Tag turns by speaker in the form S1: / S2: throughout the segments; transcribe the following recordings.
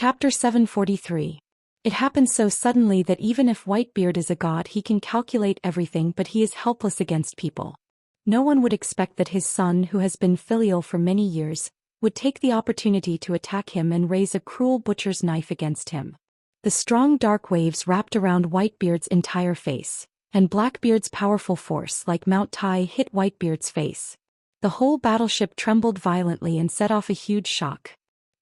S1: Chapter 743. It happens so suddenly that even if Whitebeard is a god, he can calculate everything, but he is helpless against people. No one would expect that his son, who has been filial for many years, would take the opportunity to attack him and raise a cruel butcher's knife against him. The strong dark waves wrapped around Whitebeard's entire face, and Blackbeard's powerful force like Mount Tai hit Whitebeard's face. The whole battleship trembled violently and set off a huge shock.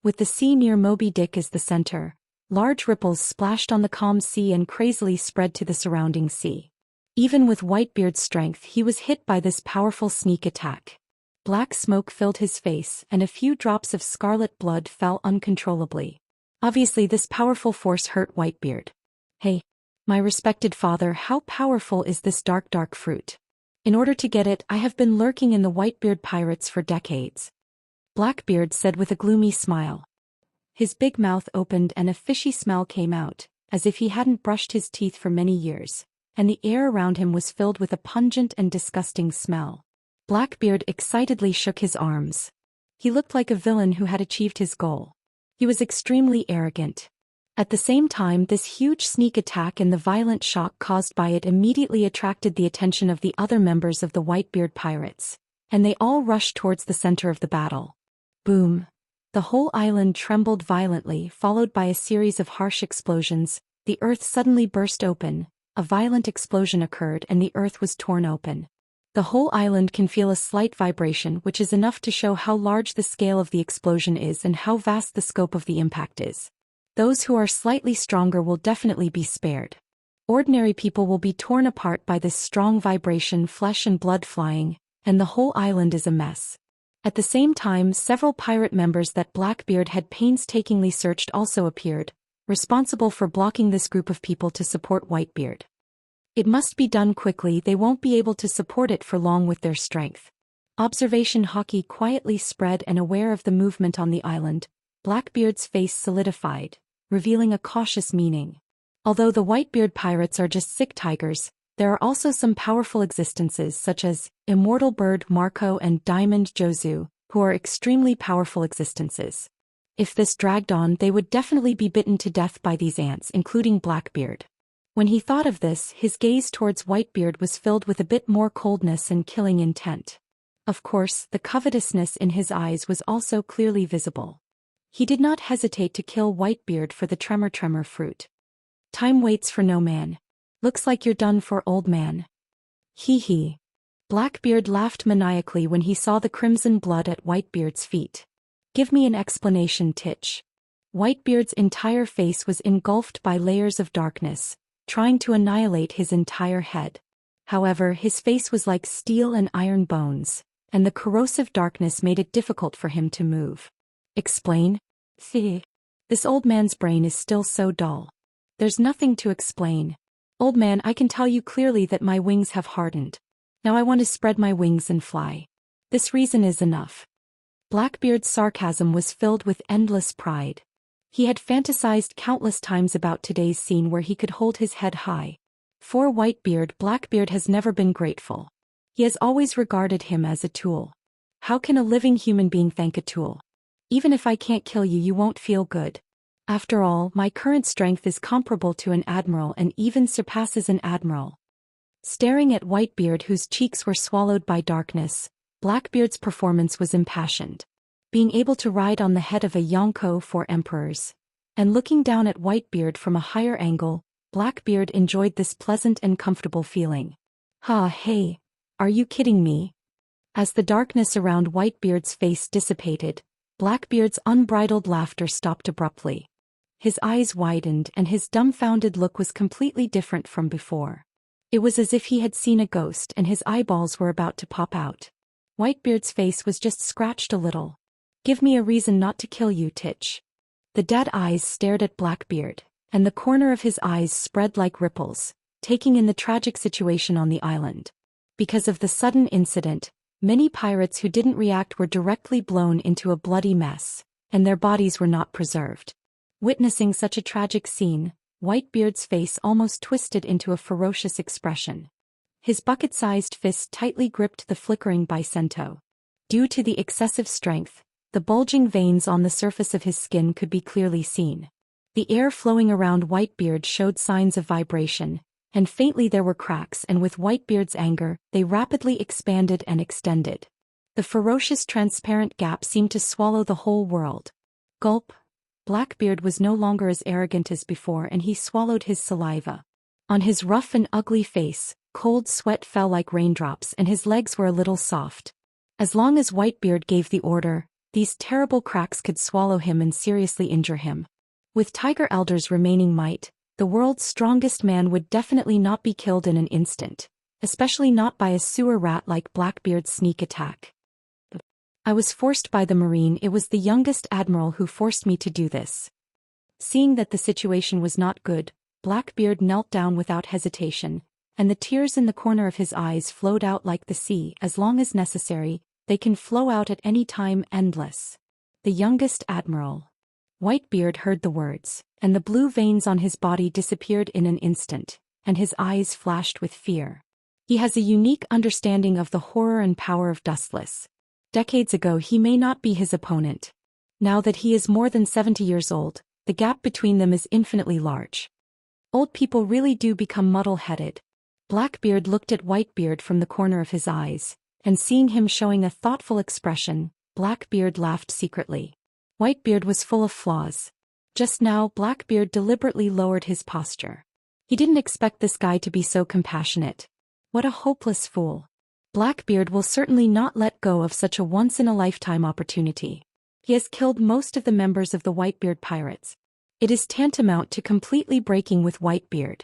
S1: With the sea near Moby Dick as the center, large ripples splashed on the calm sea and crazily spread to the surrounding sea. Even with Whitebeard's strength, he was hit by this powerful sneak attack. Black smoke filled his face, and a few drops of scarlet blood fell uncontrollably. Obviously, this powerful force hurt Whitebeard. Hey, my respected father, how powerful is this dark fruit? In order to get it, I have been lurking in the Whitebeard pirates for decades. Blackbeard said with a gloomy smile. His big mouth opened and a fishy smell came out, as if he hadn't brushed his teeth for many years, and the air around him was filled with a pungent and disgusting smell. Blackbeard excitedly shook his arms. He looked like a villain who had achieved his goal. He was extremely arrogant. At the same time, this huge sneak attack and the violent shock caused by it immediately attracted the attention of the other members of the Whitebeard pirates, and they all rushed towards the center of the battle. Boom! The whole island trembled violently, followed by a series of harsh explosions. The earth suddenly burst open, a violent explosion occurred and the earth was torn open. The whole island can feel a slight vibration, which is enough to show how large the scale of the explosion is and how vast the scope of the impact is. Those who are slightly stronger will definitely be spared. Ordinary people will be torn apart by this strong vibration, flesh and blood flying, and the whole island is a mess. At the same time, several pirate members that Blackbeard had painstakingly searched also appeared, responsible for blocking this group of people to support Whitebeard. It must be done quickly, they won't be able to support it for long with their strength. Observation Hockey quietly spread, and aware of the movement on the island, Blackbeard's face solidified, revealing a cautious meaning. Although the Whitebeard pirates are just sick tigers, there are also some powerful existences such as Immortal Bird Marco and Diamond Jozu, who are extremely powerful existences. If this dragged on, they would definitely be bitten to death by these ants, including Blackbeard. When he thought of this, his gaze towards Whitebeard was filled with a bit more coldness and killing intent. Of course, the covetousness in his eyes was also clearly visible. He did not hesitate to kill Whitebeard for the tremor fruit. Time waits for no man. Looks like you're done for, old man. Hee. Blackbeard laughed maniacally when he saw the crimson blood at Whitebeard's feet. Give me an explanation, Titch. Whitebeard's entire face was engulfed by layers of darkness, trying to annihilate his entire head. However, his face was like steel and iron bones, and the corrosive darkness made it difficult for him to move. Explain? This old man's brain is still so dull. There's nothing to explain. Old man, I can tell you clearly that my wings have hardened. Now I want to spread my wings and fly. This reason is enough. Blackbeard's sarcasm was filled with endless pride. He had fantasized countless times about today's scene where he could hold his head high. For Whitebeard, Blackbeard has never been grateful. He has always regarded him as a tool. How can a living human being thank a tool? Even if I can't kill you, you won't feel good. After all, my current strength is comparable to an admiral and even surpasses an admiral. Staring at Whitebeard, whose cheeks were swallowed by darkness, Blackbeard's performance was impassioned. Being able to ride on the head of a Yonko for emperors, and looking down at Whitebeard from a higher angle, Blackbeard enjoyed this pleasant and comfortable feeling. Hey, are you kidding me? As the darkness around Whitebeard's face dissipated, Blackbeard's unbridled laughter stopped abruptly. His eyes widened and his dumbfounded look was completely different from before. It was as if he had seen a ghost and his eyeballs were about to pop out. Whitebeard's face was just scratched a little. Give me a reason not to kill you, Titch. The dead eyes stared at Blackbeard, and the corner of his eyes spread like ripples, taking in the tragic situation on the island. Because of the sudden incident, many pirates who didn't react were directly blown into a bloody mess, and their bodies were not preserved. Witnessing such a tragic scene, Whitebeard's face almost twisted into a ferocious expression. His bucket-sized fist tightly gripped the flickering bicento. Due to the excessive strength, The bulging veins on the surface of his skin could be clearly seen. The air flowing around Whitebeard showed signs of vibration, and faintly there were cracks, and with Whitebeard's anger, they rapidly expanded and extended. The ferocious transparent gap seemed to swallow the whole world. Gulp. Blackbeard was no longer as arrogant as before, and he swallowed his saliva. On his rough and ugly face, cold sweat fell like raindrops, and his legs were a little soft. As long as Whitebeard gave the order, these terrible cracks could swallow him and seriously injure him. With Tiger Elder's remaining might, the world's strongest man would definitely not be killed in an instant, especially not by a sewer rat like Blackbeard's sneak attack. I was forced by the Marine. It was the youngest admiral who forced me to do this. Seeing that the situation was not good, Blackbeard knelt down without hesitation, and the tears in the corner of his eyes flowed out like the sea. As long as necessary, they can flow out at any time, endless. The youngest admiral. Whitebeard heard the words, and the blue veins on his body disappeared in an instant, and his eyes flashed with fear. He has a unique understanding of the horror and power of Dustless. Decades ago he may not be his opponent. Now that he is more than 70 years old, the gap between them is infinitely large. Old people really do become muddle-headed. Blackbeard looked at Whitebeard from the corner of his eyes, and seeing him showing a thoughtful expression, Blackbeard laughed secretly. Whitebeard was full of flaws. Just now Blackbeard deliberately lowered his posture. He didn't expect this guy to be so compassionate. What a hopeless fool. Blackbeard will certainly not let go of such a once-in-a-lifetime opportunity. He has killed most of the members of the Whitebeard pirates. It is tantamount to completely breaking with Whitebeard.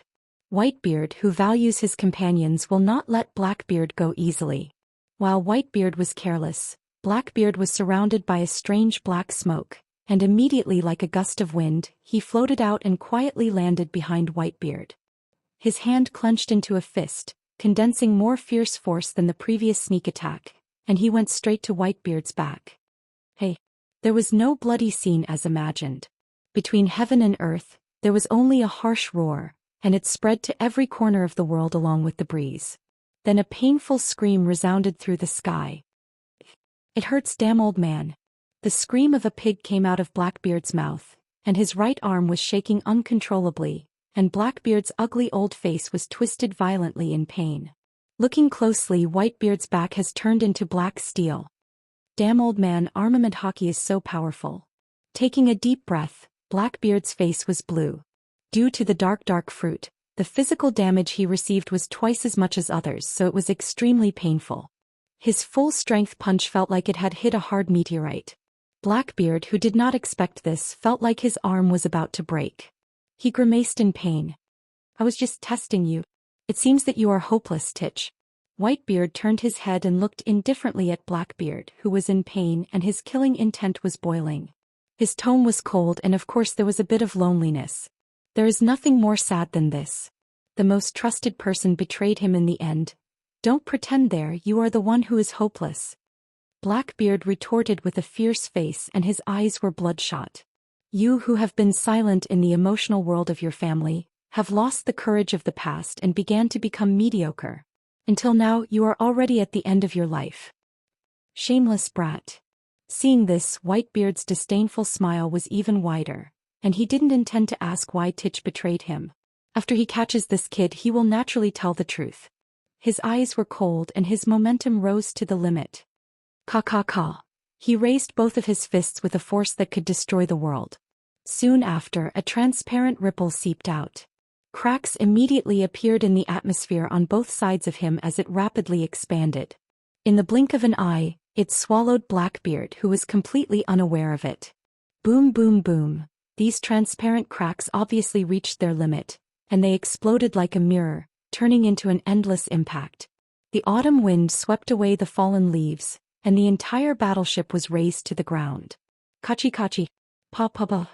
S1: Whitebeard, who values his companions, will not let Blackbeard go easily. While Whitebeard was careless, Blackbeard was surrounded by a strange black smoke, and immediately, like a gust of wind, he floated out and quietly landed behind Whitebeard. His hand clenched into a fist, condensing more fierce force than the previous sneak attack, and he went straight to Whitebeard's back. Hey! There was no bloody scene as imagined. Between heaven and earth, there was only a harsh roar, and it spread to every corner of the world along with the breeze. Then a painful scream resounded through the sky. It hurts, damn old man. The scream of a pig came out of Blackbeard's mouth, and his right arm was shaking uncontrollably, and Blackbeard's ugly old face was twisted violently in pain. Looking closely, Whitebeard's back has turned into black steel. Damn old man, armament hockey is so powerful. Taking a deep breath, Blackbeard's face was blue. Due to the dark fruit, the physical damage he received was twice as much as others, so it was extremely painful. His full-strength punch felt like it had hit a hard meteorite. Blackbeard, who did not expect this, felt like his arm was about to break. He grimaced in pain. I was just testing you. It seems that you are hopeless, Titch. Whitebeard turned his head and looked indifferently at Blackbeard, who was in pain and his killing intent was boiling. His tone was cold, and of course there was a bit of loneliness. There is nothing more sad than this. The most trusted person betrayed him in the end. Don't pretend there, you are the one who is hopeless. Blackbeard retorted with a fierce face, and his eyes were bloodshot. You who have been silent in the emotional world of your family, have lost the courage of the past and began to become mediocre. Until now you are already at the end of your life. Shameless brat. Seeing this, Whitebeard's disdainful smile was even wider, and he didn't intend to ask why Titch betrayed him. After he catches this kid, he will naturally tell the truth. His eyes were cold and his momentum rose to the limit. Ka. He raised both of his fists with a force that could destroy the world. Soon after, a transparent ripple seeped out. Cracks immediately appeared in the atmosphere on both sides of him as it rapidly expanded. In the blink of an eye, it swallowed Blackbeard, who was completely unaware of it. Boom boom boom. These transparent cracks obviously reached their limit, and they exploded like a mirror, turning into an endless impact. The autumn wind swept away the fallen leaves, and the entire battleship was razed to the ground. Kachi. Pa.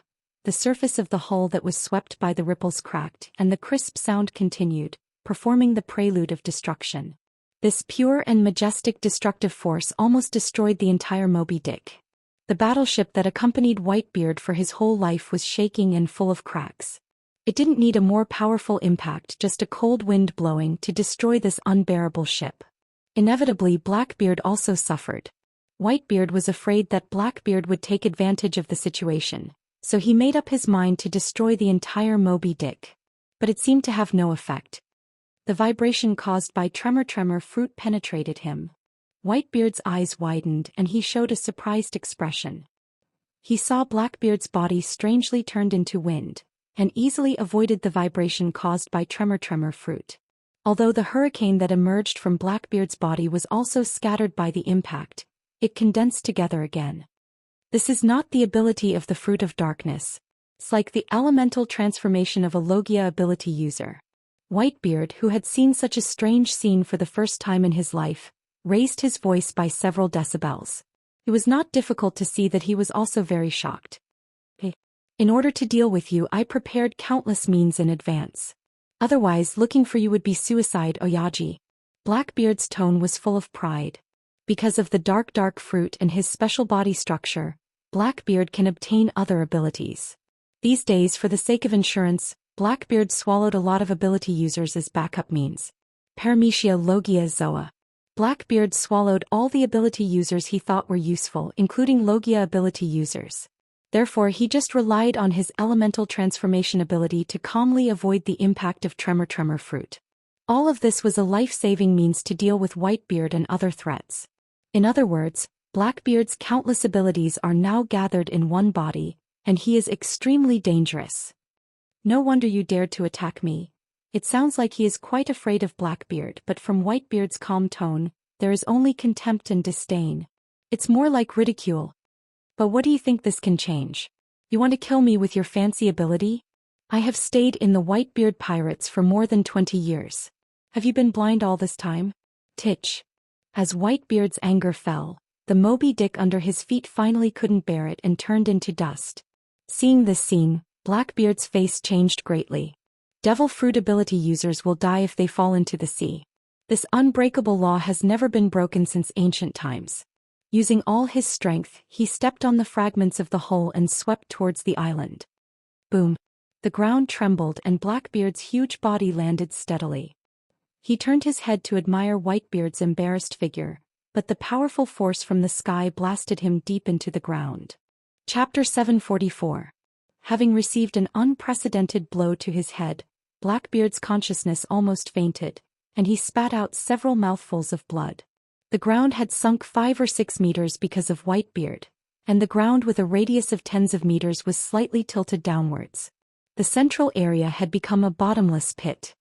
S1: The surface of the hull that was swept by the ripples cracked, and the crisp sound continued, performing the prelude of destruction. This pure and majestic destructive force almost destroyed the entire Moby Dick. The battleship that accompanied Whitebeard for his whole life was shaking and full of cracks. It didn't need a more powerful impact, just a cold wind blowing, to destroy this unbearable ship. Inevitably, Blackbeard also suffered. Whitebeard was afraid that Blackbeard would take advantage of the situation, so he made up his mind to destroy the entire Moby Dick. But it seemed to have no effect. The vibration caused by tremor fruit penetrated him. Whitebeard's eyes widened and he showed a surprised expression. He saw Blackbeard's body strangely turned into wind, and easily avoided the vibration caused by tremor fruit. Although the hurricane that emerged from Blackbeard's body was also scattered by the impact, it condensed together again. This is not the ability of the Fruit of Darkness. It's like the elemental transformation of a Logia ability user. Whitebeard, who had seen such a strange scene for the first time in his life, raised his voice by several decibels. It was not difficult to see that he was also very shocked. In order to deal with you, I prepared countless means in advance. Otherwise, looking for you would be suicide, Oyaji. Blackbeard's tone was full of pride. Because of the dark fruit and his special body structure, Blackbeard can obtain other abilities. These days, for the sake of insurance, Blackbeard swallowed a lot of ability users as backup means. Paramecia Logia Zoa. Blackbeard swallowed all the ability users he thought were useful, including Logia ability users. Therefore, he just relied on his elemental transformation ability to calmly avoid the impact of tremor fruit. All of this was a life-saving means to deal with Whitebeard and other threats. In other words, Blackbeard's countless abilities are now gathered in one body, and he is extremely dangerous. No wonder you dared to attack me. It sounds like he is quite afraid of Blackbeard, but from Whitebeard's calm tone, there is only contempt and disdain. It's more like ridicule. But what do you think this can change? You want to kill me with your fancy ability? I have stayed in the Whitebeard Pirates for more than 20 years. Have you been blind all this time? Titch. As Whitebeard's anger fell, the Moby Dick under his feet finally couldn't bear it and turned into dust. Seeing this scene, Blackbeard's face changed greatly. Devil fruit ability users will die if they fall into the sea. This unbreakable law has never been broken since ancient times. Using all his strength, he stepped on the fragments of the hull and swept towards the island. Boom! The ground trembled and Blackbeard's huge body landed steadily. He turned his head to admire Whitebeard's embarrassed figure, but the powerful force from the sky blasted him deep into the ground. Chapter 744. Having received an unprecedented blow to his head, Blackbeard's consciousness almost fainted, and he spat out several mouthfuls of blood. The ground had sunk 5 or 6 meters because of Whitebeard, and the ground with a radius of tens of meters was slightly tilted downwards. The central area had become a bottomless pit.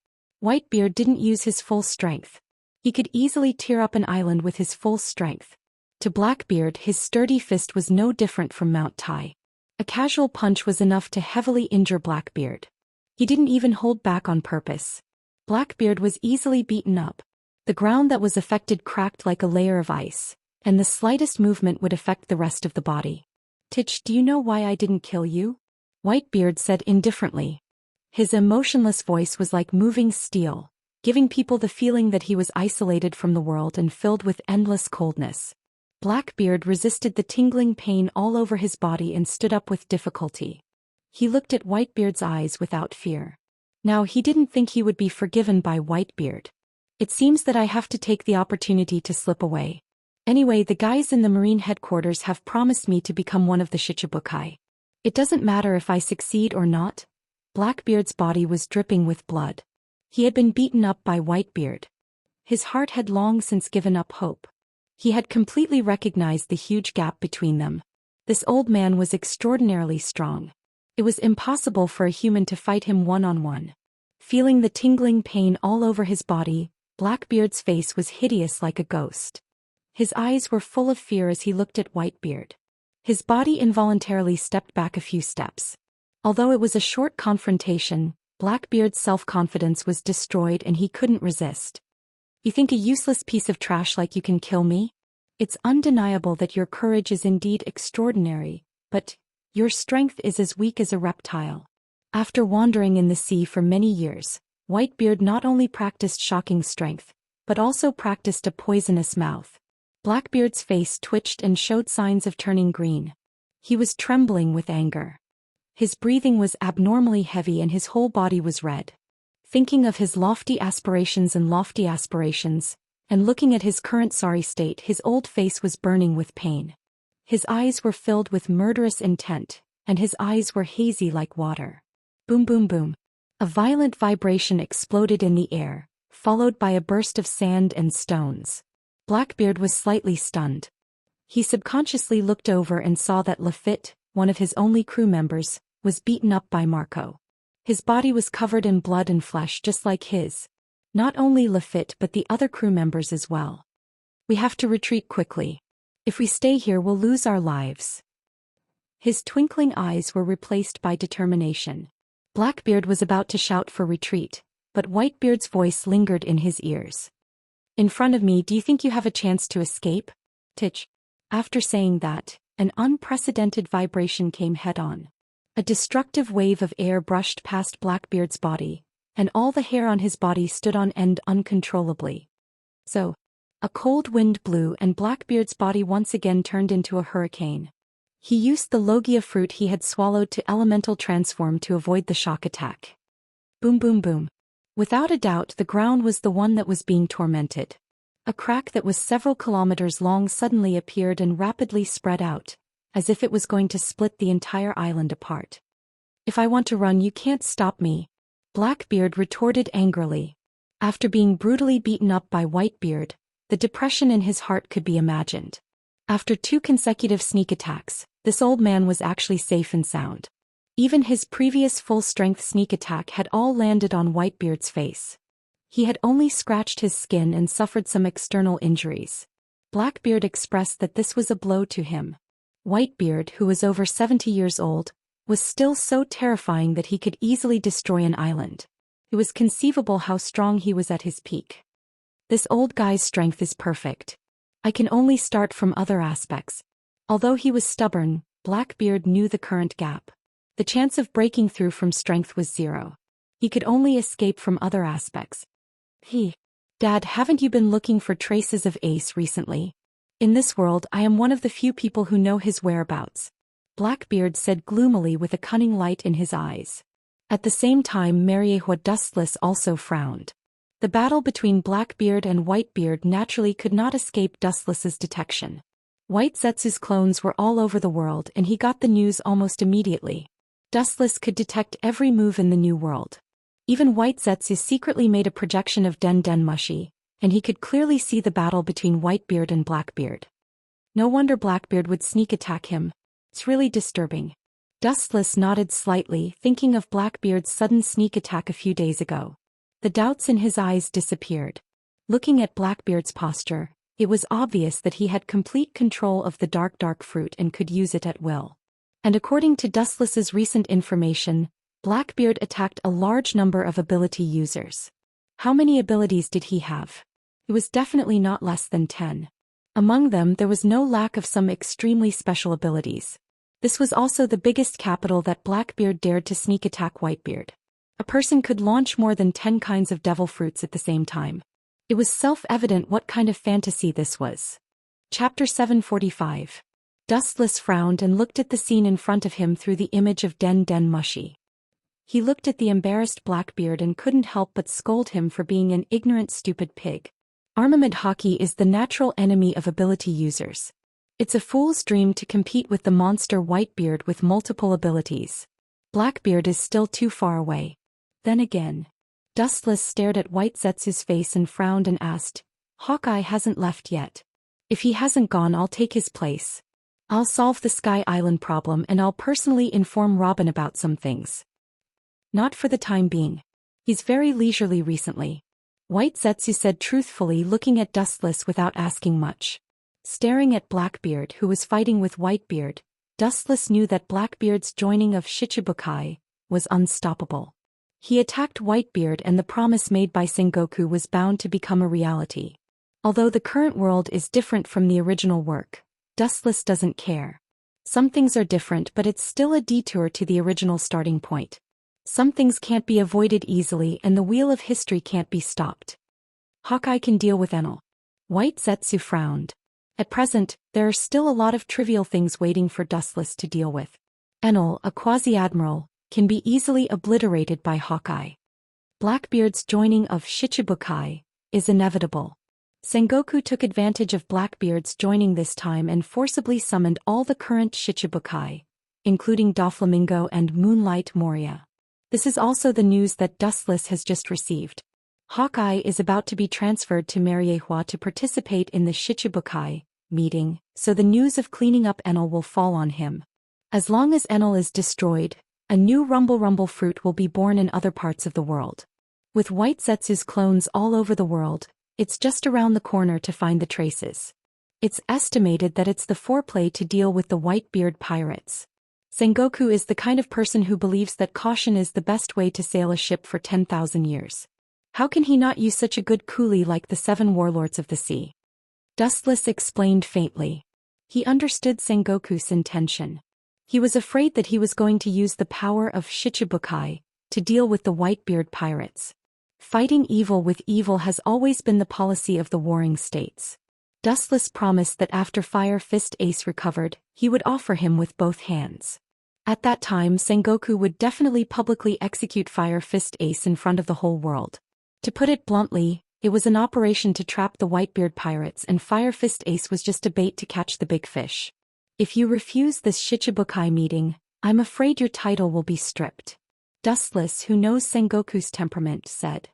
S1: Whitebeard didn't use his full strength. He could easily tear up an island with his full strength. To Blackbeard, his sturdy fist was no different from Mount Tai. A casual punch was enough to heavily injure Blackbeard. He didn't even hold back on purpose. Blackbeard was easily beaten up. The ground that was affected cracked like a layer of ice, and the slightest movement would affect the rest of the body. Titch, do you know why I didn't kill you? Whitebeard said indifferently. His emotionless voice was like moving steel, giving people the feeling that he was isolated from the world and filled with endless coldness. Blackbeard resisted the tingling pain all over his body and stood up with difficulty. He looked at Whitebeard's eyes without fear. Now he didn't think he would be forgiven by Whitebeard. It seems that I have to take the opportunity to slip away. Anyway, the guys in the Marine headquarters have promised me to become one of the Shichibukai. It doesn't matter if I succeed or not. Blackbeard's body was dripping with blood. He had been beaten up by Whitebeard. His heart had long since given up hope. He had completely recognized the huge gap between them. This old man was extraordinarily strong. It was impossible for a human to fight him one-on-one. Feeling the tingling pain all over his body, Blackbeard's face was hideous like a ghost. His eyes were full of fear as he looked at Whitebeard. His body involuntarily stepped back a few steps. Although it was a short confrontation, Blackbeard's self-confidence was destroyed and he couldn't resist. You think a useless piece of trash like you can kill me? It's undeniable that your courage is indeed extraordinary, but your strength is as weak as a reptile. After wandering in the sea for many years, Whitebeard not only practiced shocking strength, but also practiced a poisonous mouth. Blackbeard's face twitched and showed signs of turning green. He was trembling with anger. His breathing was abnormally heavy and his whole body was red. Thinking of his lofty aspirations, and looking at his current sorry state, his old face was burning with pain. His eyes were filled with murderous intent, and his eyes were hazy like water. Boom boom boom. A violent vibration exploded in the air, followed by a burst of sand and stones. Blackbeard was slightly stunned. He subconsciously looked over and saw that Lafitte, one of his only crew members, was beaten up by Marco. His body was covered in blood and flesh just like his. Not only Lafitte but the other crew members as well. We have to retreat quickly. If we stay here we'll lose our lives. His twinkling eyes were replaced by determination. Blackbeard was about to shout for retreat, but Whitebeard's voice lingered in his ears. In front of me, do you think you have a chance to escape? Titch. After saying that, an unprecedented vibration came head-on. A destructive wave of air brushed past Blackbeard's body, and all the hair on his body stood on end uncontrollably. So, a cold wind blew and Blackbeard's body once again turned into a hurricane. He used the Logia fruit he had swallowed to elemental transform to avoid the shock attack. Boom boom boom. Without a doubt the ground was the one that was being tormented. A crack that was several kilometers long suddenly appeared and rapidly spread out, as if it was going to split the entire island apart. If I want to run you can't stop me, Blackbeard retorted angrily. After being brutally beaten up by Whitebeard, the depression in his heart could be imagined. After 2 consecutive sneak attacks, this old man was actually safe and sound. Even his previous full-strength sneak attack had all landed on Whitebeard's face. He had only scratched his skin and suffered some external injuries. Blackbeard expressed that this was a blow to him. Whitebeard, who was over 70 years old, was still so terrifying that he could easily destroy an island. It was conceivable how strong he was at his peak. This old guy's strength is perfect. I can only start from other aspects. Although he was stubborn, Blackbeard knew the current gap. The chance of breaking through from strength was 0. He could only escape from other aspects. Dad, haven't you been looking for traces of Ace recently? In this world I am one of the few people who know his whereabouts, Blackbeard said gloomily with a cunning light in his eyes. At the same time Mariehua Dustless also frowned. The battle between Blackbeard and Whitebeard naturally could not escape Dustless's detection. White Zetsu's clones were all over the world and he got the news almost immediately. Dustless could detect every move in the new world. Even White Zetsu secretly made a projection of Den Den Mushi, and he could clearly see the battle between Whitebeard and Blackbeard. No wonder Blackbeard would sneak attack him. It's really disturbing. Dustless nodded slightly, thinking of Blackbeard's sudden sneak attack a few days ago. The doubts in his eyes disappeared. Looking at Blackbeard's posture, it was obvious that he had complete control of the dark fruit and could use it at will. And according to Dustless's recent information, Blackbeard attacked a large number of ability users. How many abilities did he have? It was definitely not less than 10. Among them there was no lack of some extremely special abilities. This was also the biggest capital that Blackbeard dared to sneak attack Whitebeard. A person could launch more than 10 kinds of devil fruits at the same time. It was self-evident what kind of fantasy this was. Chapter 745. Dustless frowned and looked at the scene in front of him through the image of Den Den Mushi. He looked at the embarrassed Blackbeard and couldn't help but scold him for being an ignorant stupid pig. Armament hockey is the natural enemy of ability users. It's a fool's dream to compete with the monster Whitebeard with multiple abilities. Blackbeard is still too far away. Then again, Dustless stared at White Zetsu's face and frowned and asked, Hawkeye hasn't left yet. If he hasn't gone I'll take his place. I'll solve the Sky Island problem and I'll personally inform Robin about some things. Not for the time being. He's very leisurely recently. White Zetsu said truthfully, looking at Dustless without asking much. Staring at Blackbeard, who was fighting with Whitebeard, Dustless knew that Blackbeard's joining of Shichibukai was unstoppable. He attacked Whitebeard and the promise made by Sengoku was bound to become a reality. Although the current world is different from the original work, Dustless doesn't care. Some things are different but it's still a detour to the original starting point. Some things can't be avoided easily and the wheel of history can't be stopped. Hawkeye can deal with Enel. White Zetsu frowned. At present, there are still a lot of trivial things waiting for Dustless to deal with. Enel, a quasi-admiral, can be easily obliterated by Hawkeye. Blackbeard's joining of Shichibukai is inevitable. Sengoku took advantage of Blackbeard's joining this time and forcibly summoned all the current Shichibukai, including Doflamingo and Moonlight Moria. This is also the news that Dustless has just received. Hawkeye is about to be transferred to Mariehua to participate in the Shichibukai meeting, so the news of cleaning up Enel will fall on him. As long as Enel is destroyed, a new Rumble fruit will be born in other parts of the world. With White Zetsu's clones all over the world, it's just around the corner to find the traces. It's estimated that it's the foreplay to deal with the Whitebeard pirates. Sengoku is the kind of person who believes that caution is the best way to sail a ship for 10,000 years. How can he not use such a good coolie like the 7 warlords of the sea? Dustless explained faintly. He understood Sengoku's intention. He was afraid that he was going to use the power of Shichibukai to deal with the Whitebeard pirates. Fighting evil with evil has always been the policy of the warring states. Dustless promised that after Fire Fist Ace recovered, he would offer him with both hands. At that time, Sengoku would definitely publicly execute Fire Fist Ace in front of the whole world. To put it bluntly, it was an operation to trap the Whitebeard pirates, and Fire Fist Ace was just a bait to catch the big fish. If you refuse this Shichibukai meeting, I'm afraid your title will be stripped. Dustless, who knows Sengoku's temperament, said.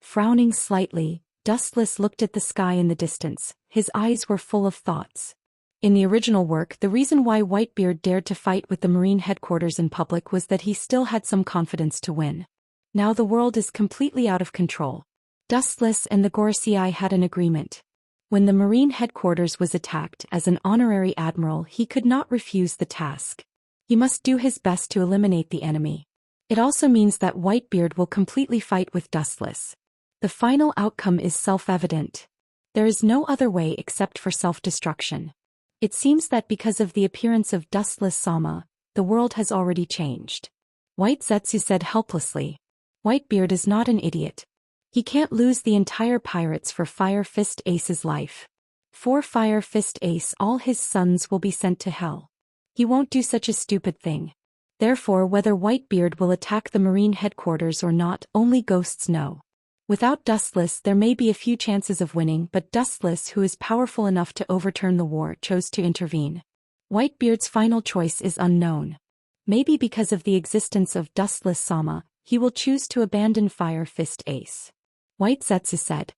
S1: Frowning slightly, Dustless looked at the sky in the distance. His eyes were full of thoughts. In the original work, the reason why Whitebeard dared to fight with the Marine headquarters in public was that he still had some confidence to win. Now the world is completely out of control. Dustless and the Gorosei had an agreement. When the Marine headquarters was attacked, as an honorary admiral, he could not refuse the task. He must do his best to eliminate the enemy. It also means that Whitebeard will completely fight with Dustless. The final outcome is self-evident. There is no other way except for self-destruction. It seems that because of the appearance of Dustless-sama, the world has already changed. White Zetsu said helplessly. Whitebeard is not an idiot. He can't lose the entire pirates for Fire Fist Ace's life. For Fire Fist Ace, all his sons will be sent to hell. He won't do such a stupid thing. Therefore, whether Whitebeard will attack the Marine headquarters or not, only ghosts know. Without Dustless, there may be a few chances of winning, but Dustless, who is powerful enough to overturn the war, chose to intervene. Whitebeard's final choice is unknown. Maybe because of the existence of Dustless-sama, he will choose to abandon Fire Fist Ace. White Zetsu said.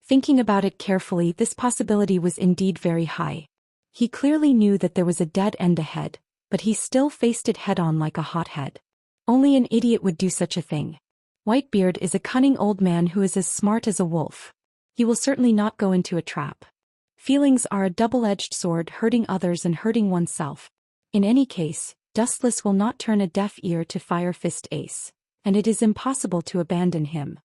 S1: Thinking about it carefully, this possibility was indeed very high. He clearly knew that there was a dead end ahead, but he still faced it head-on like a hothead. Only an idiot would do such a thing. Whitebeard is a cunning old man who is as smart as a wolf. He will certainly not go into a trap. Feelings are a double-edged sword, hurting others and hurting oneself. In any case, Dustless will not turn a deaf ear to Fire Fist Ace, and it is impossible to abandon him.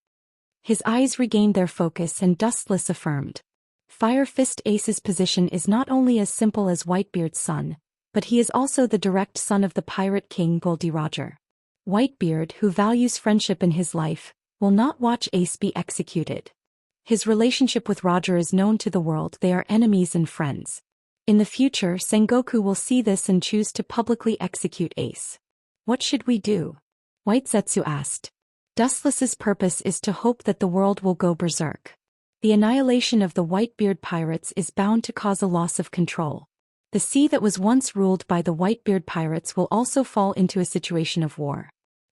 S1: His eyes regained their focus and Dustless affirmed. Fire Fist Ace's position is not only as simple as Whitebeard's son, but he is also the direct son of the pirate king Goldie Roger. Whitebeard, who values friendship in his life, will not watch Ace be executed. His relationship with Roger is known to the world. They are enemies and friends. In the future, Sengoku will see this and choose to publicly execute Ace. What should we do? White Zetsu asked. Dustless's purpose is to hope that the world will go berserk. The annihilation of the Whitebeard pirates is bound to cause a loss of control. The sea that was once ruled by the Whitebeard pirates will also fall into a situation of war.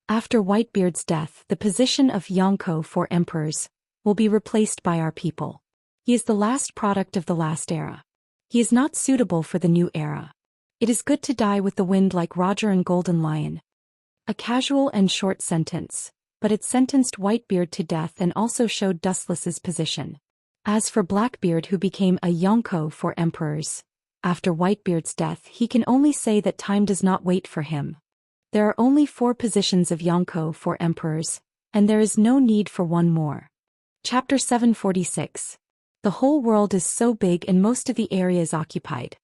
S1: After Whitebeard's death, the position of Yonko for emperors will be replaced by our people. He is the last product of the last era. He is not suitable for the new era. It is good to die with the wind like Roger and Golden Lion. A casual and short sentence, but it sentenced Whitebeard to death and also showed Dustless's position. As for Blackbeard, who became a Yonko for emperors, after Whitebeard's death, he can only say that time does not wait for him. There are only 4 positions of Yonko for emperors, and there is no need for one more. Chapter 746. The whole world is so big and most of the area is occupied.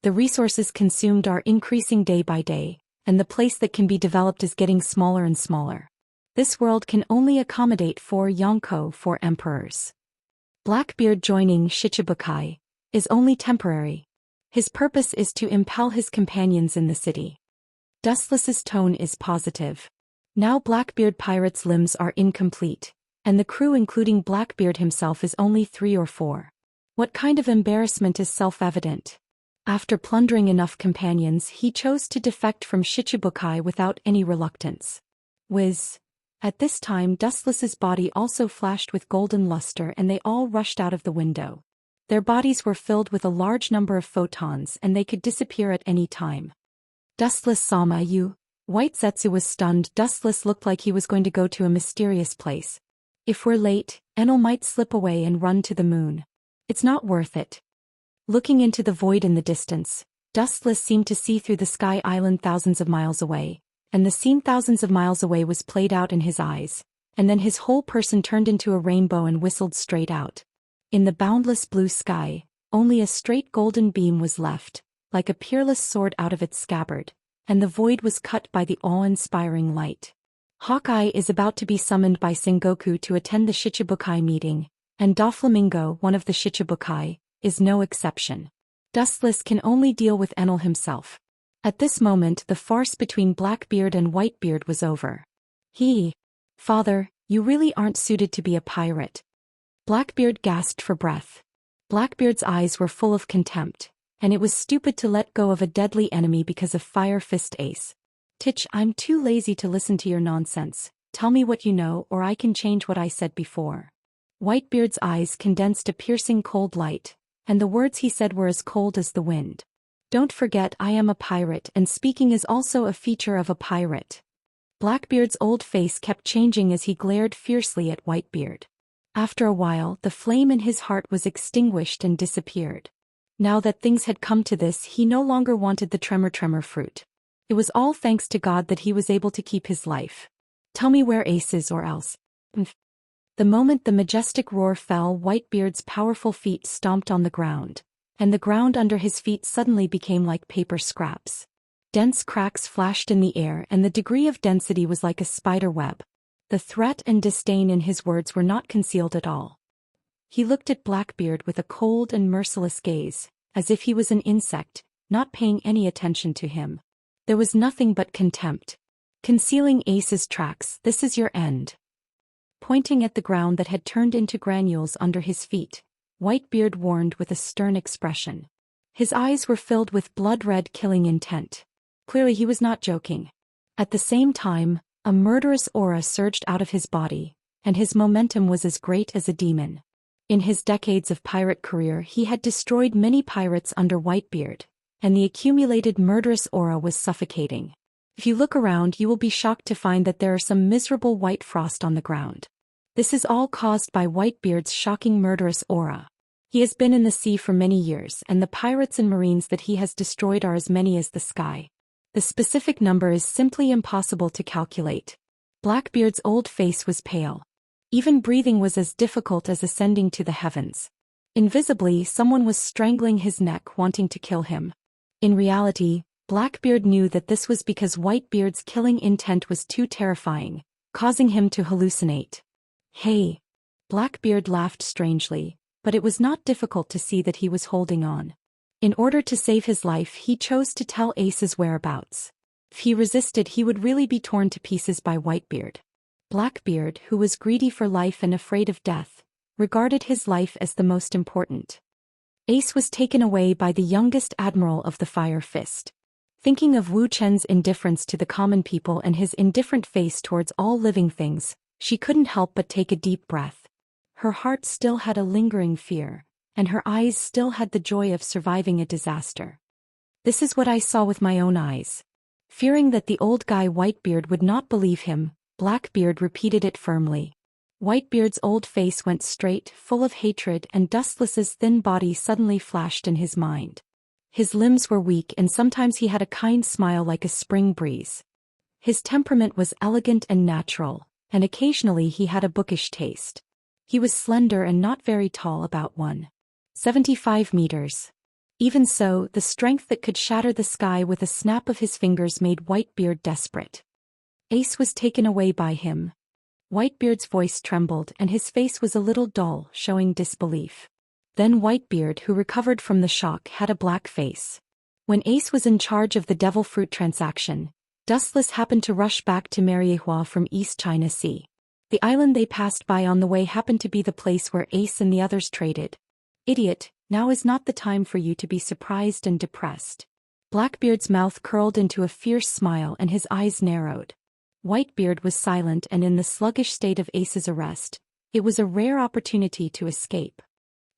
S1: The resources consumed are increasing day by day, and the place that can be developed is getting smaller and smaller. This world can only accommodate 4 Yonko for emperors. Blackbeard joining Shichibukai is only temporary. His purpose is to impel his companions in the city. Dustless's tone is positive. Now Blackbeard pirates' limbs are incomplete, and the crew including Blackbeard himself is only 3 or 4. What kind of embarrassment is self-evident? After plundering enough companions, he chose to defect from Shichibukai without any reluctance. Whiz. At this time Dustless's body also flashed with golden luster and they all rushed out of the window. Their bodies were filled with a large number of photons and they could disappear at any time. Dustless-sama, you. White Zetsu was stunned. Dustless looked like he was going to go to a mysterious place. If we're late, Enel might slip away and run to the moon. It's not worth it. Looking into the void in the distance, Dustless seemed to see through the sky island thousands of miles away, and the scene thousands of miles away was played out in his eyes, and then his whole person turned into a rainbow and whistled straight out. In the boundless blue sky, only a straight golden beam was left, like a peerless sword out of its scabbard, and the void was cut by the awe-inspiring light. Hawkeye is about to be summoned by Sengoku to attend the Shichibukai meeting, and Doflamingo, one of the Shichibukai, is no exception. Dustless can only deal with Enel himself. At this moment the farce between Blackbeard and Whitebeard was over. Father, you really aren't suited to be a pirate. Blackbeard gasped for breath. Blackbeard's eyes were full of contempt, and it was stupid to let go of a deadly enemy because of Fire Fist Ace. Titch, I'm too lazy to listen to your nonsense. Tell me what you know or I can change what I said before. Whitebeard's eyes condensed a piercing cold light, and the words he said were as cold as the wind. Don't forget I am a pirate and speaking is also a feature of a pirate. Blackbeard's old face kept changing as he glared fiercely at Whitebeard. After a while the flame in his heart was extinguished and disappeared. Now that things had come to this, he no longer wanted the tremor fruit. It was all thanks to God that he was able to keep his life. Tell me where Ace is or else. The moment the majestic roar fell, Whitebeard's powerful feet stomped on the ground, and the ground under his feet suddenly became like paper scraps. Dense cracks flashed in the air and the degree of density was like a spider web. The threat and disdain in his words were not concealed at all. He looked at Blackbeard with a cold and merciless gaze, as if he was an insect, not paying any attention to him. There was nothing but contempt. Concealing Ace's tracks, this is your end. Pointing at the ground that had turned into granules under his feet, Whitebeard warned with a stern expression. His eyes were filled with blood-red killing intent. Clearly he was not joking. At the same time, a murderous aura surged out of his body, and his momentum was as great as a demon. In his decades of pirate career he had destroyed many pirates under Whitebeard, and the accumulated murderous aura was suffocating. If you look around you will be shocked to find that there are some miserable white frost on the ground. This is all caused by Whitebeard's shocking murderous aura. He has been in the sea for many years and the pirates and marines that he has destroyed are as many as the sky. The specific number is simply impossible to calculate. Blackbeard's old face was pale. Even breathing was as difficult as ascending to the heavens. Invisibly, someone was strangling his neck wanting to kill him. In reality, Blackbeard knew that this was because Whitebeard's killing intent was too terrifying, causing him to hallucinate. Hey! Blackbeard laughed strangely, but it was not difficult to see that he was holding on. In order to save his life he chose to tell Ace's whereabouts. If he resisted he would really be torn to pieces by Whitebeard. Blackbeard, who was greedy for life and afraid of death, regarded his life as the most important. Ace was taken away by the youngest admiral of the Fire Fist. Thinking of Wu Chen's indifference to the common people and his indifferent face towards all living things, she couldn't help but take a deep breath. Her heart still had a lingering fear, and her eyes still had the joy of surviving a disaster. This is what I saw with my own eyes. Fearing that the old guy Whitebeard would not believe him, Blackbeard repeated it firmly. Whitebeard's old face went straight, full of hatred, and Dustless's thin body suddenly flashed in his mind. His limbs were weak and sometimes he had a kind smile like a spring breeze. His temperament was elegant and natural, and occasionally he had a bookish taste. He was slender and not very tall, about 1.75 meters. Even so, the strength that could shatter the sky with a snap of his fingers made Whitebeard desperate. Ace was taken away by him. Whitebeard's voice trembled and his face was a little dull, showing disbelief. Then Whitebeard, who recovered from the shock, had a black face. When Ace was in charge of the devil fruit transaction, Dustless happened to rush back to Mariehua from East China Sea. The island they passed by on the way happened to be the place where Ace and the others traded. Idiot, now is not the time for you to be surprised and depressed. Blackbeard's mouth curled into a fierce smile and his eyes narrowed. Whitebeard was silent, and in the sluggish state of Ace's arrest, it was a rare opportunity to escape.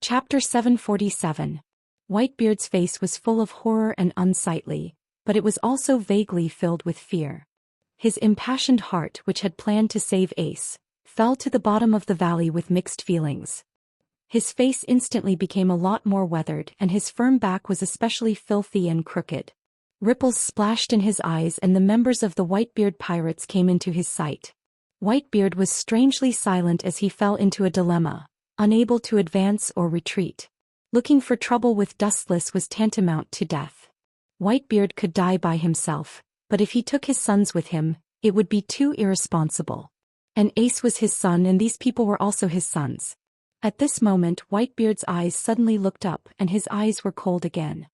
S1: Chapter 747. Whitebeard's face was full of horror and unsightly, but it was also vaguely filled with fear. His impassioned heart, which had planned to save Ace, fell to the bottom of the valley with mixed feelings. His face instantly became a lot more weathered, and his firm back was especially filthy and crooked. Ripples splashed in his eyes, and the members of the Whitebeard pirates came into his sight. Whitebeard was strangely silent as he fell into a dilemma, unable to advance or retreat. Looking for trouble with Dustless was tantamount to death. Whitebeard could die by himself, but if he took his sons with him, it would be too irresponsible. And Ace was his son, and these people were also his sons. At this moment, Whitebeard's eyes suddenly looked up, and his eyes were cold again.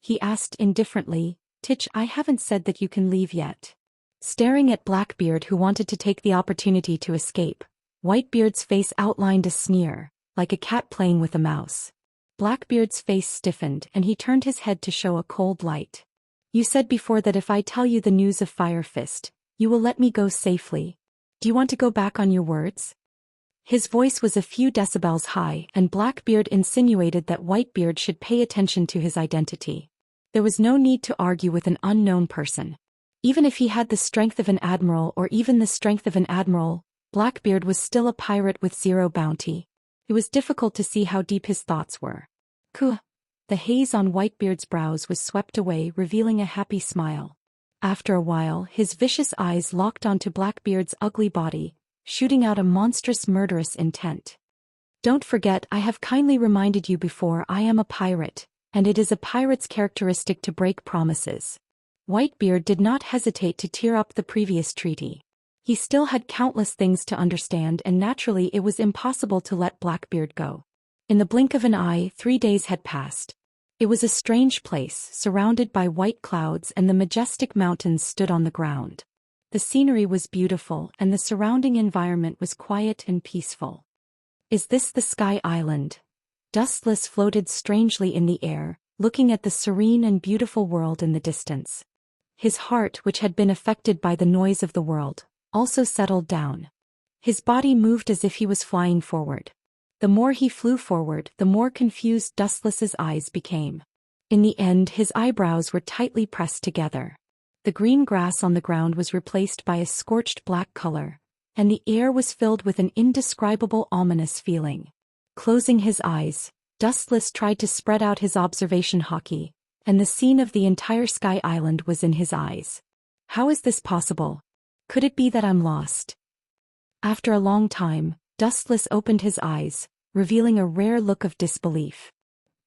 S1: He asked indifferently, "Titch, I haven't said that you can leave yet." Staring at Blackbeard, who wanted to take the opportunity to escape, Whitebeard's face outlined a sneer, like a cat playing with a mouse. Blackbeard's face stiffened, and he turned his head to show a cold light. "You said before that if I tell you the news of Fire Fist, you will let me go safely. Do you want to go back on your words?" His voice was a few decibels high, and Blackbeard insinuated that Whitebeard should pay attention to his identity. There was no need to argue with an unknown person. Even if he had the strength of an admiral, or even the strength of an admiral, Blackbeard was still a pirate with zero bounty. It was difficult to see how deep his thoughts were. Kuh! The haze on Whitebeard's brows was swept away, revealing a happy smile. After a while, his vicious eyes locked onto Blackbeard's ugly body, shooting out a monstrous murderous intent. "Don't forget, I have kindly reminded you before, I am a pirate, and it is a pirate's characteristic to break promises." Whitebeard did not hesitate to tear up the previous treaty. He still had countless things to understand, and naturally it was impossible to let Blackbeard go. In the blink of an eye, 3 days had passed. It was a strange place, surrounded by white clouds, and the majestic mountains stood on the ground. The scenery was beautiful, and the surrounding environment was quiet and peaceful. "Is this the Sky Island?" Dustless floated strangely in the air, looking at the serene and beautiful world in the distance. His heart, which had been affected by the noise of the world, also settled down. His body moved as if he was flying forward. The more he flew forward, the more confused Dustless's eyes became. In the end, his eyebrows were tightly pressed together. The green grass on the ground was replaced by a scorched black color, and the air was filled with an indescribable ominous feeling. Closing his eyes, Dustless tried to spread out his observation hockey, and the scene of the entire Sky Island was in his eyes. "How is this possible? Could it be that I'm lost?" After a long time, Dustless opened his eyes, revealing a rare look of disbelief.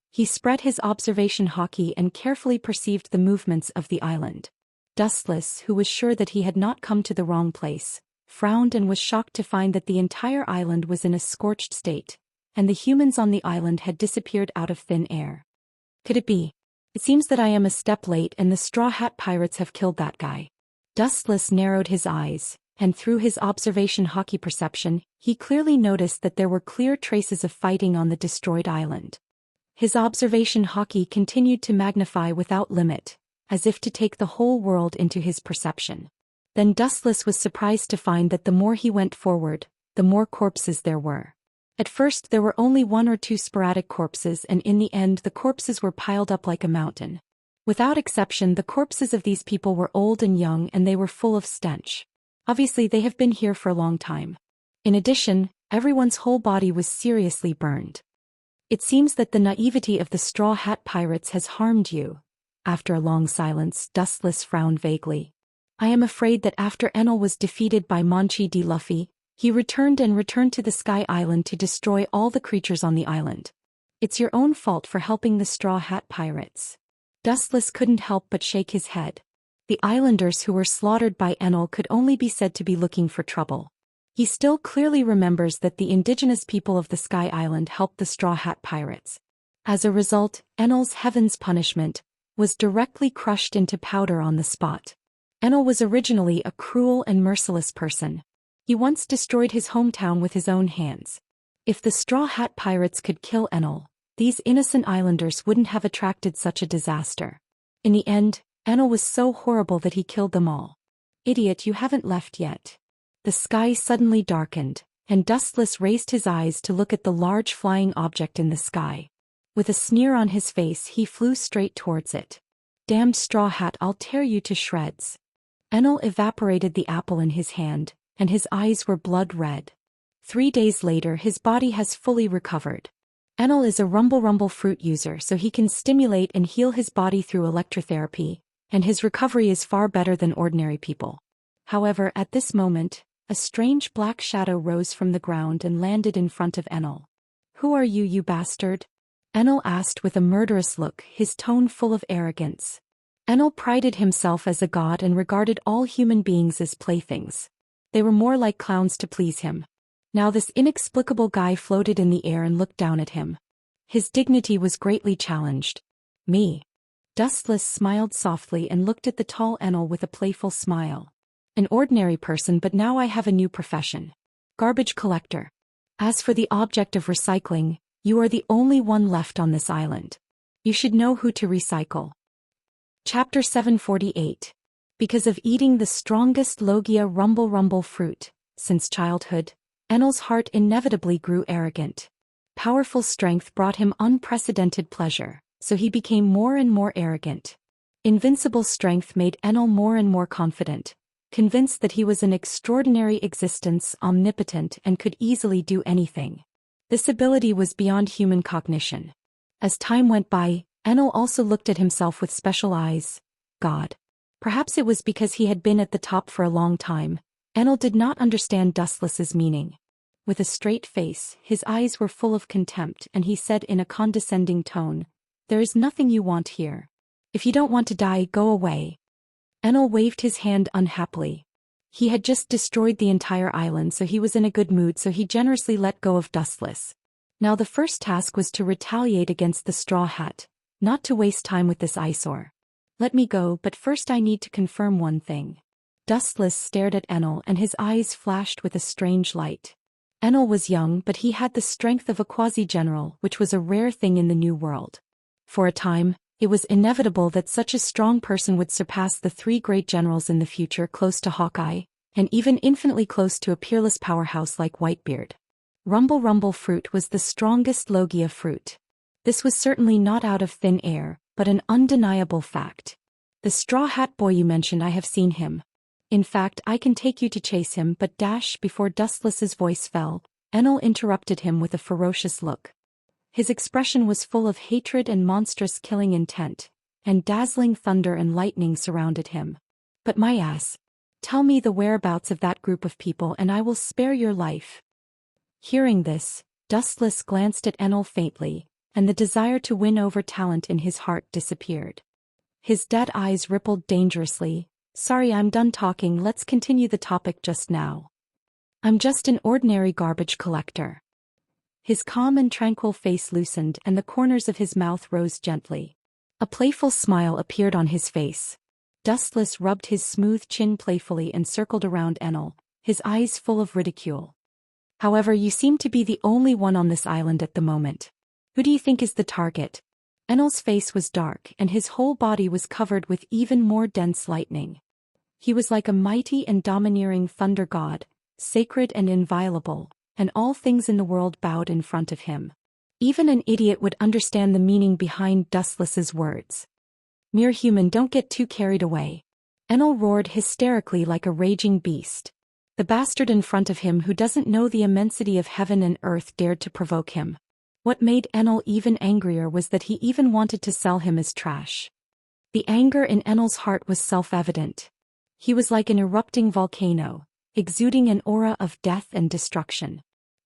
S1: He spread his observation hockey and carefully perceived the movements of the island. Dustless, who was sure that he had not come to the wrong place, frowned and was shocked to find that the entire island was in a scorched state, and the humans on the island had disappeared out of thin air. Could it be? It seems that I am a step late and the Straw Hat Pirates have killed that guy. Dustless narrowed his eyes, and through his observation hockey perception, he clearly noticed that there were clear traces of fighting on the destroyed island. His observation hockey continued to magnify without limit, as if to take the whole world into his perception. Then Dustless was surprised to find that the more he went forward, the more corpses there were. At first there were only 1 or 2 sporadic corpses, and in the end the corpses were piled up like a mountain. Without exception, the corpses of these people were old and young, and they were full of stench. Obviously they have been here for a long time. In addition, everyone's whole body was seriously burned. "It seems that the naivety of the Straw Hat Pirates has harmed you." After a long silence, Dustless frowned vaguely. "I am afraid that after Enel was defeated by Monchi D. Luffy, he returned to the Sky Island to destroy all the creatures on the island. It's your own fault for helping the Straw Hat Pirates." Dustless couldn't help but shake his head. The islanders who were slaughtered by Enel could only be said to be looking for trouble. He still clearly remembers that the indigenous people of the Sky Island helped the Straw Hat Pirates. As a result, Enel's heaven's punishment was directly crushed into powder on the spot. Enel was originally a cruel and merciless person. He once destroyed his hometown with his own hands. If the Straw Hat Pirates could kill Enel, These innocent islanders wouldn't have attracted such a disaster. In the end, Enel was so horrible that he killed them all. Idiot, you haven't left yet. The sky suddenly darkened, and Dustless raised his eyes to look at the large flying object in the sky. With a sneer on his face, he flew straight towards it. Damned straw hat, I'll tear you to shreds. Enel evaporated the apple in his hand, and his eyes were blood red. 3 days later, his body has fully recovered. Enel is a rumble fruit user, so he can stimulate and heal his body through electrotherapy, and his recovery is far better than ordinary people. However, at this moment, a strange black shadow rose from the ground and landed in front of Enel. Who are you, you bastard? Enel asked with a murderous look, his tone full of arrogance. Enel prided himself as a god and regarded all human beings as playthings. They were more like clowns to please him. Now this inexplicable guy floated in the air and looked down at him. His dignity was greatly challenged. Me. Dustless smiled softly and looked at the tall Enel with a playful smile. An ordinary person, but now I have a new profession. Garbage collector. As for the object of recycling, you are the only one left on this island. You should know who to recycle. Chapter 748. Because of eating the strongest Logia rumble fruit, since childhood, Enel's heart inevitably grew arrogant. Powerful strength brought him unprecedented pleasure, so he became more and more arrogant. Invincible strength made Enel more and more confident, convinced that he was an extraordinary existence, omnipotent, and could easily do anything. This ability was beyond human cognition. As time went by, Enel also looked at himself with special eyes. God. Perhaps it was because he had been at the top for a long time. Enel did not understand Dustless's meaning. With a straight face, his eyes were full of contempt, and he said in a condescending tone, "There is nothing you want here. If you don't want to die, go away." Enel waved his hand unhappily. He had just destroyed the entire island, so he was in a good mood, so he generously let go of Dustless. Now the first task was to retaliate against the straw hat, not to waste time with this eyesore. Let me go, but first I need to confirm one thing. Dustless stared at Enel and his eyes flashed with a strange light. Enel was young, but he had the strength of a quasi-general, which was a rare thing in the New World. For a time, it was inevitable that such a strong person would surpass the 3 great generals in the future, close to Hawkeye, and even infinitely close to a peerless powerhouse like Whitebeard. Rumble fruit was the strongest Logia fruit. This was certainly not out of thin air, but an undeniable fact. The straw hat boy you mentioned, I have seen him. In fact, I can take you to chase him, but before Dustless's voice fell, Enel interrupted him with a ferocious look. His expression was full of hatred and monstrous killing intent, and dazzling thunder and lightning surrounded him. But my ass, tell me the whereabouts of that group of people and I will spare your life. Hearing this, Dustless glanced at Enel faintly, and the desire to win over talent in his heart disappeared. His dead eyes rippled dangerously. Sorry, I'm done talking, let's continue the topic just now. I'm just an ordinary garbage collector. His calm and tranquil face loosened and the corners of his mouth rose gently. A playful smile appeared on his face. Dustless rubbed his smooth chin playfully and circled around Enel, his eyes full of ridicule. However, you seem to be the only one on this island at the moment. Who do you think is the target? Enel's face was dark and his whole body was covered with even more dense lightning. He was like a mighty and domineering thunder god, sacred and inviolable, and all things in the world bowed in front of him. Even an idiot would understand the meaning behind Dustless's words. Mere human, don't get too carried away. Enel roared hysterically like a raging beast. The bastard in front of him who doesn't know the immensity of heaven and earth dared to provoke him. What made Enel even angrier was that he even wanted to sell him as trash. The anger in Enel's heart was self-evident. He was like an erupting volcano, exuding an aura of death and destruction.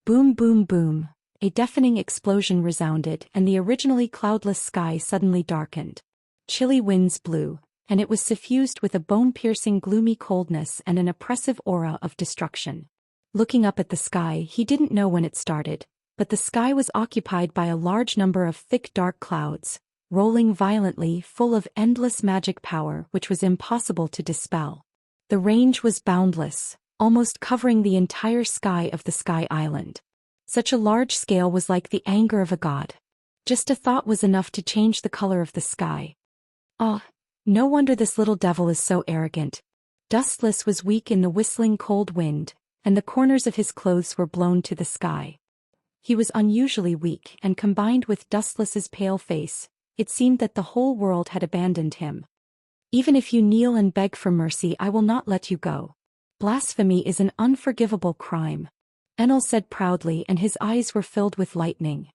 S1: Boom, boom, boom, a deafening explosion resounded and the originally cloudless sky suddenly darkened. Chilly winds blew, and it was suffused with a bone-piercing gloomy coldness and an oppressive aura of destruction. Looking up at the sky, he didn't know when it started, but the sky was occupied by a large number of thick dark clouds, rolling violently, full of endless magic power which was impossible to dispel. The range was boundless, almost covering the entire sky of the Sky Island. Such a large scale was like the anger of a god. Just a thought was enough to change the color of the sky. Ah, no wonder this little devil is so arrogant. Dustless was weak in the whistling cold wind, and the corners of his clothes were blown to the sky. He was unusually weak, and combined with Dustless's pale face, it seemed that the whole world had abandoned him. Even if you kneel and beg for mercy, I will not let you go. Blasphemy is an unforgivable crime. Enel said proudly, and his eyes were filled with lightning.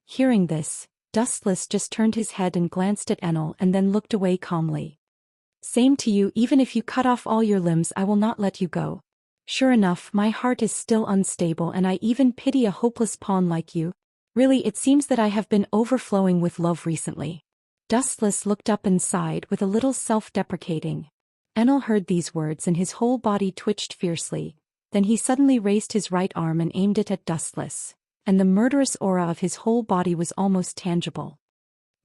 S1: Hearing this, Dustless just turned his head and glanced at Enel and then looked away calmly. Same to you, even if you cut off all your limbs, I will not let you go. Sure enough, my heart is still unstable, and I even pity a hopeless pawn like you. Really, it seems that I have been overflowing with love recently. Dustless looked up and sighed with a little self-deprecating. Enel heard these words and his whole body twitched fiercely. Then he suddenly raised his right arm and aimed it at Dustless, and the murderous aura of his whole body was almost tangible.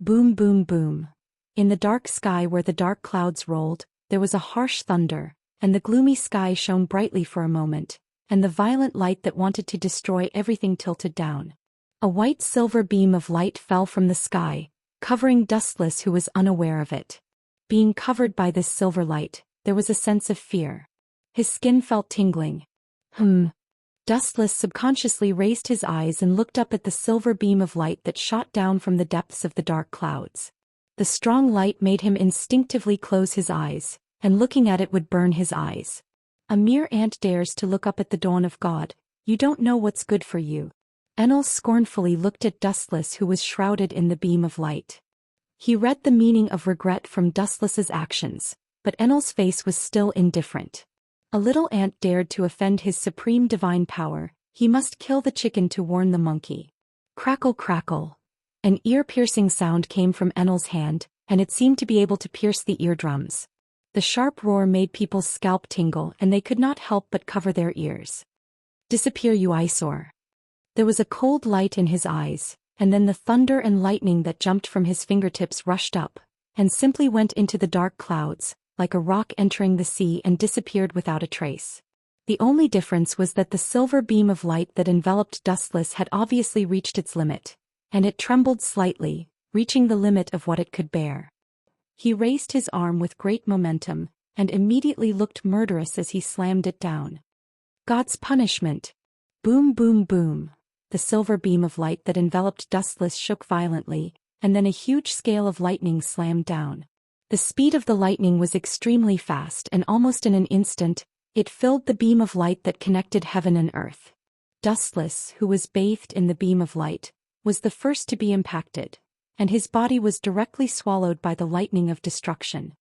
S1: Boom, boom, boom. In the dark sky where the dark clouds rolled, there was a harsh thunder, and the gloomy sky shone brightly for a moment, and the violent light that wanted to destroy everything tilted down. A white-silver beam of light fell from the sky, covering Dustless, who was unaware of it. Being covered by this silver light, there was a sense of fear. His skin felt tingling. Dustless subconsciously raised his eyes and looked up at the silver beam of light that shot down from the depths of the dark clouds. The strong light made him instinctively close his eyes, and looking at it would burn his eyes. A mere ant dares to look up at the dawn of God. You don't know what's good for you. Enel scornfully looked at Dustless, who was shrouded in the beam of light. He read the meaning of regret from Dustless's actions, but Enel's face was still indifferent. A little ant dared to offend his supreme divine power. He must kill the chicken to warn the monkey. Crackle, crackle. An ear-piercing sound came from Enel's hand, and it seemed to be able to pierce the eardrums. The sharp roar made people's scalp tingle, and they could not help but cover their ears. Disappear, you eyesore. There was a cold light in his eyes, and then the thunder and lightning that jumped from his fingertips rushed up, and simply went into the dark clouds, like a rock entering the sea, and disappeared without a trace. The only difference was that the silver beam of light that enveloped Dustless had obviously reached its limit, and it trembled slightly, reaching the limit of what it could bear. He raised his arm with great momentum, and immediately looked murderous as he slammed it down. God's punishment. Boom, boom, boom. The silver beam of light that enveloped Dustless shook violently, and then a huge scale of lightning slammed down. The speed of the lightning was extremely fast, and almost in an instant, it filled the beam of light that connected heaven and earth. Dustless, who was bathed in the beam of light, was the first to be impacted, and his body was directly swallowed by the lightning of destruction.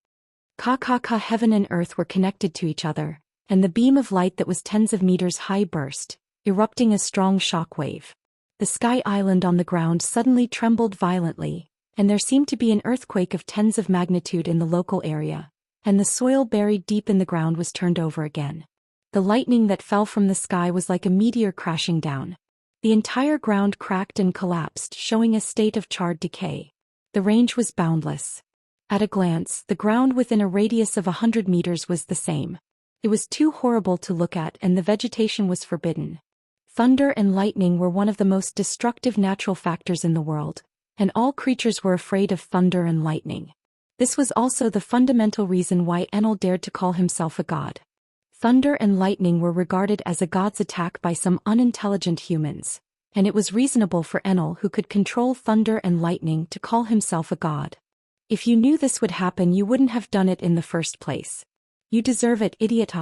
S1: Heaven and earth were connected to each other, and the beam of light that was tens of meters high burst, erupting a strong shock wave. The sky island on the ground suddenly trembled violently, and there seemed to be an earthquake of tens of magnitude in the local area, and the soil buried deep in the ground was turned over again. The lightning that fell from the sky was like a meteor crashing down. The entire ground cracked and collapsed, showing a state of charred decay. The range was boundless. At a glance, the ground within a radius of 100 meters was the same. It was too horrible to look at, and the vegetation was forbidden. Thunder and lightning were one of the most destructive natural factors in the world, and all creatures were afraid of thunder and lightning. This was also the fundamental reason why Enel dared to call himself a god. Thunder and lightning were regarded as a god's attack by some unintelligent humans, and it was reasonable for Enel, who could control thunder and lightning, to call himself a god. If you knew this would happen, you wouldn't have done it in the first place. You deserve it, idiot.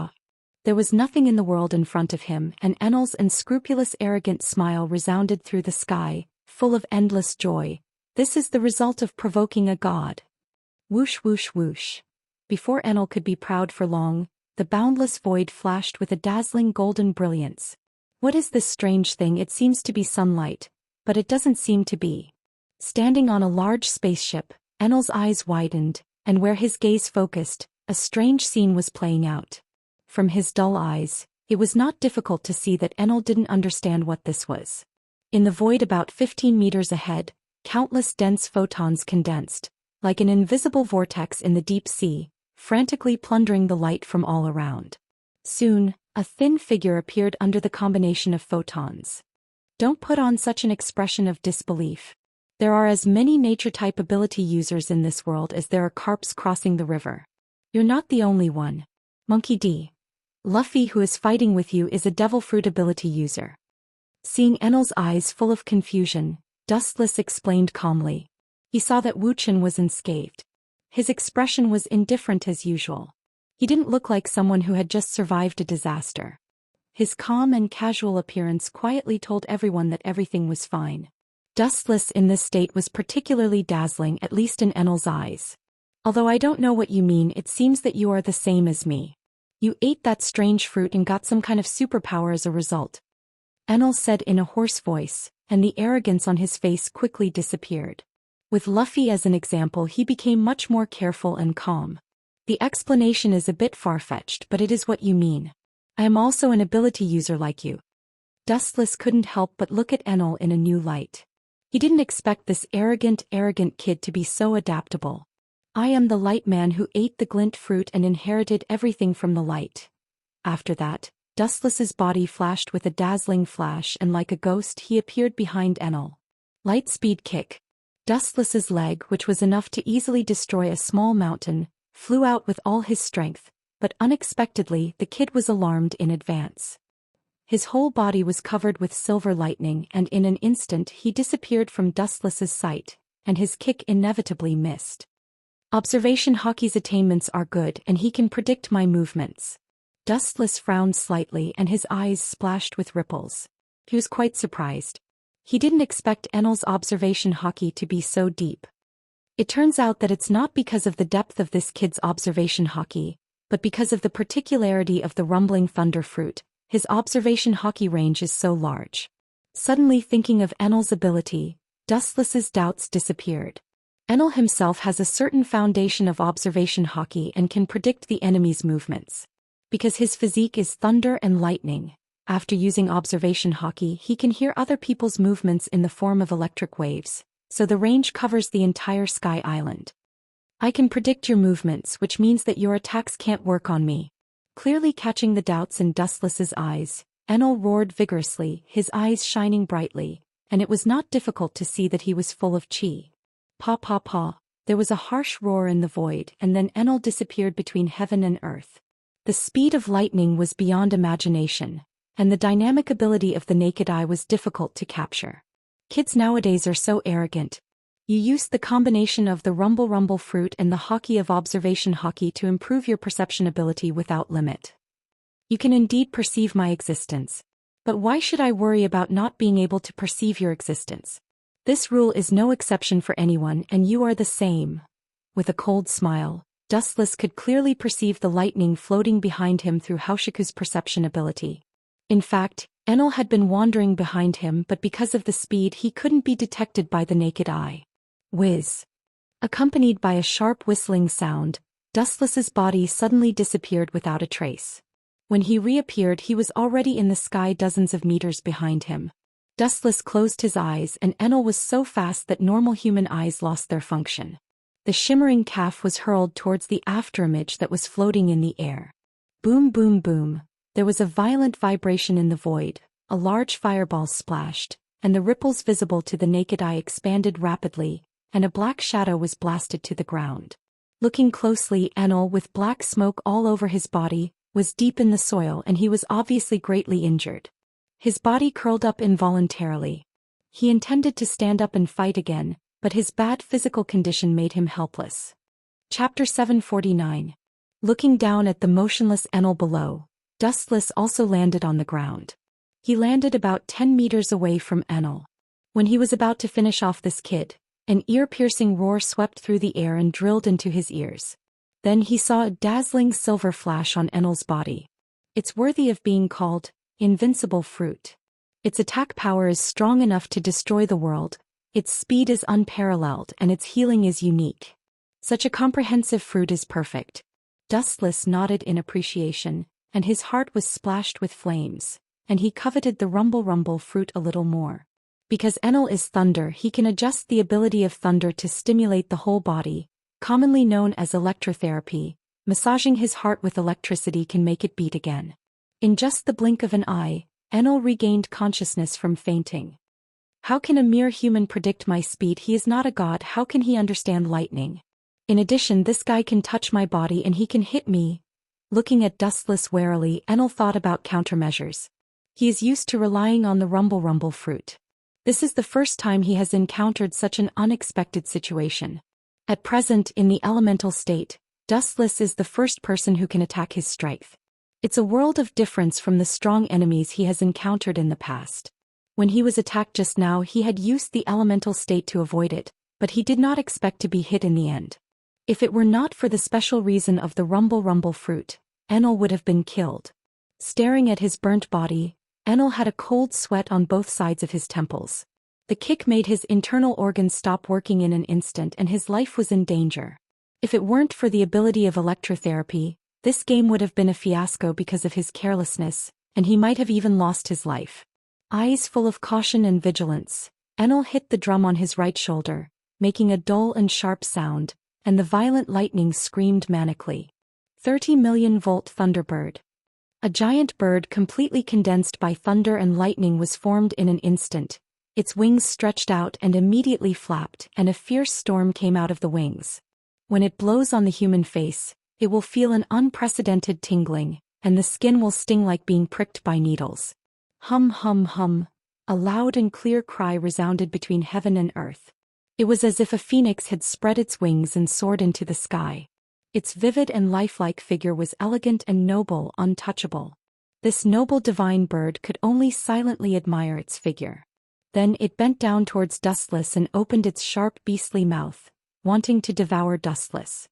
S1: There was nothing in the world in front of him, and Enel's unscrupulous arrogant smile resounded through the sky, full of endless joy. This is the result of provoking a god. Whoosh, whoosh, whoosh. Before Enel could be proud for long, the boundless void flashed with a dazzling golden brilliance. What is this strange thing? It seems to be sunlight, but it doesn't seem to be. Standing on a large spaceship, Enel's eyes widened, and where his gaze focused, a strange scene was playing out. From his dull eyes, it was not difficult to see that Enel didn't understand what this was. In the void about 15 meters ahead, countless dense photons condensed, like an invisible vortex in the deep sea, frantically plundering the light from all around. Soon, a thin figure appeared under the combination of photons. Don't put on such an expression of disbelief. There are as many nature-type ability users in this world as there are carps crossing the river. You're not the only one. Monkey D. Luffy, who is fighting with you, is a devil fruit ability user. Seeing Enel's eyes full of confusion, Dustless explained calmly. He saw that Wuxian was unscathed. His expression was indifferent as usual. He didn't look like someone who had just survived a disaster. His calm and casual appearance quietly told everyone that everything was fine. Dustless in this state was particularly dazzling, at least in Enel's eyes. Although I don't know what you mean, it seems that you are the same as me. You ate that strange fruit and got some kind of superpower as a result. Enel said in a hoarse voice, and the arrogance on his face quickly disappeared. With Luffy as an example, he became much more careful and calm. The explanation is a bit far-fetched, but it is what you mean. I am also an ability user like you. Dustless couldn't help but look at Enel in a new light. He didn't expect this arrogant kid to be so adaptable. I am the light man who ate the glint fruit and inherited everything from the light. After that, Dustless's body flashed with a dazzling flash, and like a ghost he appeared behind Enel. Light speed kick. Dustless's leg, which was enough to easily destroy a small mountain, flew out with all his strength, but unexpectedly the kid was alarmed in advance. His whole body was covered with silver lightning, and in an instant he disappeared from Dustless's sight, and his kick inevitably missed. Observation Hockey's attainments are good, and he can predict my movements. Dustless frowned slightly and his eyes splashed with ripples. He was quite surprised. He didn't expect Enel's observation Hockey to be so deep. It turns out that it's not because of the depth of this kid's observation Hockey, but because of the particularity of the rumbling thunder fruit. His observation Hockey range is so large. Suddenly thinking of Enel's ability, Dustless's doubts disappeared. Enel himself has a certain foundation of observation Hockey and can predict the enemy's movements. Because his physique is thunder and lightning, after using observation Hockey he can hear other people's movements in the form of electric waves, so the range covers the entire Sky Island. I can predict your movements, which means that your attacks can't work on me. Clearly catching the doubts in Dustless's eyes, Enel roared vigorously, his eyes shining brightly, and it was not difficult to see that he was full of chi. Pa pa pa, there was a harsh roar in the void, and then Enel disappeared between heaven and earth. The speed of lightning was beyond imagination, and the dynamic ability of the naked eye was difficult to capture. Kids nowadays are so arrogant. You used the combination of the rumble fruit and the Hockey of observation Hockey to improve your perception ability without limit. You can indeed perceive my existence. But why should I worry about not being able to perceive your existence? This rule is no exception for anyone, and you are the same. With a cold smile, Dustless could clearly perceive the lightning floating behind him through Haushiku's perception ability. In fact, Enel had been wandering behind him, but because of the speed he couldn't be detected by the naked eye. Whiz. Accompanied by a sharp whistling sound, Dustless's body suddenly disappeared without a trace. When he reappeared he was already in the sky dozens of meters behind him. Dustless closed his eyes, and Enel was so fast that normal human eyes lost their function. The shimmering calf was hurled towards the afterimage that was floating in the air. Boom boom boom. There was a violent vibration in the void, a large fireball splashed, and the ripples visible to the naked eye expanded rapidly, and a black shadow was blasted to the ground. Looking closely, Enel, with black smoke all over his body, was deep in the soil, and he was obviously greatly injured. His body curled up involuntarily. He intended to stand up and fight again, but his bad physical condition made him helpless. Chapter 749. Looking down at the motionless Enel below, Dustless also landed on the ground. He landed about 10 meters away from Enel. When he was about to finish off this kid, an ear-piercing roar swept through the air and drilled into his ears. Then he saw a dazzling silver flash on Enel's body. It's worthy of being called invincible fruit. Its attack power is strong enough to destroy the world, its speed is unparalleled, and its healing is unique. Such a comprehensive fruit is perfect. Dustless nodded in appreciation, and his heart was splashed with flames, and he coveted the rumble fruit a little more. Because Enel is thunder, he can adjust the ability of thunder to stimulate the whole body, commonly known as electrotherapy. Massaging his heart with electricity can make it beat again. In just the blink of an eye, Enel regained consciousness from fainting. How can a mere human predict my speed? He is not a god. How can he understand lightning? In addition, this guy can touch my body and he can hit me. Looking at Dustless warily, Enel thought about countermeasures. He is used to relying on the rumble fruit. This is the first time he has encountered such an unexpected situation. At present, in the elemental state, Dustless is the first person who can attack his strength. It's a world of difference from the strong enemies he has encountered in the past. When he was attacked just now, he had used the elemental state to avoid it, but he did not expect to be hit in the end. If it were not for the special reason of the rumble fruit, Enel would have been killed. Staring at his burnt body, Enel had a cold sweat on both sides of his temples. The kick made his internal organs stop working in an instant and his life was in danger. If it weren't for the ability of electrotherapy, this game would have been a fiasco because of his carelessness, and he might have even lost his life. Eyes full of caution and vigilance, Enel hit the drum on his right shoulder, making a dull and sharp sound, and the violent lightning screamed manically. 30 million volt Thunderbird. A giant bird completely condensed by thunder and lightning was formed in an instant. Its wings stretched out and immediately flapped, and a fierce storm came out of the wings. When it blows on the human face, it will feel an unprecedented tingling, and the skin will sting like being pricked by needles. Hum hum hum, a loud and clear cry resounded between heaven and earth. It was as if a phoenix had spread its wings and soared into the sky. Its vivid and lifelike figure was elegant and noble, untouchable. This noble divine bird could only silently admire its figure. Then it bent down towards Dustless and opened its sharp beastly mouth, wanting to devour Dustless.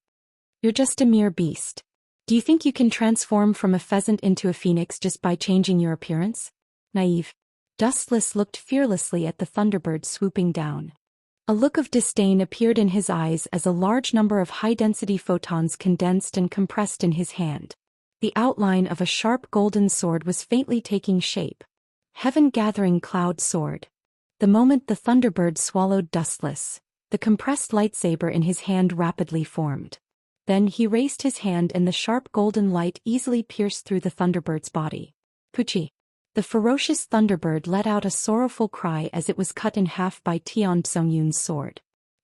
S1: You're just a mere beast. Do you think you can transform from a pheasant into a phoenix just by changing your appearance? Naive. Dustless looked fearlessly at the Thunderbird swooping down. A look of disdain appeared in his eyes as a large number of high-density photons condensed and compressed in his hand. The outline of a sharp golden sword was faintly taking shape. Heaven-gathering cloud sword. The moment the Thunderbird swallowed Dustless, the compressed lightsaber in his hand rapidly formed. Then he raised his hand and the sharp golden light easily pierced through the Thunderbird's body. Puchi. The ferocious Thunderbird let out a sorrowful cry as it was cut in half by Tian Tsongyun's sword.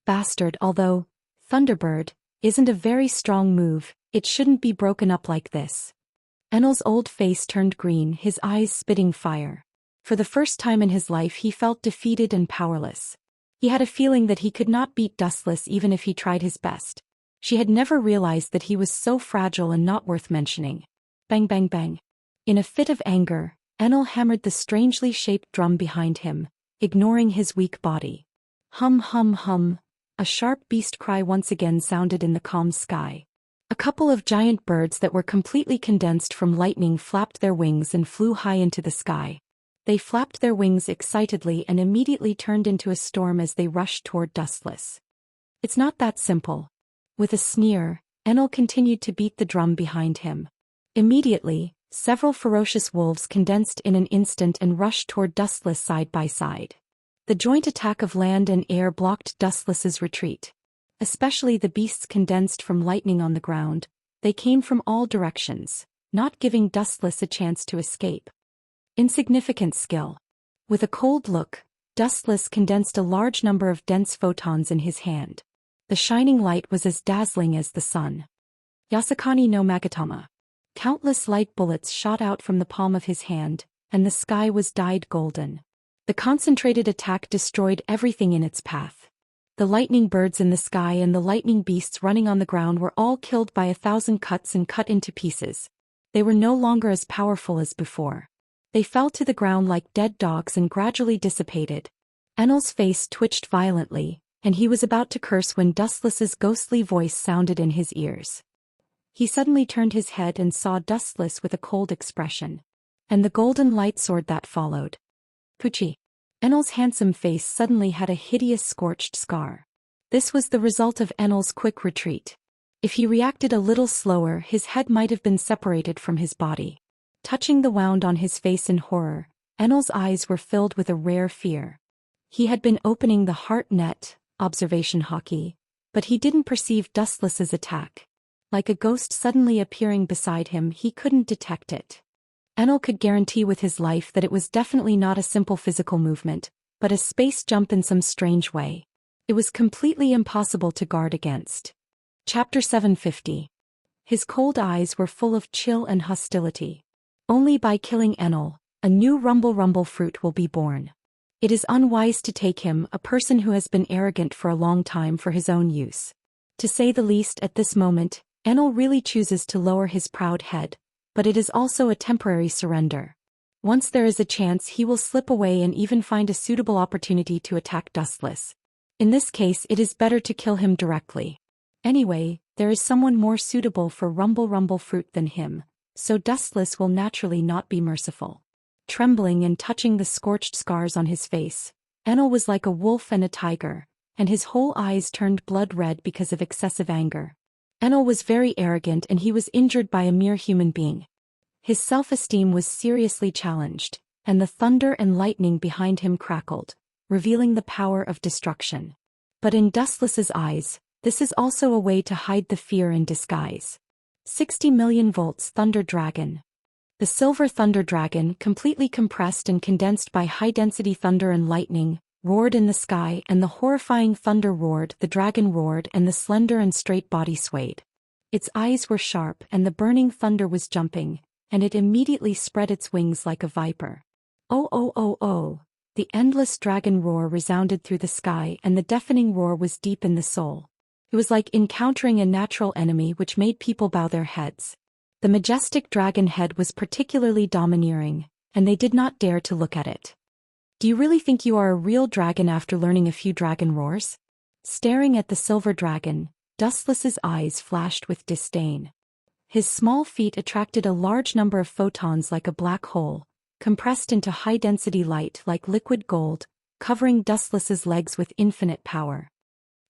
S1: Bastard, although Thunderbird isn't a very strong move, it shouldn't be broken up like this. Enel's old face turned green, his eyes spitting fire. For the first time in his life he felt defeated and powerless. He had a feeling that he could not beat Dustless even if he tried his best. She had never realized that he was so fragile and not worth mentioning. Bang bang bang. In a fit of anger, Enel hammered the strangely shaped drum behind him, ignoring his weak body. Hum hum hum, a sharp beast cry once again sounded in the calm sky. A couple of giant birds that were completely condensed from lightning flapped their wings and flew high into the sky. They flapped their wings excitedly and immediately turned into a storm as they rushed toward Dustless. It's not that simple. With a sneer, Enel continued to beat the drum behind him. Immediately, several ferocious wolves condensed in an instant and rushed toward Dustless side by side. The joint attack of land and air blocked Dustless's retreat. Especially the beasts condensed from lightning on the ground, they came from all directions, not giving Dustless a chance to escape. Insignificant skill. With a cold look, Dustless condensed a large number of dense photons in his hand. The shining light was as dazzling as the sun. Yasakani no Magatama. Countless light bullets shot out from the palm of his hand, and the sky was dyed golden. The concentrated attack destroyed everything in its path. The lightning birds in the sky and the lightning beasts running on the ground were all killed by 1,000 cuts and cut into pieces. They were no longer as powerful as before. They fell to the ground like dead dogs and gradually dissipated. Enel's face twitched violently, and he was about to curse when Dustless's ghostly voice sounded in his ears. He suddenly turned his head and saw Dustless with a cold expression. And the golden light sword that followed. Puchi. Enel's handsome face suddenly had a hideous scorched scar. This was the result of Enel's quick retreat. If he reacted a little slower, his head might have been separated from his body. Touching the wound on his face in horror, Enel's eyes were filled with a rare fear. He had been opening the heart net, observation hockey, but he didn't perceive Dustless's attack. Like a ghost suddenly appearing beside him, he couldn't detect it. Enel could guarantee with his life that it was definitely not a simple physical movement, but a space jump in some strange way. It was completely impossible to guard against. Chapter 750. His cold eyes were full of chill and hostility. Only by killing Enel, a new rumble fruit will be born. It is unwise to take him, a person who has been arrogant for a long time, for his own use. To say the least, at this moment, Enel really chooses to lower his proud head, but it is also a temporary surrender. Once there is a chance, he will slip away and even find a suitable opportunity to attack Dustless. In this case, it is better to kill him directly. Anyway, there is someone more suitable for rumble fruit than him, so Dustless will naturally not be merciful. Trembling and touching the scorched scars on his face, Enel was like a wolf and a tiger, and his whole eyes turned blood red because of excessive anger. Enel was very arrogant and he was injured by a mere human being. His self-esteem was seriously challenged, and the thunder and lightning behind him crackled, revealing the power of destruction. But in Dustless's eyes, this is also a way to hide the fear in disguise. 60 million volts Thunder Dragon. The silver thunder dragon, completely compressed and condensed by high-density thunder and lightning, roared in the sky, and the horrifying thunder roared, the dragon roared, and the slender and straight body swayed. Its eyes were sharp and the burning thunder was jumping, and it immediately spread its wings like a viper. Oh oh oh oh! The endless dragon roar resounded through the sky, and the deafening roar was deep in the soul. It was like encountering a natural enemy which made people bow their heads. The majestic dragon head was particularly domineering, and they did not dare to look at it. Do you really think you are a real dragon after learning a few dragon roars? Staring at the silver dragon, Dustless's eyes flashed with disdain. His small feet attracted a large number of photons like a black hole, compressed into high-density light like liquid gold, covering Dustless's legs with infinite power.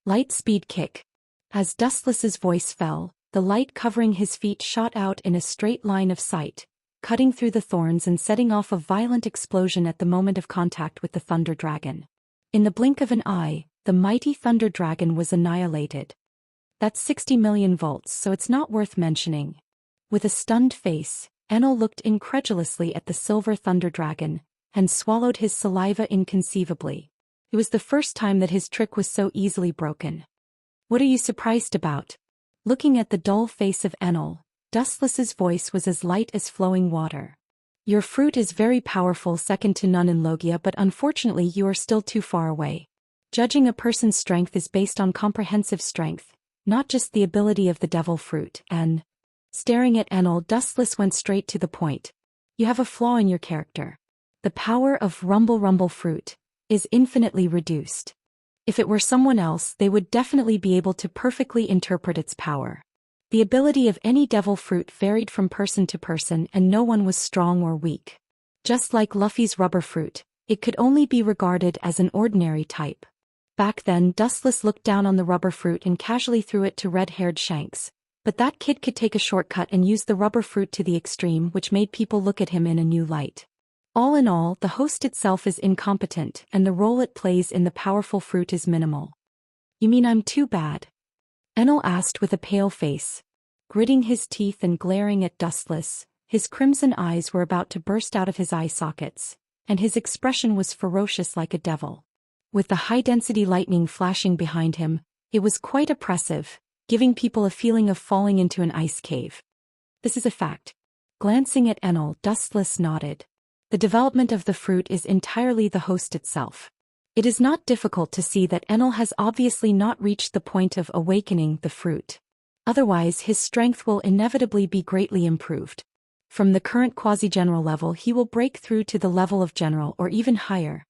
S1: Light speed kick. As Dustless's voice fell, the light covering his feet shot out in a straight line of sight, cutting through the thorns and setting off a violent explosion at the moment of contact with the Thunder Dragon. In the blink of an eye, the mighty Thunder Dragon was annihilated. That's 60 million volts, so it's not worth mentioning. With a stunned face, Enel looked incredulously at the silver Thunder Dragon, and swallowed his saliva inconceivably. It was the first time that his trick was so easily broken. What are you surprised about? Looking at the dull face of Enel, Dustless's voice was as light as flowing water. Your fruit is very powerful, second to none in Logia, but unfortunately you are still too far away. Judging a person's strength is based on comprehensive strength, not just the ability of the devil fruit, and... Staring at Enel, Dustless went straight to the point. You have a flaw in your character. The power of rumble fruit is infinitely reduced. If it were someone else, they would definitely be able to perfectly interpret its power. The ability of any devil fruit varied from person to person, and no one was strong or weak. Just like Luffy's rubber fruit, it could only be regarded as an ordinary type. Back then, Dustless looked down on the rubber fruit and casually threw it to red-haired Shanks. But that kid could take a shortcut and use the rubber fruit to the extreme, which made people look at him in a new light. All in all, the host itself is incompetent, and the role it plays in the powerful fruit is minimal. You mean I'm too bad? Enel asked with a pale face. Gritting his teeth and glaring at Dustless, his crimson eyes were about to burst out of his eye sockets, and his expression was ferocious like a devil. With the high-density lightning flashing behind him, it was quite oppressive, giving people a feeling of falling into an ice cave. This is a fact. Glancing at Enel, Dustless nodded. The development of the fruit is entirely the host itself. It is not difficult to see that Enel has obviously not reached the point of awakening the fruit. Otherwise, his strength will inevitably be greatly improved. From the current quasi-general level, he will break through to the level of general or even higher.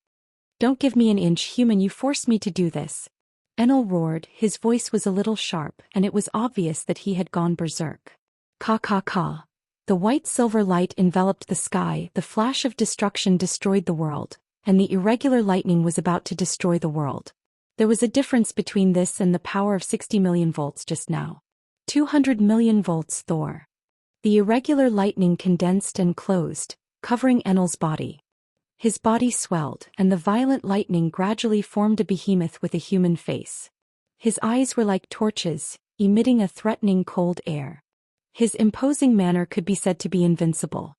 S1: Don't give me an inch, human, you forced me to do this. Enel roared, his voice was a little sharp, and it was obvious that he had gone berserk. Ka ka ka. The white-silver light enveloped the sky, the flash of destruction destroyed the world, and the irregular lightning was about to destroy the world. There was a difference between this and the power of 60 million volts just now. 200 million volts Thor. The irregular lightning condensed and closed, covering Enel's body. His body swelled, and the violent lightning gradually formed a behemoth with a human face. His eyes were like torches, emitting a threatening cold air. His imposing manner could be said to be invincible.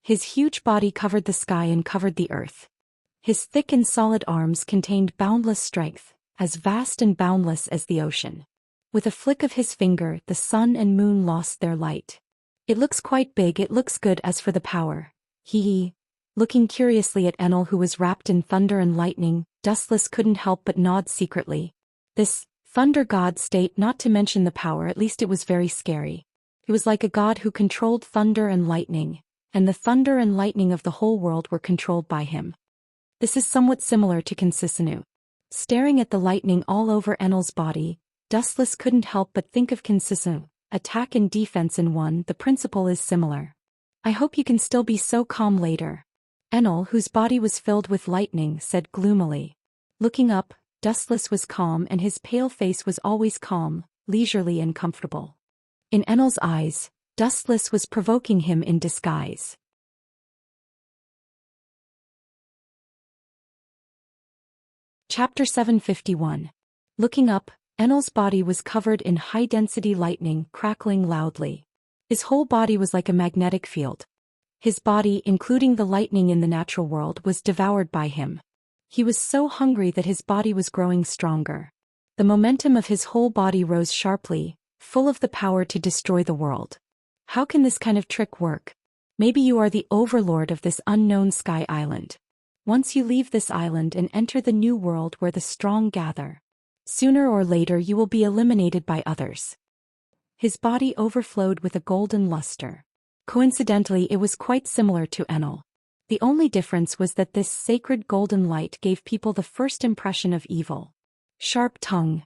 S1: His huge body covered the sky and covered the earth. His thick and solid arms contained boundless strength, as vast and boundless as the ocean. With a flick of his finger, the sun and moon lost their light. It looks quite big, it looks good. As for the power. Hee. Looking curiously at Enel, who was wrapped in thunder and lightning, Dustless couldn't help but nod secretly. This thunder god state, not to mention the power, at least it was very scary. It was like a god who controlled thunder and lightning, and the thunder and lightning of the whole world were controlled by him. This is somewhat similar to Kinsisanu. Staring at the lightning all over Enel's body, Dustless couldn't help but think of Kinsisanu, attack and defense in one. The principle is similar. I hope you can still be so calm later. Enel, whose body was filled with lightning, said gloomily. Looking up, Dustless was calm, and his pale face was always calm, leisurely and comfortable. In Enel's eyes, Dustless was provoking him in disguise. Chapter 751. Looking up, Enel's body was covered in high-density lightning crackling loudly. His whole body was like a magnetic field. His body, including the lightning in the natural world, was devoured by him. He was so hungry that his body was growing stronger. The momentum of his whole body rose sharply, full of the power to destroy the world. How can this kind of trick work? Maybe you are the overlord of this unknown sky island. Once you leave this island and enter the new world where the strong gather, sooner or later you will be eliminated by others. His body overflowed with a golden luster. Coincidentally, it was quite similar to Enel. The only difference was that this sacred golden light gave people the first impression of evil. Sharp tongue.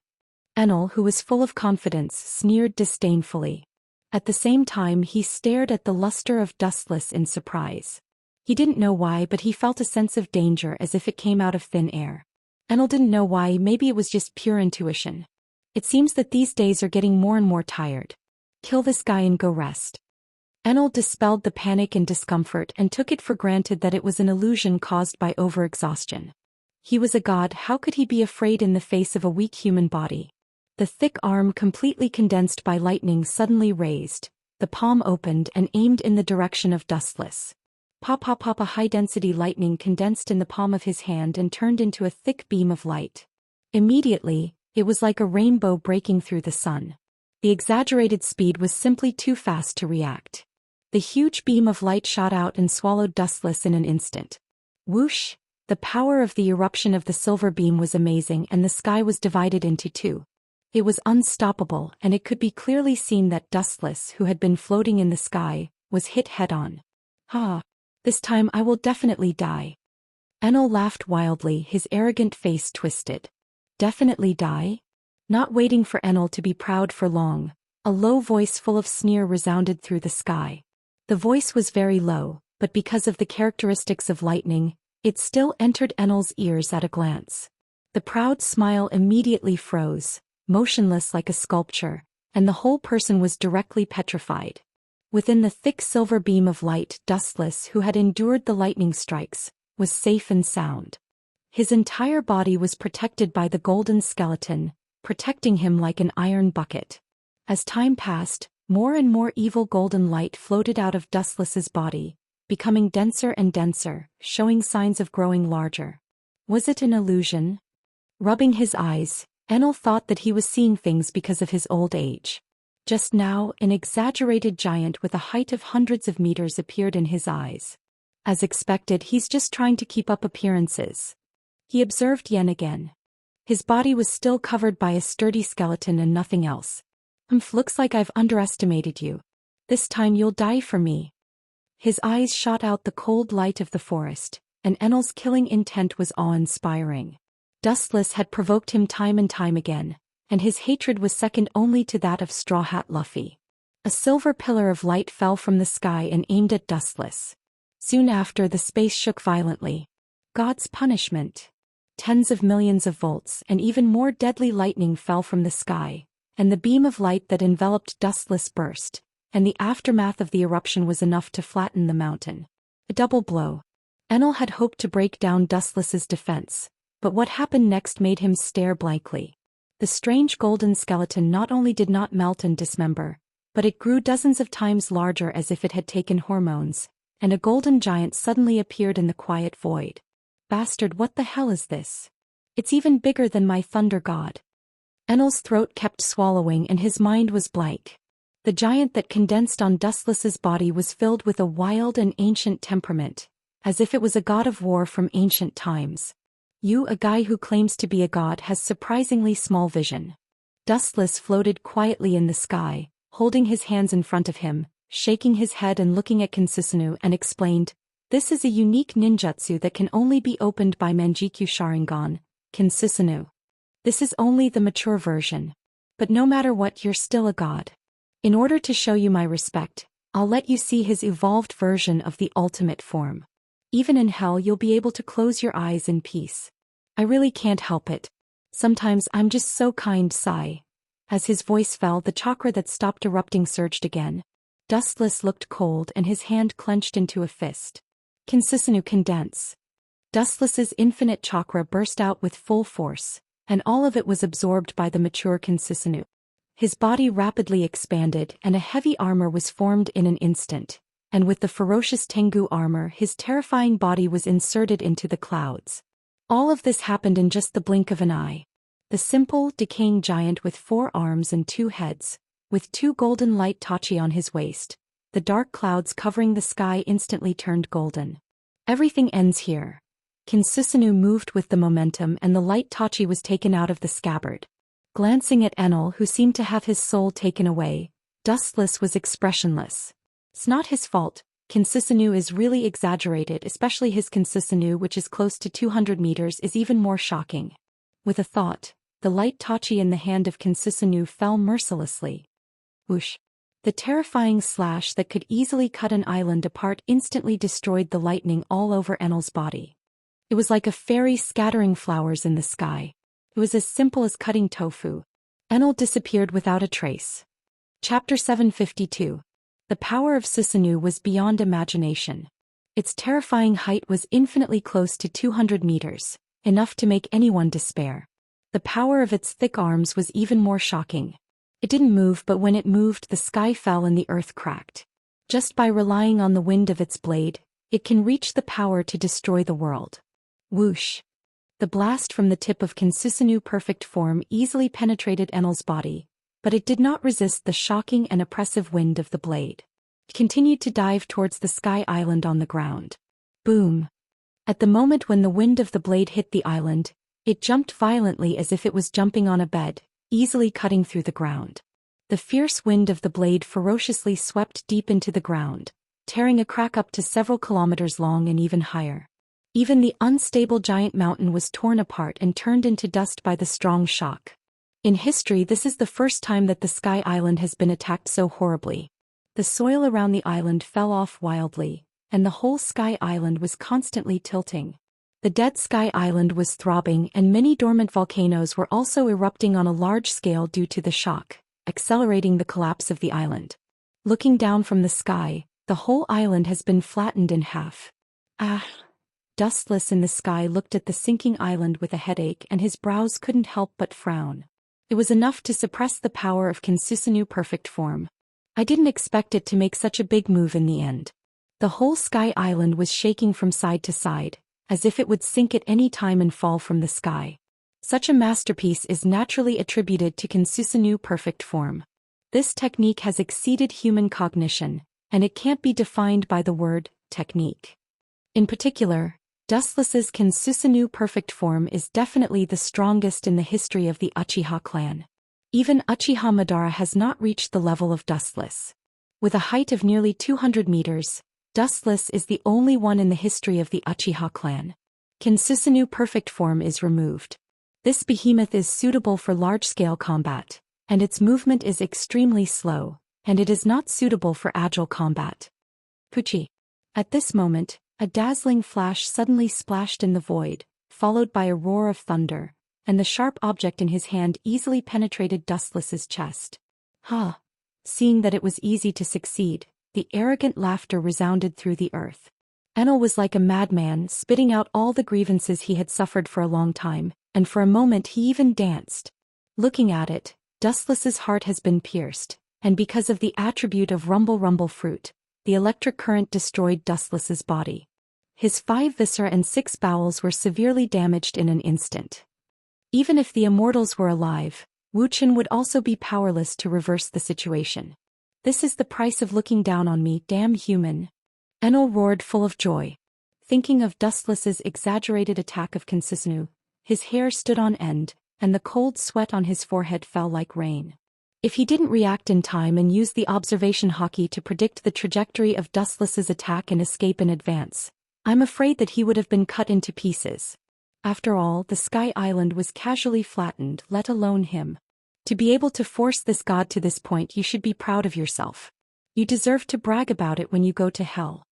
S1: Enel, who was full of confidence, sneered disdainfully. At the same time, he stared at the luster of Dustless in surprise. He didn't know why, but he felt a sense of danger as if it came out of thin air. Enel didn't know why, maybe it was just pure intuition. It seems that these days are getting more and more tired. Kill this guy and go rest. Enel dispelled the panic and discomfort and took it for granted that it was an illusion caused by overexhaustion. He was a god, how could he be afraid in the face of a weak human body? The thick arm, completely condensed by lightning, suddenly raised, the palm opened and aimed in the direction of Dustless. Pop pop pop, a high-density lightning condensed in the palm of his hand and turned into a thick beam of light. Immediately, it was like a rainbow breaking through the sun. The exaggerated speed was simply too fast to react. The huge beam of light shot out and swallowed Dustless in an instant. Whoosh! The power of the eruption of the silver beam was amazing, and the sky was divided into two. It was unstoppable, and it could be clearly seen that Dustless, who had been floating in the sky, was hit head-on. Ha! This time I will definitely die. Enel laughed wildly, his arrogant face twisted. Definitely die? Not waiting for Enel to be proud for long, a low voice full of sneer resounded through the sky. The voice was very low, but because of the characteristics of lightning, it still entered Enel's ears at a glance. The proud smile immediately froze, motionless like a sculpture, and the whole person was directly petrified. Within the thick silver beam of light, Dustless, who had endured the lightning strikes, was safe and sound. His entire body was protected by the golden skeleton, protecting him like an iron bucket. As time passed, more and more evil golden light floated out of Dustless's body, becoming denser and denser, showing signs of growing larger. Was it an illusion? Rubbing his eyes, Enel thought that he was seeing things because of his old age. Just now, an exaggerated giant with a height of hundreds of meters appeared in his eyes. As expected, he's just trying to keep up appearances. He observed Yen again. His body was still covered by a sturdy skeleton and nothing else. Looks like I've underestimated you. This time you'll die for me. His eyes shot out the cold light of the forest, and Enel's killing intent was awe-inspiring. Dustless had provoked him time and time again, and his hatred was second only to that of Straw Hat Luffy. A silver pillar of light fell from the sky and aimed at Dustless. Soon after, the space shook violently. God's punishment. Tens of millions of volts and even more deadly lightning fell from the sky, and the beam of light that enveloped Dustless burst, and the aftermath of the eruption was enough to flatten the mountain. A double blow. Enel had hoped to break down Dustless's defense, but what happened next made him stare blankly. The strange golden skeleton not only did not melt and dismember, but it grew dozens of times larger as if it had taken hormones, and a golden giant suddenly appeared in the quiet void. Bastard, what the hell is this? It's even bigger than my thunder god. Enel's throat kept swallowing and his mind was blank. The giant that condensed on Dustless's body was filled with a wild and ancient temperament, as if it was a god of war from ancient times. You, a guy who claims to be a god, has surprisingly small vision. Dustless floated quietly in the sky, holding his hands in front of him, shaking his head and looking at Kinsisanu, and explained, "This is a unique ninjutsu that can only be opened by Manjikyu Sharingan, Kinsisanu. This is only the mature version. But no matter what, you're still a god. In order to show you my respect, I'll let you see his evolved version of the ultimate form. Even in hell you'll be able to close your eyes in peace. I really can't help it. Sometimes I'm just so kind, sigh." As his voice fell, the chakra that stopped erupting surged again. Dustless looked cold and his hand clenched into a fist. Kinsisanu, condense. Dustless's infinite chakra burst out with full force, and all of it was absorbed by the mature Kinsisanu. His body rapidly expanded and a heavy armor was formed in an instant, and with the ferocious Tengu armor his terrifying body was inserted into the clouds. All of this happened in just the blink of an eye. The simple, decaying giant with 4 arms and 2 heads, with 2 golden light tachi on his waist, the dark clouds covering the sky instantly turned golden. Everything ends here. Kinsisanu moved with the momentum and the light tachi was taken out of the scabbard. Glancing at Enel, who seemed to have his soul taken away, Dustless was expressionless. It's not his fault. Kinsisanu is really exaggerated, especially his Kinsisanu, which is close to 200 meters, is even more shocking. With a thought, the light tachi in the hand of Kinsisanu fell mercilessly. Whoosh! The terrifying slash that could easily cut an island apart instantly destroyed the lightning all over Enel's body. It was like a fairy scattering flowers in the sky. It was as simple as cutting tofu. Enel disappeared without a trace. Chapter 752. The power of Sisanu was beyond imagination. Its terrifying height was infinitely close to 200 meters, enough to make anyone despair. The power of its thick arms was even more shocking. It didn't move, but when it moved the sky fell and the earth cracked. Just by relying on the wind of its blade, it can reach the power to destroy the world. Whoosh! The blast from the tip of Kinsisanu perfect form easily penetrated Enel's body, but it did not resist the shocking and oppressive wind of the blade. It continued to dive towards the sky island on the ground. Boom! At the moment when the wind of the blade hit the island, it jumped violently as if it was jumping on a bed, easily cutting through the ground. The fierce wind of the blade ferociously swept deep into the ground, tearing a crack up to several kilometers long and even higher. Even the unstable giant mountain was torn apart and turned into dust by the strong shock. In history, this is the first time that the Sky Island has been attacked so horribly. The soil around the island fell off wildly, and the whole Sky Island was constantly tilting. The dead Sky Island was throbbing and many dormant volcanoes were also erupting on a large scale due to the shock, accelerating the collapse of the island. Looking down from the sky, the whole island has been flattened in half. Ah! Dustless in the sky looked at the sinking island with a headache and his brows couldn't help but frown. It was enough to suppress the power of Kinsisanu perfect form. I didn't expect it to make such a big move in the end. The whole Sky Island was shaking from side to side, as if it would sink at any time and fall from the sky. Such a masterpiece is naturally attributed to Kinsisanu perfect form. This technique has exceeded human cognition, and it can't be defined by the word technique. In particular, Dustless's Kinsisanu perfect form is definitely the strongest in the history of the Uchiha clan. Even Uchiha Madara has not reached the level of Dustless. With a height of nearly 200 meters, Dustless is the only one in the history of the Uchiha clan. Kinsisanu perfect form is removed. This behemoth is suitable for large-scale combat, and its movement is extremely slow, and it is not suitable for agile combat. Puchi. At this moment, a dazzling flash suddenly splashed in the void, followed by a roar of thunder, and the sharp object in his hand easily penetrated Dustless's chest. Ha! Seeing that it was easy to succeed, the arrogant laughter resounded through the earth. Enel was like a madman, spitting out all the grievances he had suffered for a long time, and for a moment he even danced. Looking at it, Dustless's heart has been pierced, and because of the attribute of rumble fruit, the electric current destroyed Dustless's body. His 5 viscera and 6 bowels were severely damaged in an instant. Even if the Immortals were alive, Wuxian would also be powerless to reverse the situation. This is the price of looking down on me, damn human. Enel roared full of joy. Thinking of Dustless's exaggerated attack of Consisnu, his hair stood on end, and the cold sweat on his forehead fell like rain. If he didn't react in time and use the observation hockey to predict the trajectory of Dustless's attack and escape in advance, I'm afraid that he would have been cut into pieces. After all, the Sky Island was casually flattened, let alone him. To be able to force this god to this point, you should be proud of yourself. You deserve to brag about it when you go to hell.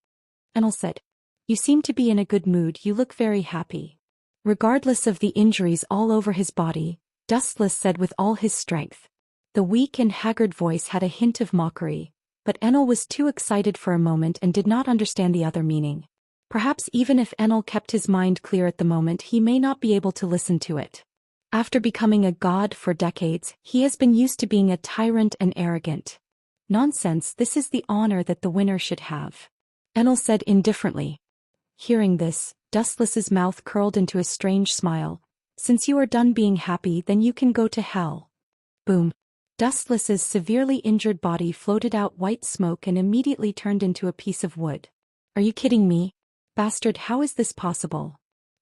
S1: Enel said. You seem to be in a good mood, you look very happy. Regardless of the injuries all over his body, Dustless said with all his strength. The weak and haggard voice had a hint of mockery, but Enel was too excited for a moment and did not understand the other meaning. Perhaps even if Enel kept his mind clear at the moment, he may not be able to listen to it. After becoming a god for decades, he has been used to being a tyrant and arrogant. Nonsense, this is the honor that the winner should have. Enel said indifferently. Hearing this, Dustless's mouth curled into a strange smile. Since you are done being happy, then you can go to hell. Boom. Dustless's severely injured body floated out white smoke and immediately turned into a piece of wood. Are you kidding me? Bastard, how is this possible?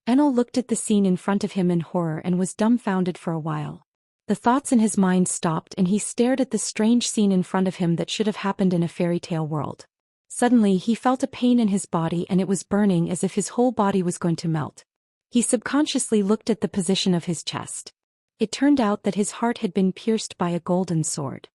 S1: Enel looked at the scene in front of him in horror and was dumbfounded for a while. The thoughts in his mind stopped and he stared at the strange scene in front of him that should have happened in a fairy tale world. Suddenly he felt a pain in his body and it was burning as if his whole body was going to melt. He subconsciously looked at the position of his chest. It turned out that his heart had been pierced by a golden sword.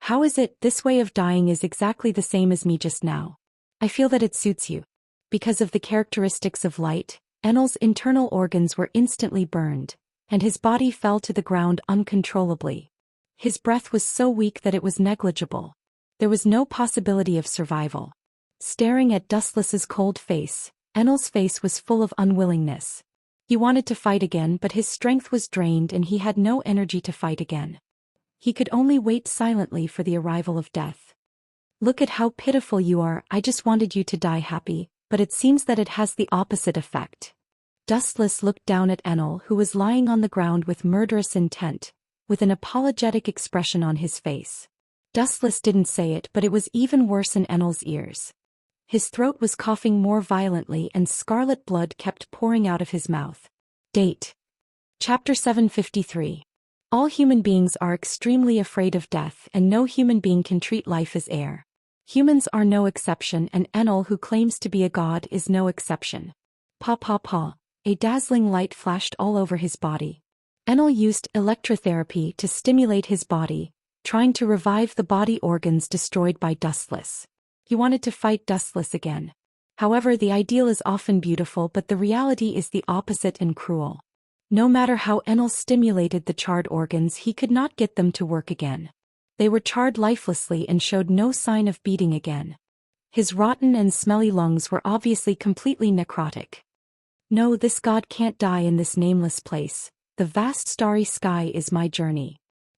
S1: How is it? This way of dying is exactly the same as me just now. I feel that it suits you. Because of the characteristics of light, Enel's internal organs were instantly burned, and his body fell to the ground uncontrollably. His breath was so weak that it was negligible. There was no possibility of survival. Staring at Dustless's cold face, Enel's face was full of unwillingness. He wanted to fight again, but his strength was drained and he had no energy to fight again. He could only wait silently for the arrival of death. Look at how pitiful you are, I just wanted you to die happy, but it seems that it has the opposite effect. Dustless looked down at Enel, who was lying on the ground with murderous intent, with an apologetic expression on his face. Dustless didn't say it, but it was even worse in Enel's ears. His throat was coughing more violently and scarlet blood kept pouring out of his mouth. Date. Chapter 753. All human beings are extremely afraid of death and no human being can treat life as air. Humans are no exception and Enel, who claims to be a god, is no exception. Pa pa pa. A dazzling light flashed all over his body. Enel used electrotherapy to stimulate his body, trying to revive the body organs destroyed by Dustless. He wanted to fight Dustless again. However, the ideal is often beautiful, but the reality is the opposite and cruel. No matter how Enel stimulated the charred organs, he could not get them to work again. They were charred lifelessly and showed no sign of beating again. His rotten and smelly lungs were obviously completely necrotic. No, this god can't die in this nameless place. The vast starry sky is my journey.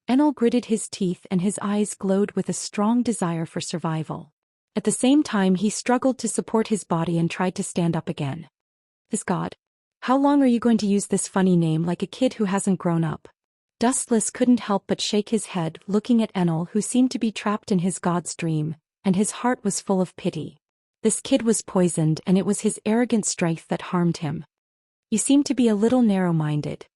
S1: Enel gritted his teeth and his eyes glowed with a strong desire for survival. At the same time he struggled to support his body and tried to stand up again. This god. How long are you going to use this funny name like a kid who hasn't grown up? Dustless couldn't help but shake his head, looking at Enel, who seemed to be trapped in his god's dream, and his heart was full of pity. This kid was poisoned and it was his arrogant strength that harmed him. You seem to be a little narrow-minded.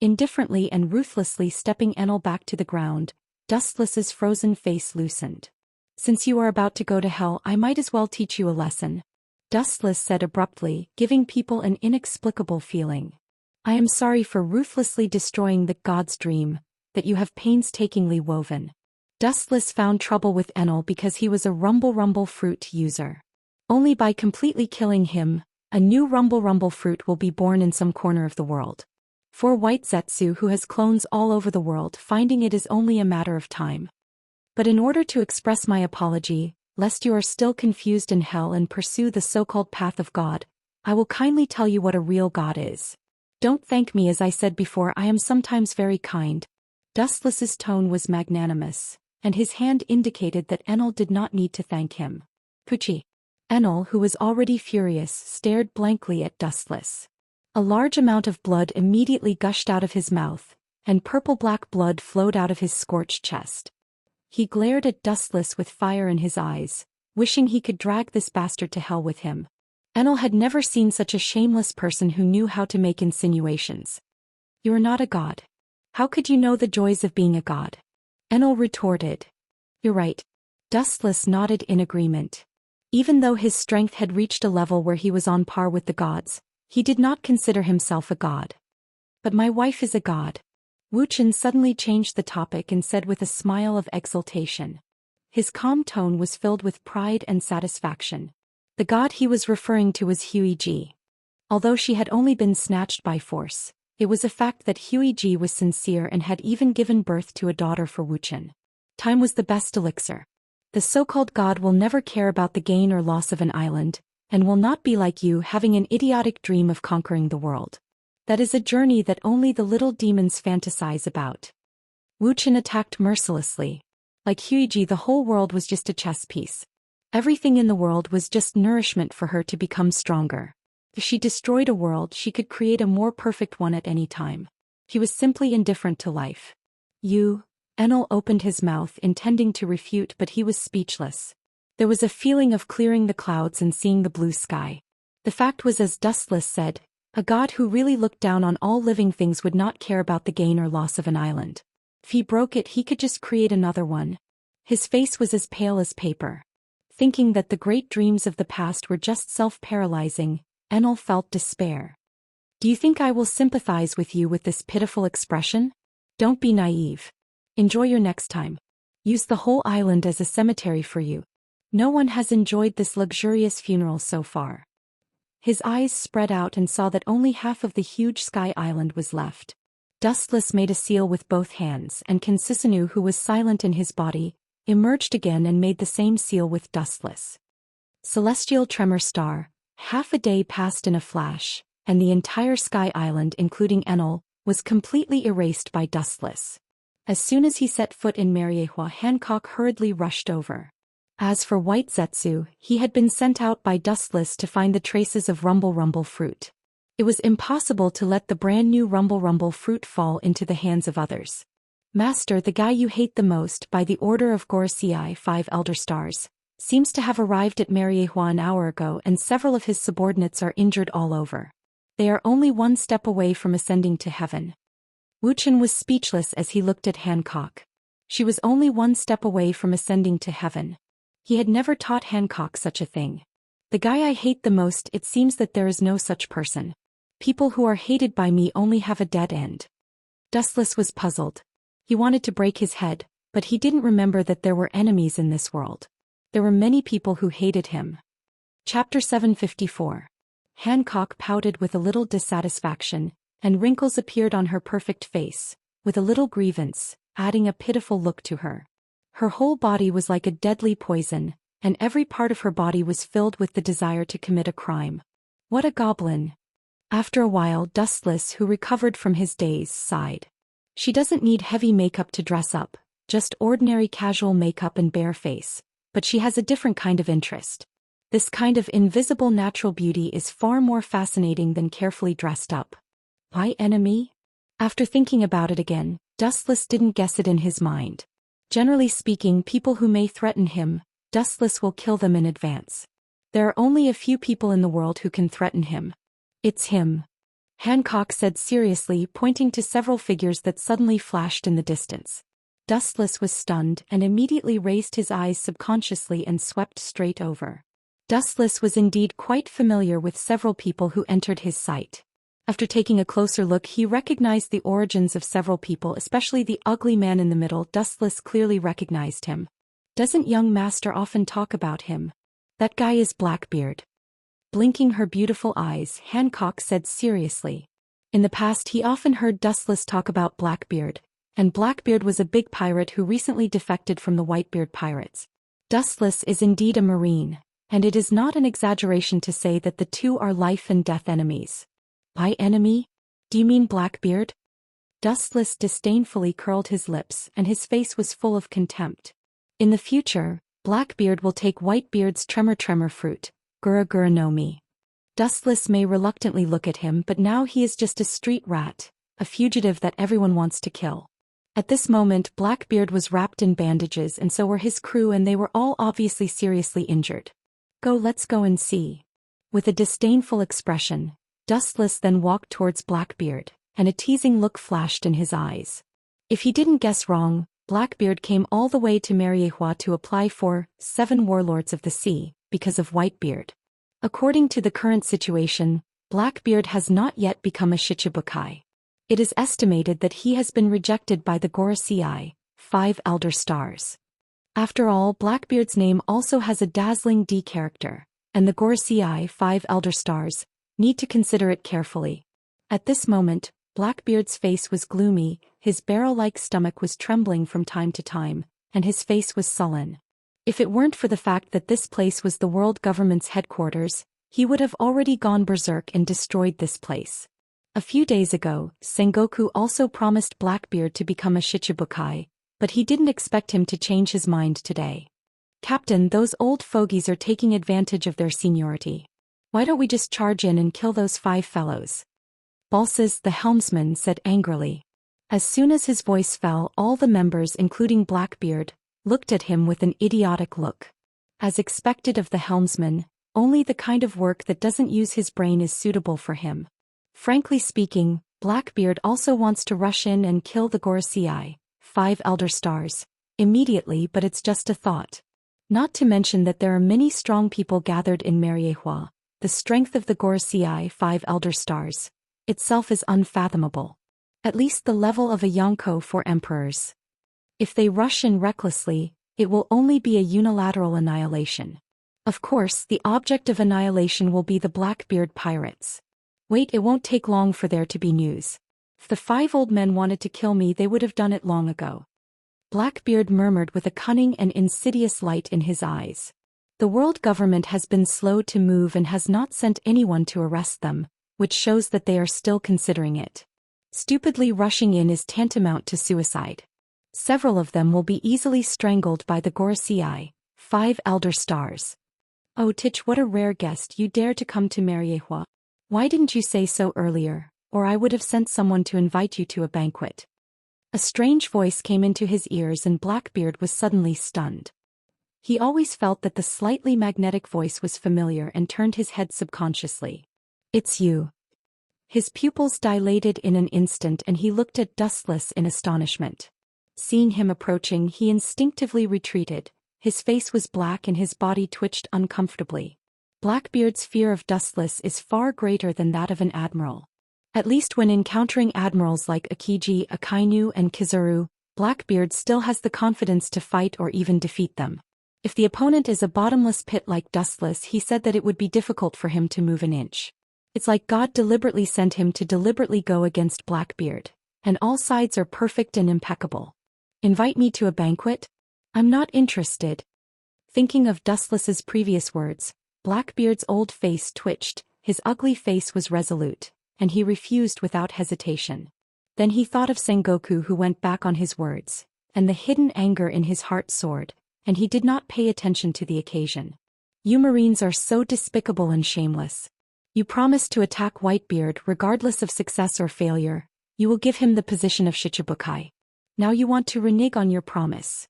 S1: Indifferently and ruthlessly stepping Enel back to the ground, Dustless's frozen face loosened. Since you are about to go to hell, I might as well teach you a lesson. Dustless said abruptly, giving people an inexplicable feeling. I am sorry for ruthlessly destroying the god's dream that you have painstakingly woven. Dustless found trouble with Enel because he was a rumble fruit user. Only by completely killing him, a new rumble fruit will be born in some corner of the world. For White Zetsu, who has clones all over the world, finding it is only a matter of time. But in order to express my apology, lest you are still confused in hell and pursue the so-called path of God, I will kindly tell you what a real god is. Don't thank me, as I said before, I am sometimes very kind. Dustless's tone was magnanimous, and his hand indicated that Enel did not need to thank him. Pucci. Enel, who was already furious, stared blankly at Dustless. A large amount of blood immediately gushed out of his mouth, and purple-black blood flowed out of his scorched chest. He glared at Dustless with fire in his eyes, wishing he could drag this bastard to hell with him. Enel had never seen such a shameless person who knew how to make insinuations. "You are not a god. How could you know the joys of being a god?" Enel retorted. "You're right." Dustless nodded in agreement. Even though his strength had reached a level where he was on par with the gods, he did not consider himself a god. "But my wife is a god." Wuxian suddenly changed the topic and said with a smile of exultation. His calm tone was filled with pride and satisfaction. The god he was referring to was Huiji. Although she had only been snatched by force, it was a fact that Huiji was sincere and had even given birth to a daughter for Wuxian. Time was the best elixir. The so-called god will never care about the gain or loss of an island, and will not be like you having an idiotic dream of conquering the world. That is a journey that only the little demons fantasize about. Wuxian attacked mercilessly. Like Huiji, the whole world was just a chess piece. Everything in the world was just nourishment for her to become stronger. If she destroyed a world, she could create a more perfect one at any time. He was simply indifferent to life. Enel opened his mouth intending to refute, but he was speechless. There was a feeling of clearing the clouds and seeing the blue sky. The fact was, as Dustless said, a god who really looked down on all living things would not care about the gain or loss of an island. If he broke it, he could just create another one. His face was as pale as paper. Thinking that the great dreams of the past were just self-paralyzing, Enel felt despair. "Do you think I will sympathize with you with this pitiful expression? Don't be naive. Enjoy your next time. Use the whole island as a cemetery for you. No one has enjoyed this luxurious funeral so far." His eyes spread out and saw that only half of the huge sky island was left. Dustless made a seal with both hands, and Kinsisanu, who was silent in his body, emerged again and made the same seal with Dustless. Celestial tremor star. Half a day passed in a flash, and the entire sky island, including Enel, was completely erased by Dustless. As soon as he set foot in Mariehua, Hancock hurriedly rushed over. As for White Zetsu, he had been sent out by Dustless to find the traces of Rumble Rumble fruit. It was impossible to let the brand new Rumble Rumble fruit fall into the hands of others. "Master, the guy you hate the most, by the order of Gorosei 5 Elder Stars, seems to have arrived at Mariehua an hour ago, and several of his subordinates are injured all over. They are only one step away from ascending to heaven." Wuxian was speechless as he looked at Hancock. She was only one step away from ascending to heaven. He had never taught Hancock such a thing. "The guy I hate the most, it seems that there is no such person. People who are hated by me only have a dead end." Dustless was puzzled. He wanted to break his head, but he didn't remember that there were enemies in this world. There were many people who hated him. Chapter 754. Hancock pouted with a little dissatisfaction, and wrinkles appeared on her perfect face, with a little grievance, adding a pitiful look to her. Her whole body was like a deadly poison, and every part of her body was filled with the desire to commit a crime. What a goblin! After a while, Dustless, who recovered from his daze, sighed. She doesn't need heavy makeup to dress up, just ordinary casual makeup and bare face, but she has a different kind of interest. This kind of invisible natural beauty is far more fascinating than carefully dressed up. Why enemy? After thinking about it again, Dustless didn't guess it in his mind. Generally speaking, people who may threaten him, Dustless will kill them in advance. There are only a few people in the world who can threaten him. It's him. Hancock said seriously, pointing to several figures that suddenly flashed in the distance. Dustless was stunned and immediately raised his eyes subconsciously and swept straight over. Dustless was indeed quite familiar with several people who entered his sight. After taking a closer look, he recognized the origins of several people, especially the ugly man in the middle. Dustless clearly recognized him. Doesn't young master often talk about him? That guy is Blackbeard. Blinking her beautiful eyes, Hancock said seriously. In the past he often heard Dustless talk about Blackbeard, and Blackbeard was a big pirate who recently defected from the Whitebeard pirates. Dustless is indeed a marine, and it is not an exaggeration to say that the two are life and death enemies. By enemy? Do you mean Blackbeard? Dustless disdainfully curled his lips, and his face was full of contempt. In the future, Blackbeard will take Whitebeard's tremor fruit, Gura Gura no Mi. Dustless may reluctantly look at him, but now he is just a street rat, a fugitive that everyone wants to kill. At this moment Blackbeard was wrapped in bandages and so were his crew, and they were all obviously seriously injured. Let's go and see. With a disdainful expression, Dustless then walked towards Blackbeard, and a teasing look flashed in his eyes. If he didn't guess wrong, Blackbeard came all the way to Mariehua to apply for 7 Warlords of the Sea, because of Whitebeard. According to the current situation, Blackbeard has not yet become a Shichibukai. It is estimated that he has been rejected by the Gorosei, 5 Elder Stars. After all, Blackbeard's name also has a dazzling D character, and the Gorosei, 5 Elder Stars, need to consider it carefully. At this moment, Blackbeard's face was gloomy, his barrel-like stomach was trembling from time to time, and his face was sullen. If it weren't for the fact that this place was the world government's headquarters, he would have already gone berserk and destroyed this place. A few days ago, Sengoku also promised Blackbeard to become a Shichibukai, but he didn't expect him to change his mind today. Captain, those old fogies are taking advantage of their seniority. Why don't we just charge in and kill those 5 fellows? Balsas, the helmsman, said angrily. As soon as his voice fell, all the members, including Blackbeard, looked at him with an idiotic look. As expected of the helmsman, only the kind of work that doesn't use his brain is suitable for him. Frankly speaking, Blackbeard also wants to rush in and kill the Gorosei, 5 Elder Stars, immediately, but it's just a thought. Not to mention that there are many strong people gathered in Mariehua. The strength of the Gorosei, 5 Elder Stars, itself is unfathomable. At least the level of a Yonko 4 emperors. If they rush in recklessly, it will only be a unilateral annihilation. Of course, the object of annihilation will be the Blackbeard pirates. Wait, it won't take long for there to be news. If the 5 old men wanted to kill me, they would have done it long ago. Blackbeard murmured with a cunning and insidious light in his eyes. The world government has been slow to move and has not sent anyone to arrest them, which shows that they are still considering it. Stupidly rushing in is tantamount to suicide. Several of them will be easily strangled by the Gorosei, 5 Elder Stars. Oh Titch, what a rare guest, you dare to come to Mariehua. Why didn't you say so earlier, or I would have sent someone to invite you to a banquet. A strange voice came into his ears and Blackbeard was suddenly stunned. He always felt that the slightly magnetic voice was familiar and turned his head subconsciously. It's you. His pupils dilated in an instant and he looked at Dustless in astonishment. Seeing him approaching, he instinctively retreated. His face was black and his body twitched uncomfortably. Blackbeard's fear of Dustless is far greater than that of an admiral. At least when encountering admirals like Akiji, Akainu, and Kizaru, Blackbeard still has the confidence to fight or even defeat them. If the opponent is a bottomless pit like Dustless, he said that it would be difficult for him to move an inch. It's like God deliberately sent him to deliberately go against Blackbeard, and all sides are perfect and impeccable. Invite me to a banquet? I'm not interested. Thinking of Dustless's previous words, Blackbeard's old face twitched, his ugly face was resolute, and he refused without hesitation. Then he thought of Sengoku, who went back on his words, and the hidden anger in his heart soared, and he did not pay attention to the occasion. You Marines are so despicable and shameless. You promised to attack Whitebeard regardless of success or failure. You will give him the position of Shichibukai. Now you want to renege on your promise.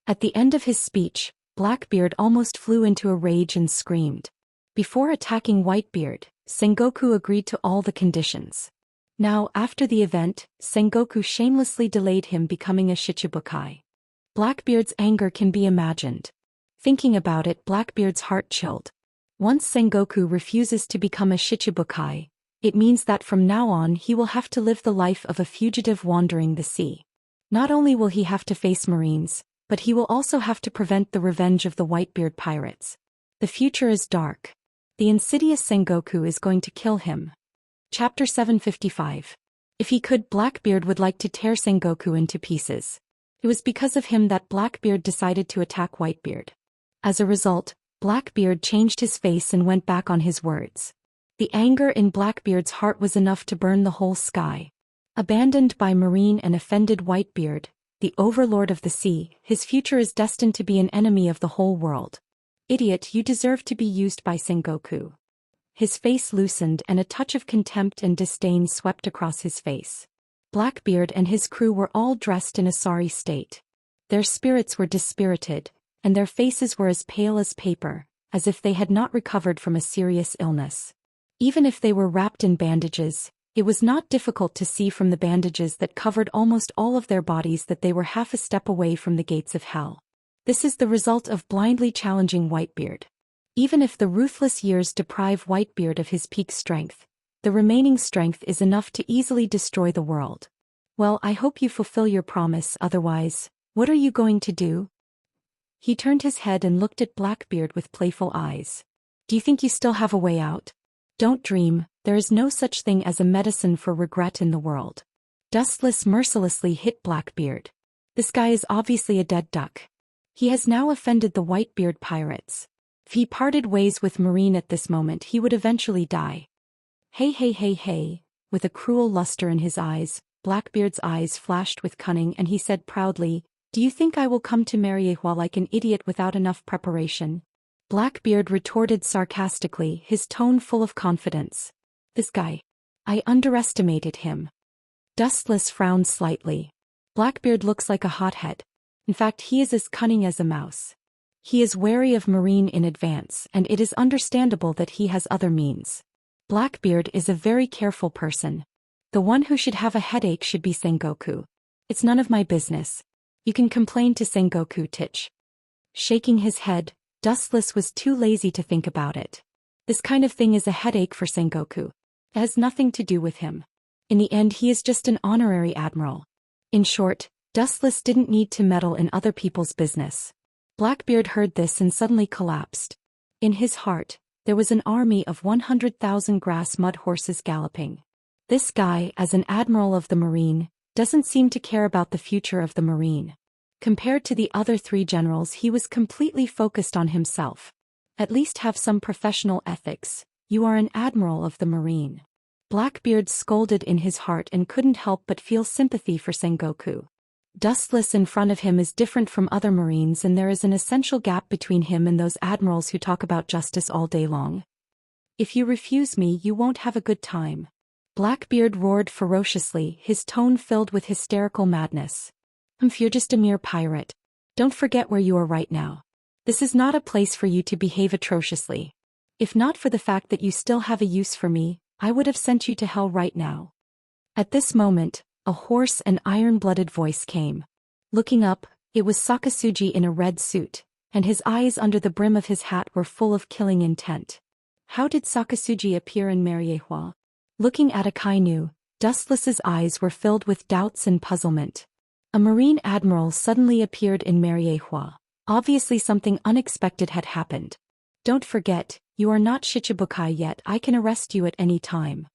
S1: At the end of his speech, Blackbeard almost flew into a rage and screamed. Before attacking Whitebeard, Sengoku agreed to all the conditions. Now, after the event, Sengoku shamelessly delayed him becoming a Shichibukai. Blackbeard's anger can be imagined. Thinking about it, Blackbeard's heart chilled. Once Sengoku refuses to become a Shichibukai, it means that from now on he will have to live the life of a fugitive wandering the sea. Not only will he have to face Marines, but he will also have to prevent the revenge of the Whitebeard pirates. The future is dark. The insidious Sengoku is going to kill him. Chapter 755. If he could, Blackbeard would like to tear Sengoku into pieces. It was because of him that Blackbeard decided to attack Whitebeard. As a result, Blackbeard changed his face and went back on his words. The anger in Blackbeard's heart was enough to burn the whole sky. Abandoned by Marine and offended Whitebeard, the overlord of the sea, his future is destined to be an enemy of the whole world. Idiot, you deserve to be used by Sengoku. His face loosened and a touch of contempt and disdain swept across his face. Blackbeard and his crew were all dressed in a sorry state. Their spirits were dispirited, and their faces were as pale as paper, as if they had not recovered from a serious illness. Even if they were wrapped in bandages, it was not difficult to see from the bandages that covered almost all of their bodies that they were half a step away from the gates of hell. This is the result of blindly challenging Whitebeard. Even if the ruthless years deprive Whitebeard of his peak strength, the remaining strength is enough to easily destroy the world. Well, I hope you fulfill your promise, otherwise, what are you going to do? He turned his head and looked at Blackbeard with playful eyes. Do you think you still have a way out? Don't dream, there is no such thing as a medicine for regret in the world. Dustless mercilessly hit Blackbeard. This guy is obviously a dead duck. He has now offended the Whitebeard pirates. If he parted ways with Marine at this moment, he would eventually die. Hey, with a cruel luster in his eyes, Blackbeard's eyes flashed with cunning and he said proudly, do you think I will come to Mariehua like an idiot without enough preparation? Blackbeard retorted sarcastically, his tone full of confidence. This guy. I underestimated him. Dustless frowned slightly. Blackbeard looks like a hothead. In fact, he is as cunning as a mouse. He is wary of Marine in advance, and it is understandable that he has other means. Blackbeard is a very careful person. The one who should have a headache should be Sengoku. It's none of my business. You can complain to Sengoku, Titch. Shaking his head, Dustless was too lazy to think about it. This kind of thing is a headache for Sengoku. It has nothing to do with him. In the end, he is just an honorary admiral. In short, Dustless didn't need to meddle in other people's business. Blackbeard heard this and suddenly collapsed. In his heart, there was an army of 100,000 grass mud horses galloping. This guy, as an admiral of the Marine, doesn't seem to care about the future of the Marine. Compared to the other three generals, he was completely focused on himself. At least have some professional ethics. You are an admiral of the Marine. Blackbeard scolded in his heart and couldn't help but feel sympathy for Sengoku. Dustless in front of him is different from other Marines, and there is an essential gap between him and those admirals who talk about justice all day long. If you refuse me, you won't have a good time. Blackbeard roared ferociously, his tone filled with hysterical madness. You're just a mere pirate. Don't forget where you are right now. This is not a place for you to behave atrociously. If not for the fact that you still have a use for me, I would have sent you to hell right now. At this moment, a hoarse and iron-blooded voice came. Looking up, it was Sakasuji in a red suit, and his eyes under the brim of his hat were full of killing intent. How did Sakasuji appear in Mariehua? Looking at Akainu, Dustless's eyes were filled with doubts and puzzlement. A Marine admiral suddenly appeared in Mariehua. Obviously something unexpected had happened. Don't forget, you are not Shichibukai yet. I can arrest you at any time.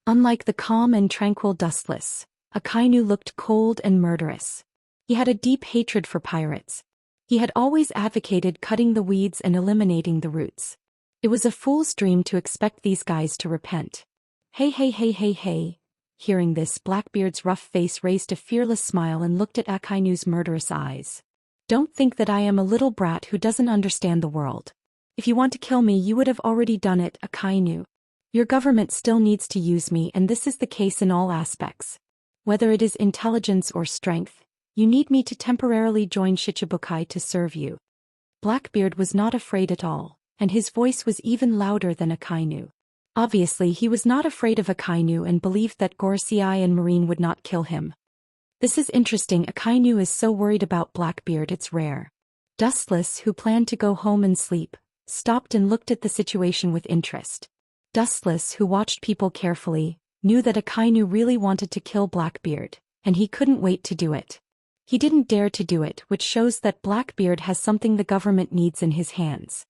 S1: Unlike the calm and tranquil Dustless, Akainu looked cold and murderous. He had a deep hatred for pirates. He had always advocated cutting the weeds and eliminating the roots. It was a fool's dream to expect these guys to repent. Hey. Hearing this, Blackbeard's rough face raised a fearless smile and looked at Akainu's murderous eyes. Don't think that I am a little brat who doesn't understand the world. If you want to kill me, you would have already done it, Akainu. Your government still needs to use me, and this is the case in all aspects. Whether it is intelligence or strength, you need me to temporarily join Shichibukai to serve you. Blackbeard was not afraid at all, and his voice was even louder than Akainu. Obviously, he was not afraid of Akainu and believed that Gorosei and Marine would not kill him. This is interesting. Akainu is so worried about Blackbeard, it's rare. Dustless, who planned to go home and sleep, stopped and looked at the situation with interest. Dustless, who watched people carefully, knew that Akainu really wanted to kill Blackbeard, and he couldn't wait to do it. He didn't dare to do it, which shows that Blackbeard has something the government needs in his hands.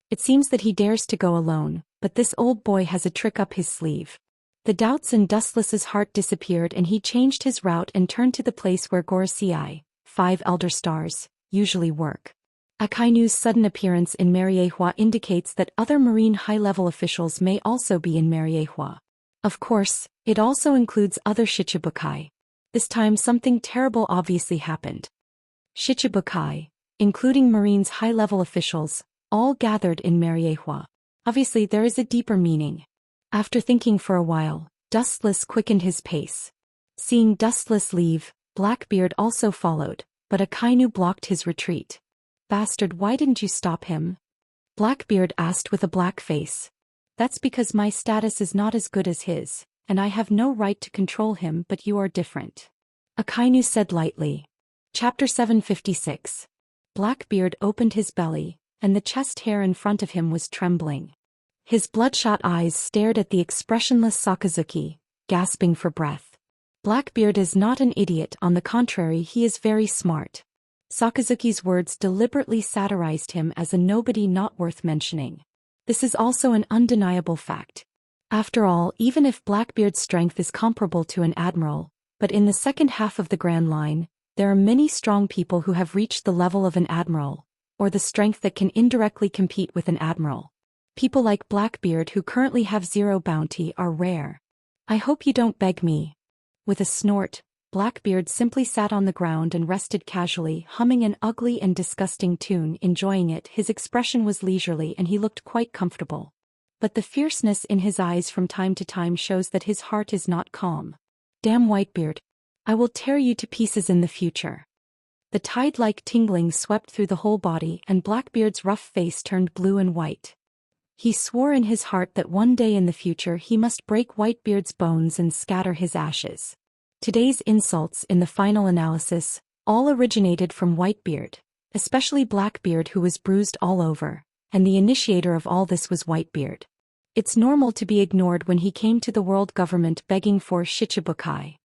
S1: It seems that he dares to go alone, but this old boy has a trick up his sleeve. The doubts in Dustless's heart disappeared and he changed his route and turned to the place where Gorosei, 5 Elder Stars, usually work. Akainu's sudden appearance in Mariehua indicates that other Marine high-level officials may also be in Mariehua. Of course, it also includes other Shichibukai. This time something terrible obviously happened. Shichibukai, including Marine's high-level officials, all gathered in Mariehua. Obviously there is a deeper meaning. After thinking for a while, Dustless quickened his pace. Seeing Dustless leave, Blackbeard also followed, but Akainu blocked his retreat. Bastard, why didn't you stop him? Blackbeard asked with a black face. That's because my status is not as good as his, and I have no right to control him, but you are different. Akainu said lightly. Chapter 756. Blackbeard opened his belly, and the chest hair in front of him was trembling. His bloodshot eyes stared at the expressionless Sakazuki, gasping for breath. Blackbeard is not an idiot, on the contrary, he is very smart. Sakazuki's words deliberately satirized him as a nobody not worth mentioning. This is also an undeniable fact. After all, even if Blackbeard's strength is comparable to an admiral, but in the second half of the Grand Line, there are many strong people who have reached the level of an admiral, or the strength that can indirectly compete with an admiral. People like Blackbeard who currently have 0 bounty are rare. I hope you don't beg me. With a snort, Blackbeard simply sat on the ground and rested casually, humming an ugly and disgusting tune, enjoying it. His expression was leisurely and he looked quite comfortable. But the fierceness in his eyes from time to time shows that his heart is not calm. Damn Whitebeard. I will tear you to pieces in the future. The tide-like tingling swept through the whole body and Blackbeard's rough face turned blue and white. He swore in his heart that one day in the future he must break Whitebeard's bones and scatter his ashes. Today's insults in the final analysis all originated from Whitebeard, especially Blackbeard who was bruised all over, and the initiator of all this was Whitebeard. It's normal to be ignored when he came to the world government begging for Shichibukai.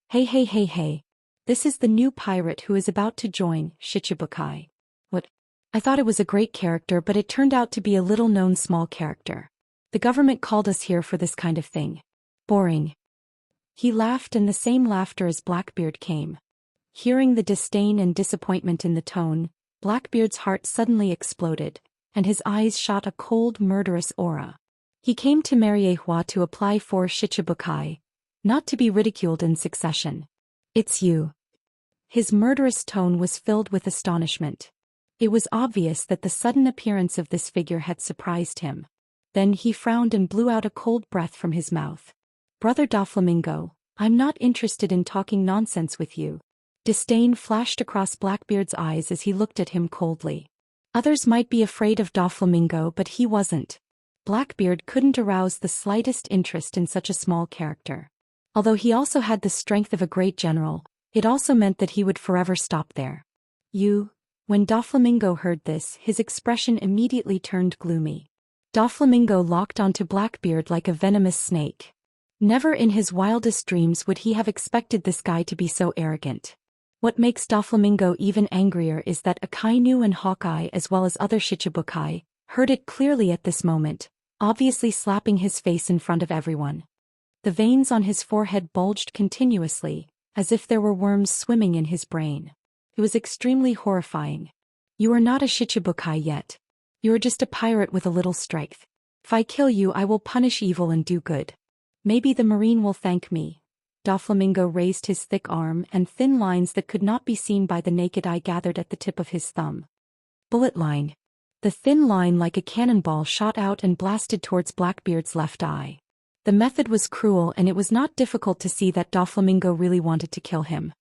S1: Hey. This is the new pirate who is about to join Shichibukai. What? I thought it was a great character, but it turned out to be a little-known small character. The government called us here for this kind of thing. Boring. He laughed, and the same laughter as Blackbeard came. Hearing the disdain and disappointment in the tone, Blackbeard's heart suddenly exploded, and his eyes shot a cold, murderous aura. He came to Mariehua to apply for Shichibukai, not to be ridiculed in succession. It's you. His murderous tone was filled with astonishment. It was obvious that the sudden appearance of this figure had surprised him. Then he frowned and blew out a cold breath from his mouth. Brother Doflamingo, I'm not interested in talking nonsense with you. Disdain flashed across Blackbeard's eyes as he looked at him coldly. Others might be afraid of Doflamingo, but he wasn't. Blackbeard couldn't arouse the slightest interest in such a small character. Although he also had the strength of a great general, it also meant that he would forever stop there. When Doflamingo heard this, his expression immediately turned gloomy. Doflamingo locked onto Blackbeard like a venomous snake. Never in his wildest dreams would he have expected this guy to be so arrogant. What makes Doflamingo even angrier is that Akainu and Hawkeye, as well as other Shichibukai, heard it clearly at this moment, obviously slapping his face in front of everyone. The veins on his forehead bulged continuously, as if there were worms swimming in his brain. It was extremely horrifying. You are not a Shichibukai yet. You are just a pirate with a little strength. If I kill you, I will punish evil and do good. Maybe the Marine will thank me. Doflamingo raised his thick arm, and thin lines that could not be seen by the naked eye gathered at the tip of his thumb. Bullet line. The thin line like a cannonball shot out and blasted towards Blackbeard's left eye. The method was cruel, and it was not difficult to see that Doflamingo really wanted to kill him.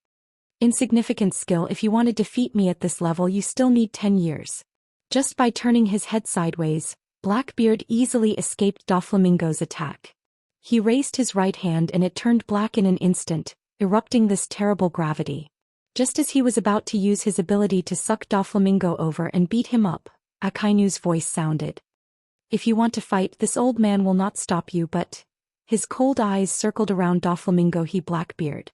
S1: Insignificant skill. If you want to defeat me at this level, you still need 10 years. Just by turning his head sideways, Blackbeard easily escaped Doflamingo's attack. He raised his right hand and it turned black in an instant, erupting this terrible gravity. Just as he was about to use his ability to suck Doflamingo over and beat him up, Akainu's voice sounded. If you want to fight, this old man will not stop you, but... His cold eyes circled around Doflamingo. Blackbeard.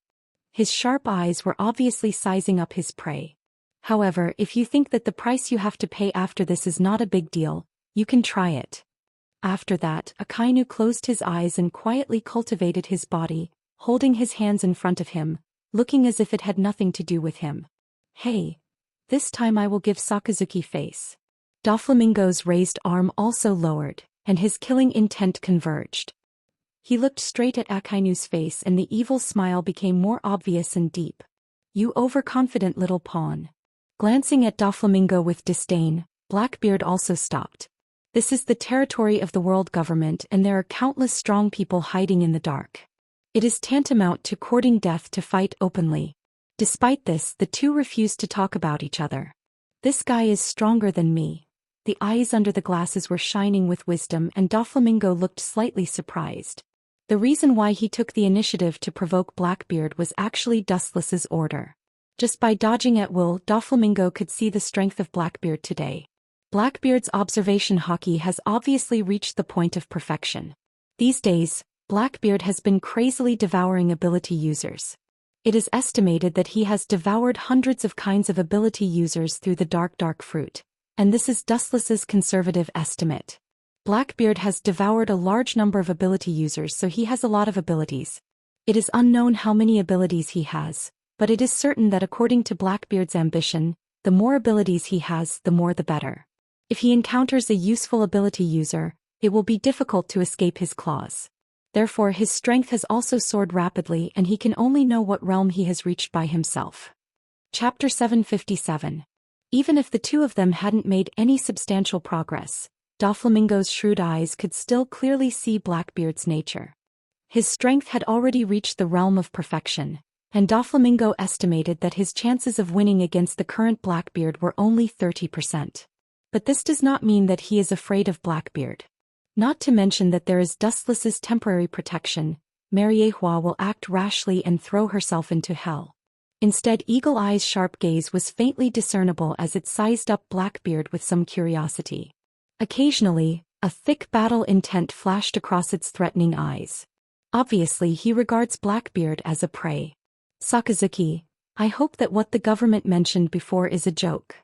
S1: His sharp eyes were obviously sizing up his prey. However, if you think that the price you have to pay after this is not a big deal, you can try it. After that, Akainu closed his eyes and quietly cultivated his body, holding his hands in front of him, looking as if it had nothing to do with him. Hey. This time I will give Sakazuki face. Doflamingo's raised arm also lowered, and his killing intent converged. He looked straight at Akainu's face and the evil smile became more obvious and deep. You overconfident little pawn. Glancing at Doflamingo with disdain, Blackbeard also stopped. This is the territory of the world government and there are countless strong people hiding in the dark. It is tantamount to courting death to fight openly. Despite this, the two refused to talk about each other. This guy is stronger than me. The eyes under the glasses were shining with wisdom and Doflamingo looked slightly surprised. The reason why he took the initiative to provoke Blackbeard was actually Dustless's order. Just by dodging at will, Doflamingo could see the strength of Blackbeard today. Blackbeard's observation hockey has obviously reached the point of perfection. These days, Blackbeard has been crazily devouring ability users. It is estimated that he has devoured hundreds of kinds of ability users through the dark fruit, and this is Dustless's conservative estimate. Blackbeard has devoured a large number of ability users, so he has a lot of abilities. It is unknown how many abilities he has, but it is certain that according to Blackbeard's ambition, the more abilities he has, the more the better. If he encounters a useful ability user, it will be difficult to escape his claws. Therefore his strength has also soared rapidly and he can only know what realm he has reached by himself. Chapter 757. Even if the two of them hadn't made any substantial progress, Doflamingo's shrewd eyes could still clearly see Blackbeard's nature. His strength had already reached the realm of perfection, and Doflamingo estimated that his chances of winning against the current Blackbeard were only 30%. But this does not mean that he is afraid of Blackbeard. Not to mention that there is Dustless's temporary protection, Mariehua will act rashly and throw herself into hell. Instead, Eagle Eye's sharp gaze was faintly discernible as it sized up Blackbeard with some curiosity. Occasionally, a thick battle intent flashed across its threatening eyes. Obviously he regards Blackbeard as a prey. Sakazuki, I hope that what the government mentioned before is a joke.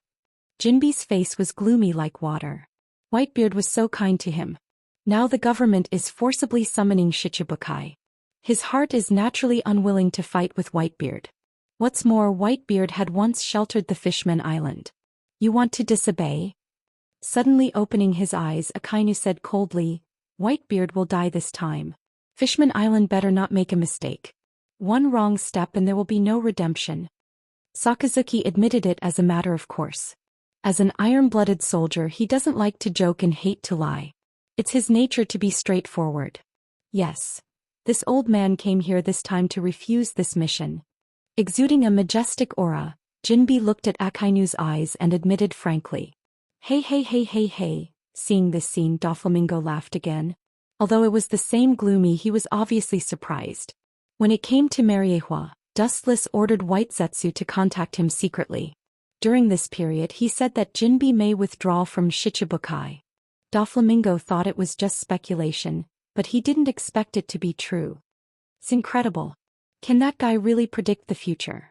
S1: Jinbe's face was gloomy like water. Whitebeard was so kind to him. Now the government is forcibly summoning Shichibukai. His heart is naturally unwilling to fight with Whitebeard. What's more, Whitebeard had once sheltered the Fishman Island. You want to disobey? Suddenly opening his eyes, Akainu said coldly, Whitebeard will die this time. Fishman Island better not make a mistake. One wrong step and there will be no redemption. Sakazuki admitted it as a matter of course. As an iron-blooded soldier, he doesn't like to joke and hate to lie. It's his nature to be straightforward. Yes. This old man came here this time to refuse this mission. Exuding a majestic aura, Jinbe looked at Akainu's eyes and admitted frankly. Hey. Seeing this scene, Doflamingo laughed again. Although it was the same gloomy, he was obviously surprised. When it came to Mariehua, Dustless ordered White Zetsu to contact him secretly. During this period he said that Jinbe may withdraw from Shichibukai. Doflamingo thought it was just speculation, but he didn't expect it to be true. It's incredible. Can that guy really predict the future?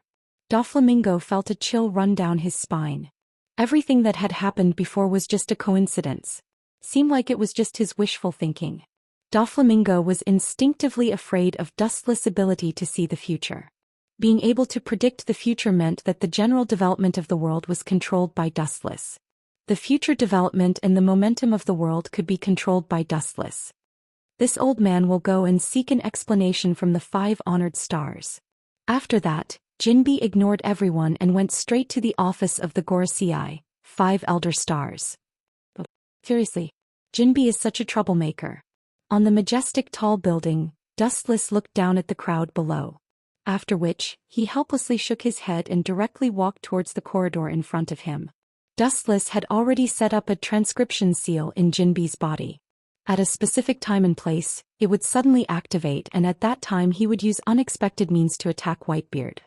S1: Doflamingo felt a chill run down his spine. Everything that had happened before was just a coincidence. Seemed like it was just his wishful thinking. Doflamingo was instinctively afraid of Dustless' ability to see the future. Being able to predict the future meant that the general development of the world was controlled by Dustless. The future development and the momentum of the world could be controlled by Dustless. This old man will go and seek an explanation from the 5 honored stars. After that, Jinbe ignored everyone and went straight to the office of the Gorosei, 5 elder stars. Seriously, Jinbe is such a troublemaker. On the majestic tall building, Dustless looked down at the crowd below. After which, he helplessly shook his head and directly walked towards the corridor in front of him. Dustless had already set up a transcription seal in Jinbe's body. At a specific time and place, it would suddenly activate and at that time he would use unexpected means to attack Whitebeard.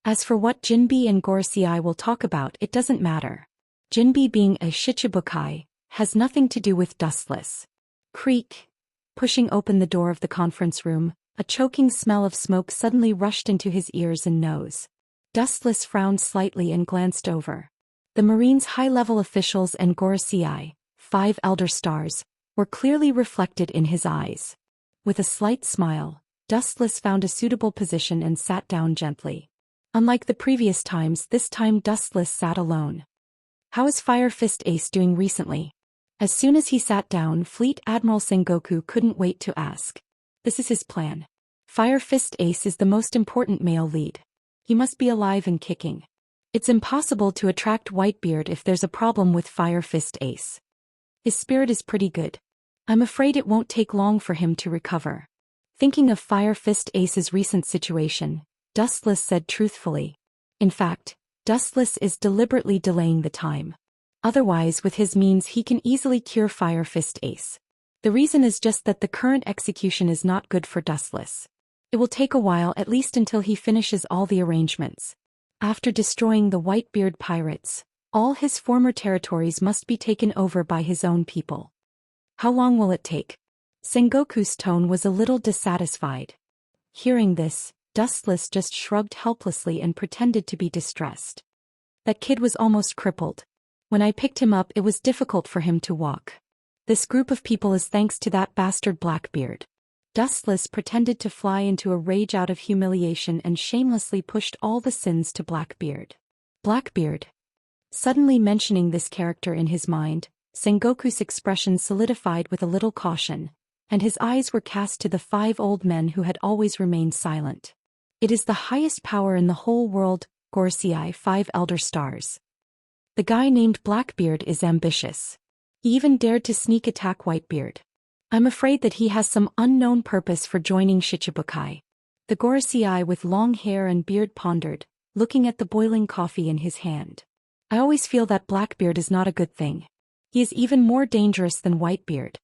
S1: As for what Jinbe and Gorosei will talk about, it doesn't matter. Jinbe being a Shichibukai has nothing to do with Dustless. Creak. Pushing open the door of the conference room, a choking smell of smoke suddenly rushed into his ears and nose. Dustless frowned slightly and glanced over. The Marine's high-level officials and Gorosei, 5 elder stars, were clearly reflected in his eyes. With a slight smile, Dustless found a suitable position and sat down gently. Unlike the previous times, this time Dustless sat alone. How is Fire Fist Ace doing recently? As soon as he sat down, Fleet Admiral Sengoku couldn't wait to ask. This is his plan. Fire Fist Ace is the most important male lead. He must be alive and kicking. It's impossible to attract Whitebeard if there's a problem with Fire Fist Ace. His spirit is pretty good. I'm afraid it won't take long for him to recover. Thinking of Fire Fist Ace's recent situation, Dustless said truthfully. In fact, Dustless is deliberately delaying the time. Otherwise, with his means he can easily cure Fire Fist Ace. The reason is just that the current execution is not good for Dustless. It will take a while, at least until he finishes all the arrangements. After destroying the Whitebeard pirates, all his former territories must be taken over by his own people. How long will it take? Sengoku's tone was a little dissatisfied. Hearing this, Dustless just shrugged helplessly and pretended to be distressed. That kid was almost crippled. When I picked him up, it was difficult for him to walk. This group of people is thanks to that bastard Blackbeard. Dustless pretended to fly into a rage out of humiliation and shamelessly pushed all the sins to Blackbeard. Blackbeard. Suddenly mentioning this character in his mind, Sengoku's expression solidified with a little caution, and his eyes were cast to the 5 old men who had always remained silent. It is the highest power in the whole world, Gorsei 5 Elder Stars. The guy named Blackbeard is ambitious. He even dared to sneak attack Whitebeard. I'm afraid that he has some unknown purpose for joining Shichibukai. The Gorsei with long hair and beard pondered, looking at the boiling coffee in his hand. I always feel that Blackbeard is not a good thing. He is even more dangerous than Whitebeard.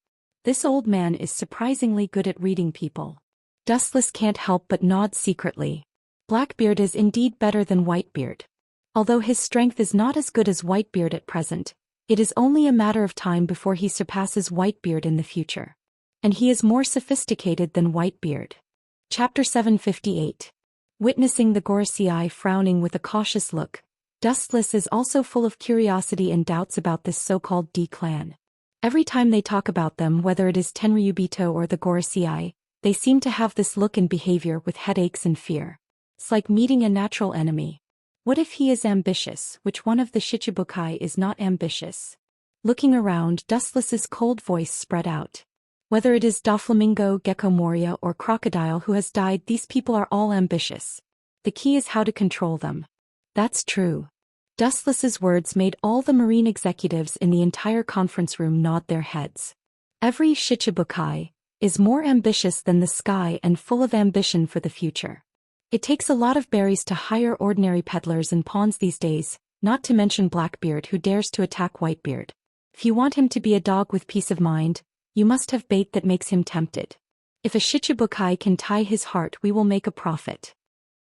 S1: This old man is surprisingly good at reading people. Dustless can't help but nod secretly. Blackbeard is indeed better than Whitebeard. Although his strength is not as good as Whitebeard at present, it is only a matter of time before he surpasses Whitebeard in the future. And he is more sophisticated than Whitebeard. Chapter 758. Witnessing the Gorsei frowning with a cautious look, Dustless is also full of curiosity and doubts about this so-called D-clan. Every time they talk about them, whether it is Tenryubito or the Gorsei, they seem to have this look and behavior with headaches and fear. It's like meeting a natural enemy. What if he is ambitious? Which one of the Shichibukai is not ambitious? Looking around, Dustless's cold voice spread out. Whether it is Doflamingo, Gecko Moria, or Crocodile who has died, these people are all ambitious. The key is how to control them. That's true. Dustless's words made all the marine executives in the entire conference room nod their heads. Every Shichibukai is more ambitious than the sky and full of ambition for the future. It takes a lot of berries to hire ordinary peddlers and pawns these days, not to mention Blackbeard who dares to attack Whitebeard. If you want him to be a dog with peace of mind, you must have bait that makes him tempted. If a Shichibukai can tie his heart, we will make a profit.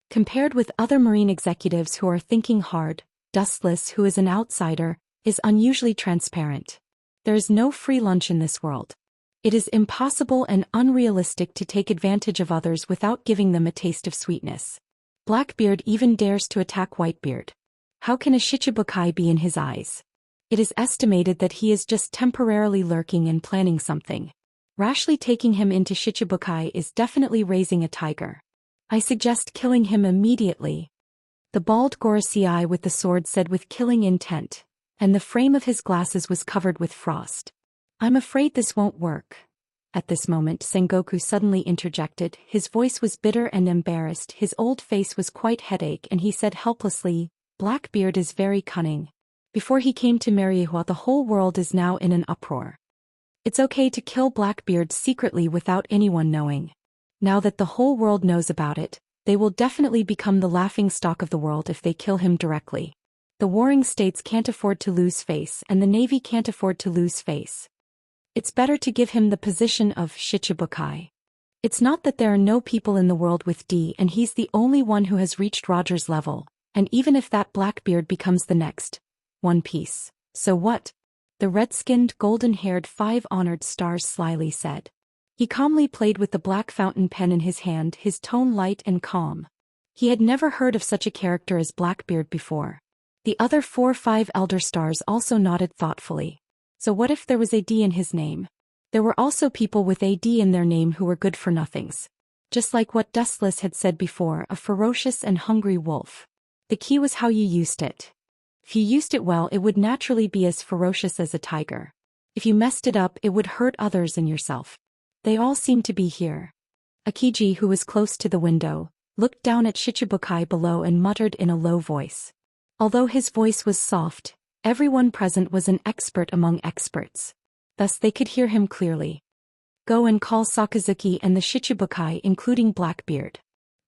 S1: Compared with other marine executives who are thinking hard, Dustless, who is an outsider, is unusually transparent. There is no free lunch in this world. It is impossible and unrealistic to take advantage of others without giving them a taste of sweetness. Blackbeard even dares to attack Whitebeard. How can a Shichibukai be in his eyes? It is estimated that he is just temporarily lurking and planning something. Rashly taking him into Shichibukai is definitely raising a tiger. I suggest killing him immediately. The bald Gorsei with the sword said with killing intent, and the frame of his glasses was covered with frost. I'm afraid this won't work. At this moment, Sengoku suddenly interjected. His voice was bitter and embarrassed, his old face was quite headache, and he said helplessly, Blackbeard is very cunning. Before he came to Mariehua, the whole world is now in an uproar. It's okay to kill Blackbeard secretly without anyone knowing. Now that the whole world knows about it, they will definitely become the laughingstock of the world if they kill him directly. The warring states can't afford to lose face, and the navy can't afford to lose face. It's better to give him the position of Shichibukai. It's not that there are no people in the world with D, and he's the only one who has reached Roger's level, and even if that Blackbeard becomes the next One Piece, so what? The red-skinned, golden-haired 5 honored stars slyly said. He calmly played with the black fountain pen in his hand, his tone light and calm. He had never heard of such a character as Blackbeard before. The other 4-5 elder stars also nodded thoughtfully. So what if there was a D in his name? There were also people with a D in their name who were good for nothings. Just like what Dustless had said before, a ferocious and hungry wolf. The key was how you used it. If you used it well, it would naturally be as ferocious as a tiger. If you messed it up, it would hurt others and yourself. They all seemed to be here. Akiji, who was close to the window, looked down at Shichibukai below and muttered in a low voice. Although his voice was soft, everyone present was an expert among experts. Thus they could hear him clearly. Go and call Sakazuki and the Shichibukai including Blackbeard.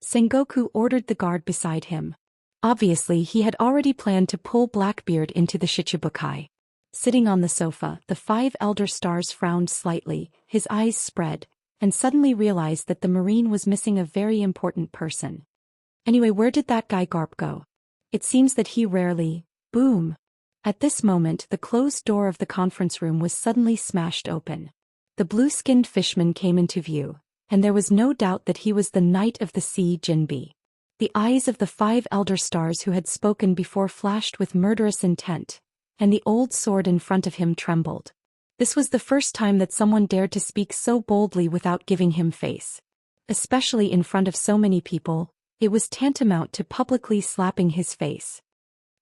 S1: Sengoku ordered the guard beside him. Obviously he had already planned to pull Blackbeard into the Shichibukai. Sitting on the sofa, the 5 elder stars frowned slightly, his eyes spread, and suddenly realized that the Marine was missing a very important person. Anyway, where did that guy Garp go? It seems that he rarely... Boom! At this moment the closed door of the conference room was suddenly smashed open. The blue-skinned fishman came into view, and there was no doubt that he was the Knight of the Sea Jinbi. The eyes of the 5 elder stars who had spoken before flashed with murderous intent, and the old sword in front of him trembled. This was the first time that someone dared to speak so boldly without giving him face. Especially in front of so many people, it was tantamount to publicly slapping his face.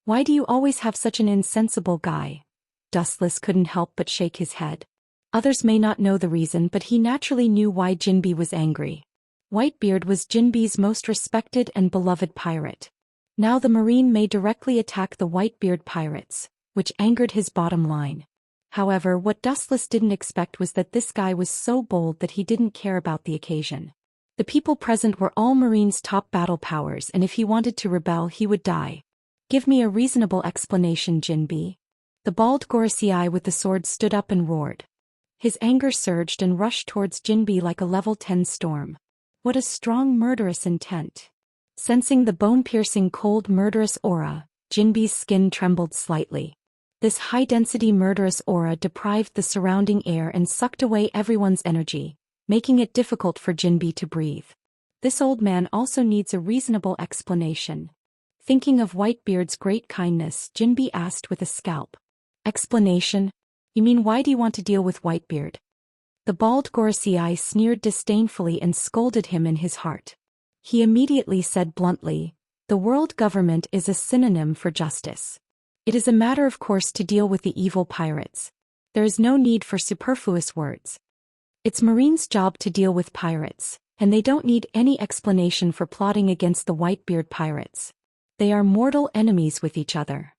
S1: Why do you always have such an insensible guy? Dustless couldn't help but shake his head. Others may not know the reason, but he naturally knew why Jinbi was angry. Whitebeard was Jinbi's most respected and beloved pirate. Now the Marine may directly attack the Whitebeard pirates, which angered his bottom line. However, what Dustless didn't expect was that this guy was so bold that he didn't care about the occasion. The people present were all Marine's top battle powers, and if he wanted to rebel he would die. Give me a reasonable explanation, Jinbi. The bald Gorosei with the sword stood up and roared. His anger surged and rushed towards Jinbi like a level 10 storm. What a strong murderous intent. Sensing the bone-piercing cold murderous aura, Jinbi's skin trembled slightly. This high-density murderous aura deprived the surrounding air and sucked away everyone's energy, making it difficult for Jinbi to breathe. This old man also needs a reasonable explanation. Thinking of Whitebeard's great kindness, Jinbi asked with a scalp. Explanation? You mean why do you want to deal with Whitebeard? The bald Gorosei sneered disdainfully and scolded him in his heart. He immediately said bluntly, the world government is a synonym for justice. It is a matter of course to deal with the evil pirates. There is no need for superfluous words. It's Marine's job to deal with pirates, and they don't need any explanation for plotting against the Whitebeard pirates. They are mortal enemies with each other.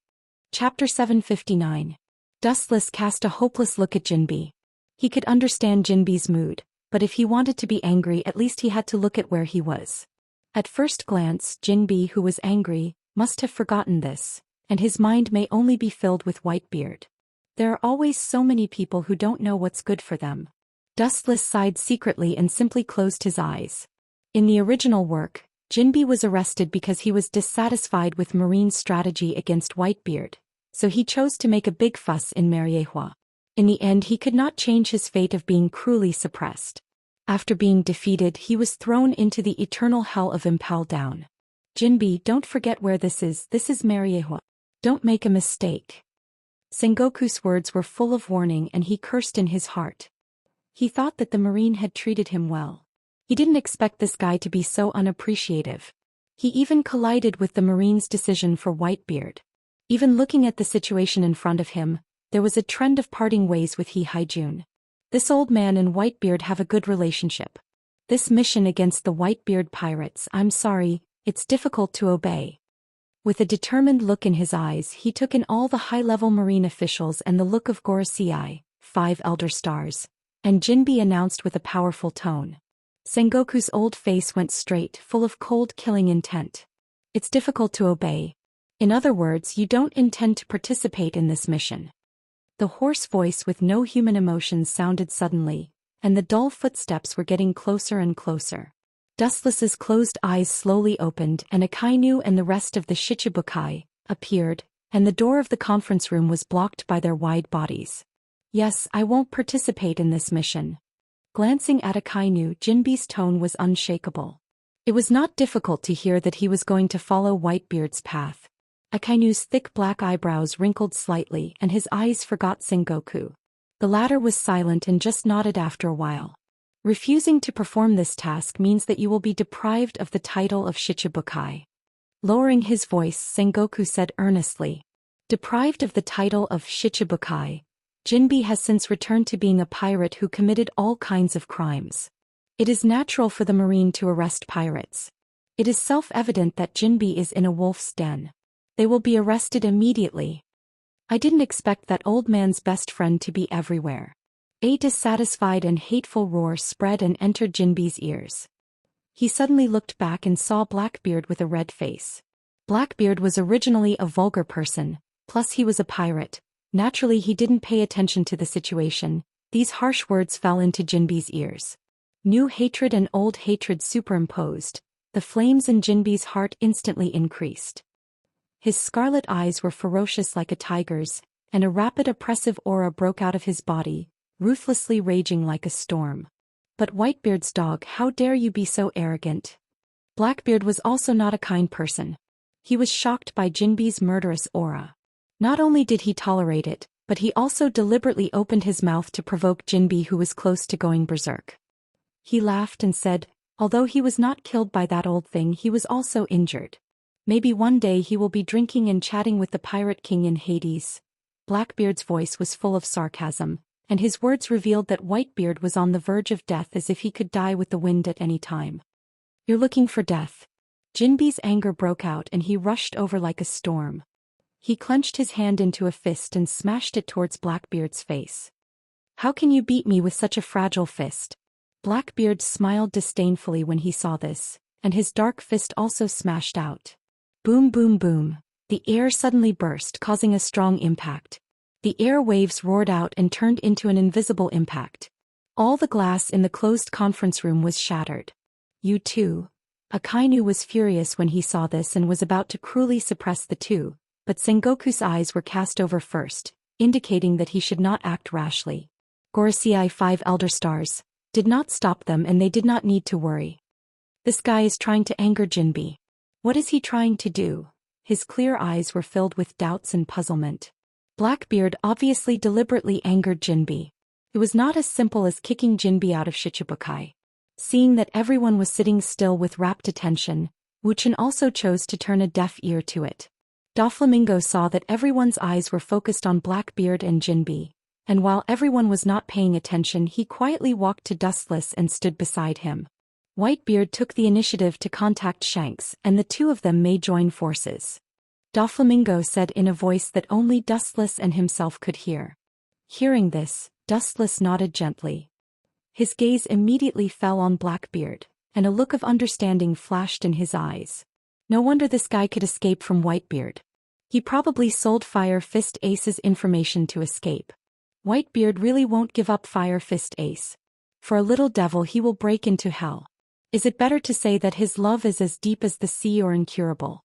S1: Chapter 759. Dustless cast a hopeless look at Jinbi. He could understand Jinbi's mood, but if he wanted to be angry at least he had to look at where he was. At first glance, Jinbi, who was angry, must have forgotten this, and his mind may only be filled with Whitebeard. There are always so many people who don't know what's good for them. Dustless sighed secretly and simply closed his eyes. In the original work, Jinbi was arrested because he was dissatisfied with Marine's strategy against Whitebeard, so he chose to make a big fuss in Mariehua. In the end he could not change his fate of being cruelly suppressed. After being defeated he was thrown into the eternal hell of Impel Down. Jinbi, don't forget where this is Mariehua. Don't make a mistake. Sengoku's words were full of warning and he cursed in his heart. He thought that the Marine had treated him well. He didn't expect this guy to be so unappreciative. He even collided with the Marine's decision for Whitebeard. Even looking at the situation in front of him, there was a trend of parting ways with He Haijun. This old man and Whitebeard have a good relationship. This mission against the Whitebeard pirates, I'm sorry, it's difficult to obey. With a determined look in his eyes he took in all the high-level Marine officials and the look of Gorosei, 5 elder stars, and Jinbi announced with a powerful tone. Sengoku's old face went straight, full of cold killing intent. It's difficult to obey. In other words, you don't intend to participate in this mission. The hoarse voice with no human emotions sounded suddenly, and the dull footsteps were getting closer and closer. Dustless's closed eyes slowly opened and Akainu and the rest of the Shichibukai appeared, and the door of the conference room was blocked by their wide bodies. Yes, I won't participate in this mission. Glancing at Akainu, Jinbi's tone was unshakable. It was not difficult to hear that he was going to follow Whitebeard's path. Akainu's thick black eyebrows wrinkled slightly and his eyes forgot Sengoku. The latter was silent and just nodded after a while. Refusing to perform this task means that you will be deprived of the title of Shichibukai. Lowering his voice, Sengoku said earnestly. Deprived of the title of Shichibukai, Jinbi has since returned to being a pirate who committed all kinds of crimes. It is natural for the Marine to arrest pirates. It is self-evident that Jinbi is in a wolf's den. They will be arrested immediately. I didn't expect that old man's best friend to be everywhere. A dissatisfied and hateful roar spread and entered Jinbi's ears. He suddenly looked back and saw Blackbeard with a red face. Blackbeard was originally a vulgar person, plus he was a pirate. Naturally he didn't pay attention to the situation. These harsh words fell into Jinbi's ears. New hatred and old hatred superimposed. The flames in Jinbi's heart instantly increased. His scarlet eyes were ferocious like a tiger's, and a rapid oppressive aura broke out of his body, ruthlessly raging like a storm. But Whitebeard's dog, how dare you be so arrogant? Blackbeard was also not a kind person. He was shocked by Jinbi's murderous aura. Not only did he tolerate it, but he also deliberately opened his mouth to provoke Jinbi, who was close to going berserk. He laughed and said, although he was not killed by that old thing, he was also injured. Maybe one day he will be drinking and chatting with the Pirate King in Hades. Blackbeard's voice was full of sarcasm, and his words revealed that Whitebeard was on the verge of death, as if he could die with the wind at any time. You're looking for death. Jinbi's anger broke out and he rushed over like a storm. He clenched his hand into a fist and smashed it towards Blackbeard's face. How can you beat me with such a fragile fist? Blackbeard smiled disdainfully when he saw this, and his dark fist also smashed out. Boom boom boom. The air suddenly burst, causing a strong impact. The air waves roared out and turned into an invisible impact. All the glass in the closed conference room was shattered. You too. Akainu was furious when he saw this and was about to cruelly suppress the two, but Sengoku's eyes were cast over first, indicating that he should not act rashly. Gorosei 5 Elder Stars did not stop them, and they did not need to worry. This guy is trying to anger Jinbi. What is he trying to do? His clear eyes were filled with doubts and puzzlement. Blackbeard obviously deliberately angered Jinbi. It was not as simple as kicking Jinbi out of Shichibukai. Seeing that everyone was sitting still with rapt attention, Wuxian also chose to turn a deaf ear to it. Doflamingo saw that everyone's eyes were focused on Blackbeard and Jinbi, and while everyone was not paying attention, he quietly walked to Dustless and stood beside him. Whitebeard took the initiative to contact Shanks, and the two of them may join forces. Doflamingo said in a voice that only Dustless and himself could hear. Hearing this, Dustless nodded gently. His gaze immediately fell on Blackbeard, and a look of understanding flashed in his eyes. No wonder this guy could escape from Whitebeard. He probably sold Fire Fist Ace's information to escape. Whitebeard really won't give up Fire Fist Ace. For a little devil he will break into hell. Is it better to say that his love is as deep as the sea or incurable?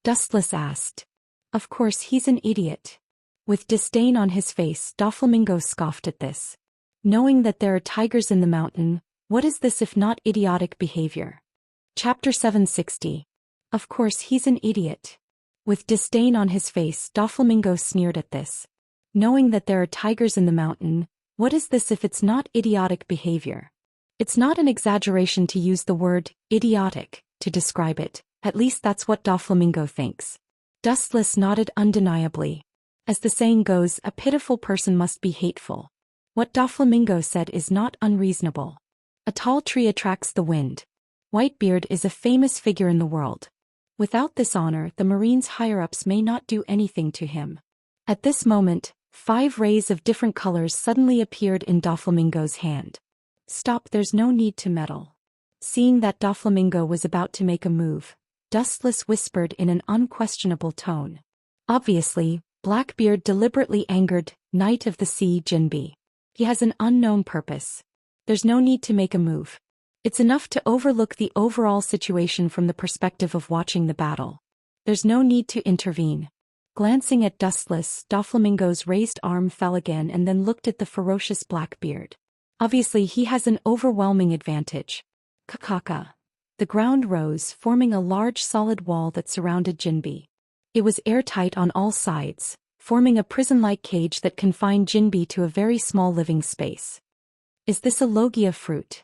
S1: Dustless asked. Of course he's an idiot. With disdain on his face, Doflamingo scoffed at this. Knowing that there are tigers in the mountain, what is this if not idiotic behavior? Chapter 760. Of course he's an idiot. With disdain on his face, Doflamingo sneered at this. Knowing that there are tigers in the mountain, what is this if it's not idiotic behavior? It's not an exaggeration to use the word idiotic to describe it, at least that's what Doflamingo thinks. Dustless nodded undeniably. As the saying goes, a pitiful person must be hateful. What Doflamingo said is not unreasonable. A tall tree attracts the wind. Whitebeard is a famous figure in the world. Without this honor, the Marines' higher-ups may not do anything to him. At this moment, 5 rays of different colors suddenly appeared in Doflamingo's hand. Stop, there's no need to meddle. Seeing that Doflamingo was about to make a move, Dustless whispered in an unquestionable tone. Obviously, Blackbeard deliberately angered Knight of the Sea Jinbi. He has an unknown purpose. There's no need to make a move. It's enough to overlook the overall situation from the perspective of watching the battle. There's no need to intervene. Glancing at Dustless, Doflamingo's raised arm fell again and then looked at the ferocious Blackbeard. Obviously he has an overwhelming advantage. Kakaka. The ground rose, forming a large solid wall that surrounded Jinbi. It was airtight on all sides, forming a prison-like cage that confined Jinbi to a very small living space. Is this a Logia fruit?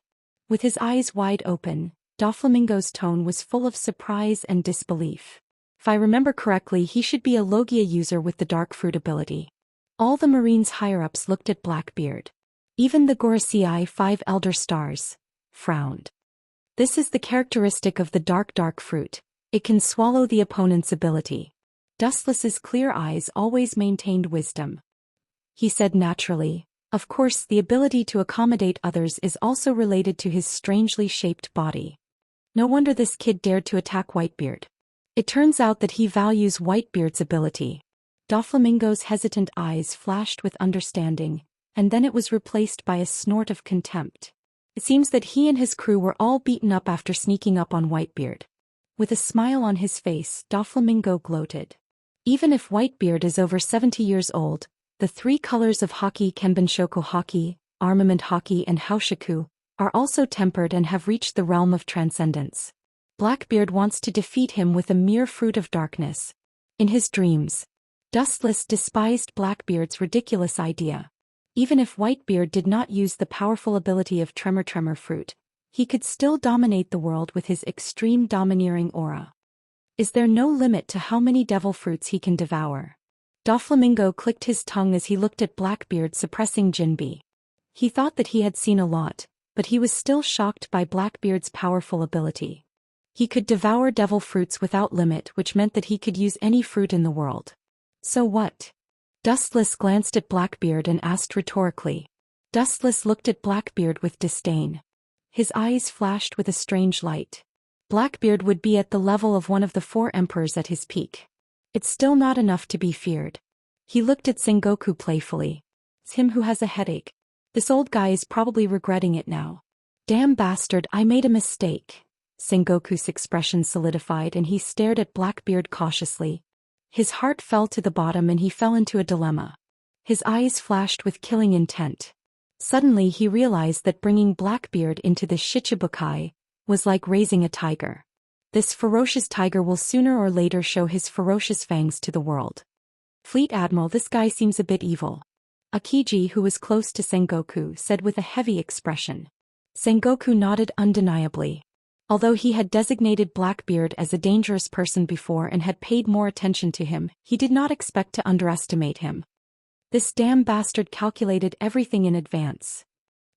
S1: With his eyes wide open, Doflamingo's tone was full of surprise and disbelief. If I remember correctly, he should be a Logia user with the dark fruit ability. All the Marines' higher-ups looked at Blackbeard. Even the Gorosei 5 Elder Stars frowned. This is the characteristic of the dark fruit. It can swallow the opponent's ability. Dustless's clear eyes always maintained wisdom. He said naturally, "Of course, the ability to accommodate others is also related to his strangely shaped body. No wonder this kid dared to attack Whitebeard. It turns out that he values Whitebeard's ability." Doflamingo's hesitant eyes flashed with understanding, and then it was replaced by a snort of contempt. It seems that he and his crew were all beaten up after sneaking up on Whitebeard. With a smile on his face, Doflamingo gloated. Even if Whitebeard is over 70 years old, the three colors of Haki Kenbenshoku Haki, Armament Haki and Haoshiku, are also tempered and have reached the realm of transcendence. Blackbeard wants to defeat him with a mere fruit of darkness. In his dreams, Dustless despised Blackbeard's ridiculous idea. Even if Whitebeard did not use the powerful ability of Tremor Fruit, he could still dominate the world with his extreme domineering aura. Is there no limit to how many devil fruits he can devour? Doflamingo clicked his tongue as he looked at Blackbeard suppressing Jinbi. He thought that he had seen a lot, but he was still shocked by Blackbeard's powerful ability. He could devour devil fruits without limit, which meant that he could use any fruit in the world. So what? Dustless glanced at Blackbeard and asked rhetorically. Dustless looked at Blackbeard with disdain. His eyes flashed with a strange light. Blackbeard would be at the level of one of the four emperors at his peak. It's still not enough to be feared. He looked at Sengoku playfully. It's him who has a headache. This old guy is probably regretting it now. Damn bastard, I made a mistake. Sengoku's expression solidified and he stared at Blackbeard cautiously. His heart fell to the bottom and he fell into a dilemma. His eyes flashed with killing intent. Suddenly he realized that bringing Blackbeard into the Shichibukai was like raising a tiger. This ferocious tiger will sooner or later show his ferocious fangs to the world. Fleet Admiral, this guy seems a bit evil. Akiji, who was close to Sengoku, said with a heavy expression. Sengoku nodded undeniably. Although he had designated Blackbeard as a dangerous person before and had paid more attention to him, he did not expect to underestimate him. This damn bastard calculated everything in advance.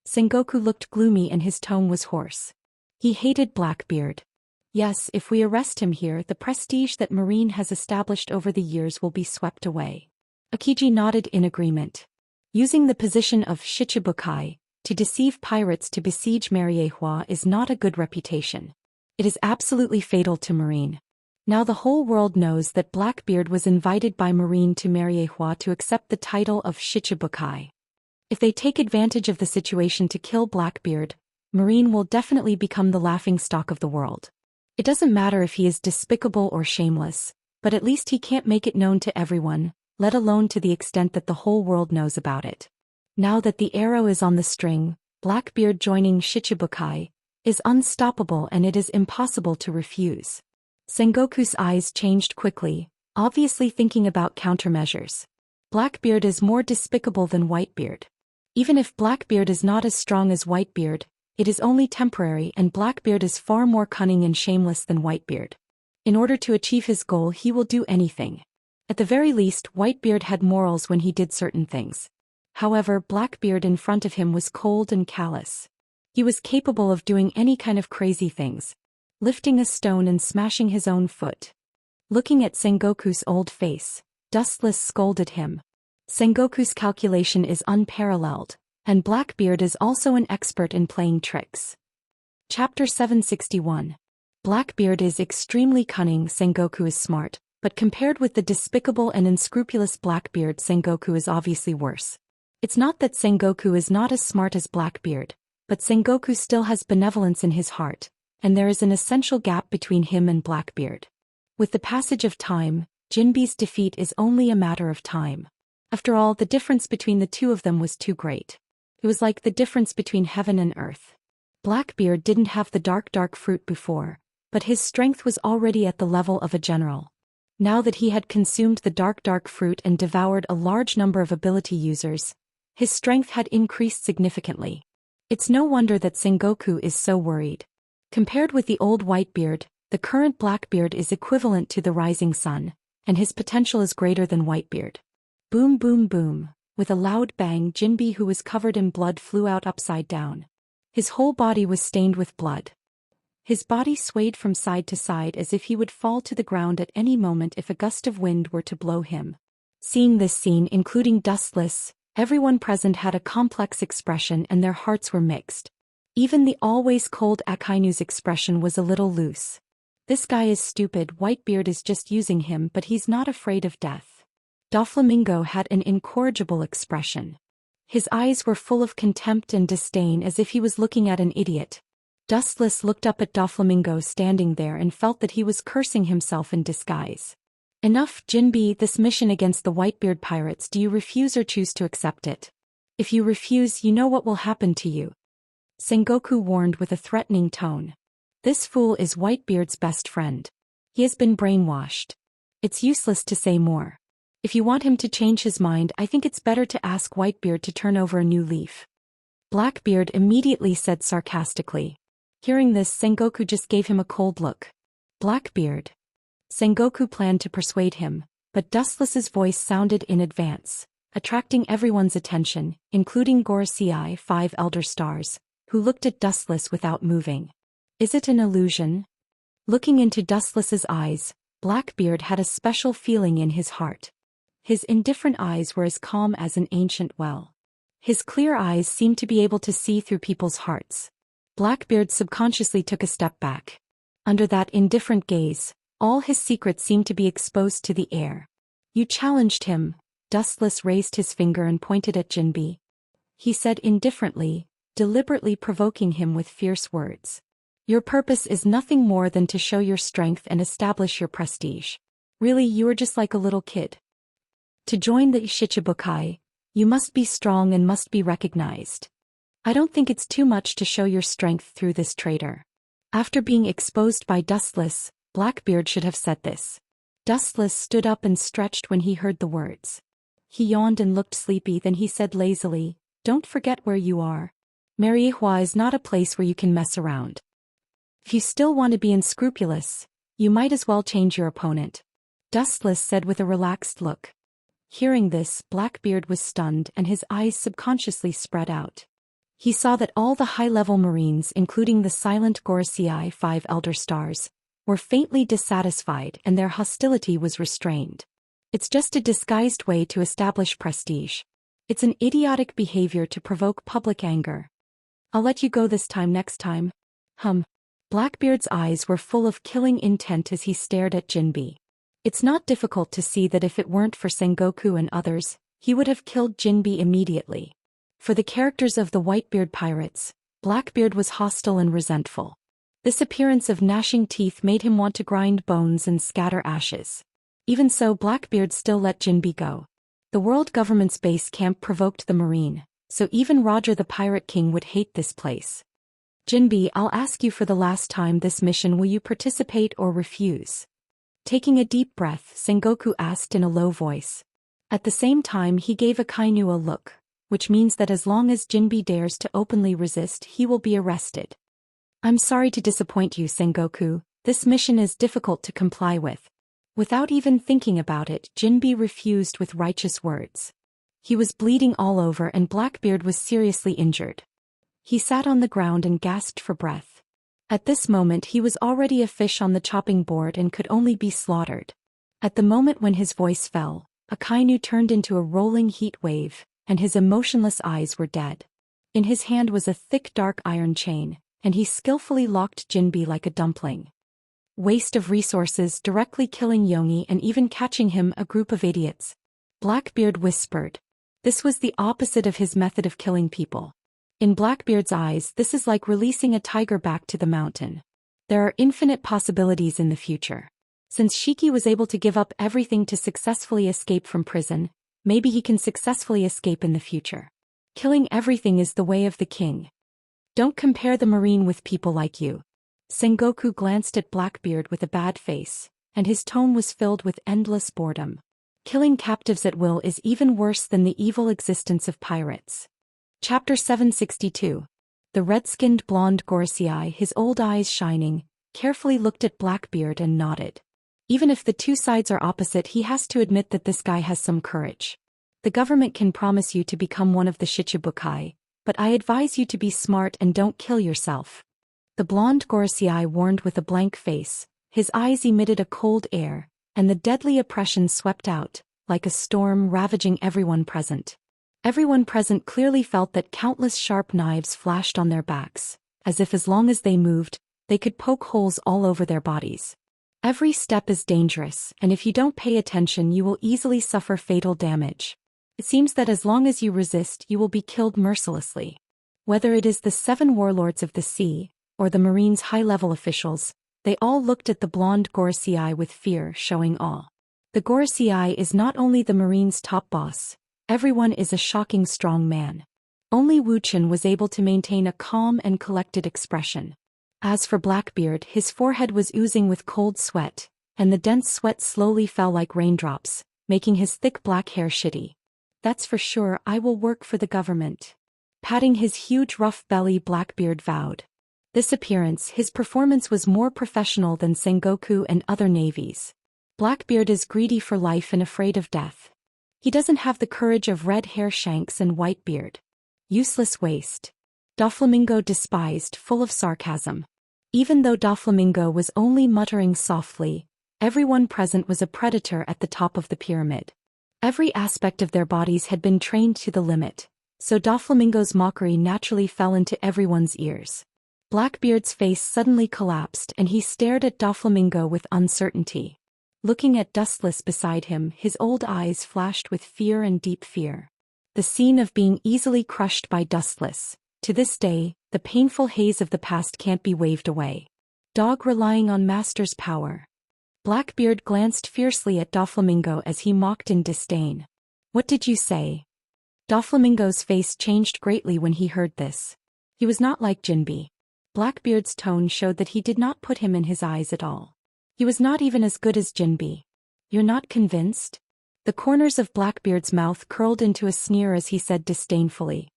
S1: Sengoku looked gloomy and his tone was hoarse. He hated Blackbeard. Yes, if we arrest him here, the prestige that Marine has established over the years will be swept away. Akiji nodded in agreement. Using the position of Shichibukai to deceive pirates to besiege Mariehua is not a good reputation. It is absolutely fatal to Marine. Now the whole world knows that Blackbeard was invited by Marine to Mariehua to accept the title of Shichibukai. If they take advantage of the situation to kill Blackbeard, Marine will definitely become the laughingstock of the world. It doesn't matter if he is despicable or shameless, but at least he can't make it known to everyone, let alone to the extent that the whole world knows about it. Now that the arrow is on the string, Blackbeard joining Shichibukai is unstoppable and it is impossible to refuse. Sengoku's eyes changed quickly, obviously thinking about countermeasures. Blackbeard is more despicable than Whitebeard. Even if Blackbeard is not as strong as Whitebeard, it is only temporary and Blackbeard is far more cunning and shameless than Whitebeard. In order to achieve his goal he will do anything. At the very least, Whitebeard had morals when he did certain things. However, Blackbeard in front of him was cold and callous. He was capable of doing any kind of crazy things. Lifting a stone and smashing his own foot. Looking at Sengoku's old face, Dustless scolded him. Sengoku's calculation is unparalleled, and Blackbeard is also an expert in playing tricks. Chapter 761. Blackbeard is extremely cunning. Sengoku is smart, but compared with the despicable and unscrupulous Blackbeard, Sengoku is obviously worse. It's not that Sengoku is not as smart as Blackbeard, but Sengoku still has benevolence in his heart, and there is an essential gap between him and Blackbeard. With the passage of time, Jinbi's defeat is only a matter of time. After all, the difference between the two of them was too great. It was like the difference between heaven and earth. Blackbeard didn't have the dark fruit before, but his strength was already at the level of a general. Now that he had consumed the dark fruit and devoured a large number of ability users, his strength had increased significantly. It's no wonder that Sengoku is so worried. Compared with the old Whitebeard, the current Blackbeard is equivalent to the rising sun, and his potential is greater than Whitebeard. Boom boom boom. With a loud bang, Jinbi, who was covered in blood, flew out upside down. His whole body was stained with blood. His body swayed from side to side as if he would fall to the ground at any moment if a gust of wind were to blow him. Seeing this scene, including Dustless, everyone present had a complex expression and their hearts were mixed. Even the always cold Akainu's expression was a little loose. This guy is stupid, Whitebeard is just using him, but he's not afraid of death. Doflamingo had an incorrigible expression. His eyes were full of contempt and disdain as if he was looking at an idiot. Dustless looked up at Doflamingo standing there and felt that he was cursing himself in disguise. Enough, Jinbi, this mission against the Whitebeard pirates, do you refuse or choose to accept it? If you refuse, you know what will happen to you. Sengoku warned with a threatening tone. This fool is Whitebeard's best friend. He has been brainwashed. It's useless to say more. If you want him to change his mind, I think it's better to ask Whitebeard to turn over a new leaf. Blackbeard immediately said sarcastically. Hearing this, Sengoku just gave him a cold look. Blackbeard. Sengoku planned to persuade him, but Dustless's voice sounded in advance, attracting everyone's attention, including Gorosei, 5 Elder Stars, who looked at Dustless without moving. Is it an illusion? Looking into Dustless's eyes, Blackbeard had a special feeling in his heart. His indifferent eyes were as calm as an ancient well. His clear eyes seemed to be able to see through people's hearts. Blackbeard subconsciously took a step back. Under that indifferent gaze, all his secrets seemed to be exposed to the air. You challenged him. Dustless raised his finger and pointed at Jinbi. He said indifferently, deliberately provoking him with fierce words. Your purpose is nothing more than to show your strength and establish your prestige. Really, you are just like a little kid. To join the Shichibukai, you must be strong and must be recognized. I don't think it's too much to show your strength through this traitor. After being exposed by Dustless, Blackbeard should have said this. Dustless stood up and stretched when he heard the words. He yawned and looked sleepy, then he said lazily, don't forget where you are. Mariehua is not a place where you can mess around. If you still want to be unscrupulous, you might as well change your opponent. Dustless said with a relaxed look. Hearing this, Blackbeard was stunned and his eyes subconsciously spread out. He saw that all the high-level Marines, including the silent Gorosei 5 Elder Stars, were faintly dissatisfied and their hostility was restrained. It's just a disguised way to establish prestige. It's an idiotic behavior to provoke public anger. I'll let you go this time, next time. Blackbeard's eyes were full of killing intent as he stared at Jinbi. It's not difficult to see that if it weren't for Sengoku and others, he would have killed Jinbi immediately. For the characters of the Whitebeard pirates, Blackbeard was hostile and resentful. This appearance of gnashing teeth made him want to grind bones and scatter ashes. Even so, Blackbeard still let Jinbi go. The world government's base camp provoked the Marine, so even Roger the Pirate King would hate this place. Jinbi, I'll ask you for the last time this mission, will you participate or refuse? Taking a deep breath, Sengoku asked in a low voice. At the same time he gave Akainu a look, which means that as long as Jinbi dares to openly resist, he will be arrested. I'm sorry to disappoint you, Sengoku, this mission is difficult to comply with. Without even thinking about it, Jinbi refused with righteous words. He was bleeding all over and Blackbeard was seriously injured. He sat on the ground and gasped for breath. At this moment he was already a fish on the chopping board and could only be slaughtered. At the moment when his voice fell, Akainu turned into a rolling heat wave, and his emotionless eyes were dead. In his hand was a thick dark iron chain, and he skillfully locked Jinbi like a dumpling. Waste of resources, directly killing Yongi and even catching him, a group of idiots. Blackbeard whispered. This was the opposite of his method of killing people. In Blackbeard's eyes, this is like releasing a tiger back to the mountain. There are infinite possibilities in the future. Since Shiki was able to give up everything to successfully escape from prison, maybe he can successfully escape in the future. Killing everything is the way of the king. Don't compare the Marine with people like you. Sengoku glanced at Blackbeard with a bad face, and his tone was filled with endless boredom. Killing captives at will is even worse than the evil existence of pirates. Chapter 762. The red-skinned blonde Gorosei, his old eyes shining, carefully looked at Blackbeard and nodded. Even if the two sides are opposite, he has to admit that this guy has some courage. The government can promise you to become one of the Shichibukai, but I advise you to be smart and don't kill yourself. The blonde Gorosei warned with a blank face, his eyes emitted a cold air, and the deadly oppression swept out, like a storm ravaging everyone present. Everyone present clearly felt that countless sharp knives flashed on their backs, as if as long as they moved, they could poke holes all over their bodies. Every step is dangerous, and if you don't pay attention you will easily suffer fatal damage. It seems that as long as you resist you will be killed mercilessly. Whether it is the 7 warlords of the sea, or the Marine's high-level officials, they all looked at the blonde Gorosei with fear, showing awe. The Gorosei is not only the Marine's top boss, everyone is a shocking strong man. Only Wuxian was able to maintain a calm and collected expression. As for Blackbeard, his forehead was oozing with cold sweat, and the dense sweat slowly fell like raindrops, making his thick black hair shitty. That's for sure, I will work for the government. Patting his huge rough belly, Blackbeard vowed. This appearance, his performance was more professional than Sengoku and other navies. Blackbeard is greedy for life and afraid of death. He doesn't have the courage of red hair Shanks and Whitebeard. Useless waste. Doflamingo despised, full of sarcasm. Even though Doflamingo was only muttering softly, everyone present was a predator at the top of the pyramid. Every aspect of their bodies had been trained to the limit, so Doflamingo's mockery naturally fell into everyone's ears. Blackbeard's face suddenly collapsed and he stared at Doflamingo with uncertainty. Looking at Dustless beside him, his old eyes flashed with fear and deep fear. The scene of being easily crushed by Dustless. To this day, the painful haze of the past can't be waved away. Dog relying on master's power. Blackbeard glanced fiercely at Doflamingo as he mocked in disdain. What did you say? Doflamingo's face changed greatly when he heard this. He was not like Jinbe. Blackbeard's tone showed that he did not put him in his eyes at all. He was not even as good as Jinbe. You're not convinced? The corners of Blackbeard's mouth curled into a sneer as he said disdainfully.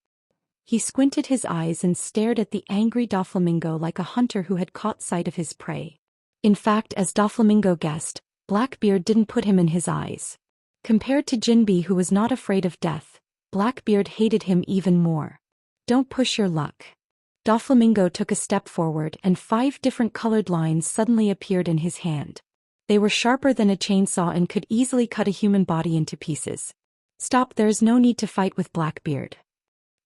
S1: He squinted his eyes and stared at the angry Doflamingo like a hunter who had caught sight of his prey. In fact, as Doflamingo guessed, Blackbeard didn't put him in his eyes. Compared to Jinbe, who was not afraid of death, Blackbeard hated him even more. Don't push your luck. Doflamingo took a step forward and 5 different colored lines suddenly appeared in his hand. They were sharper than a chainsaw and could easily cut a human body into pieces. Stop, there is no need to fight with Blackbeard.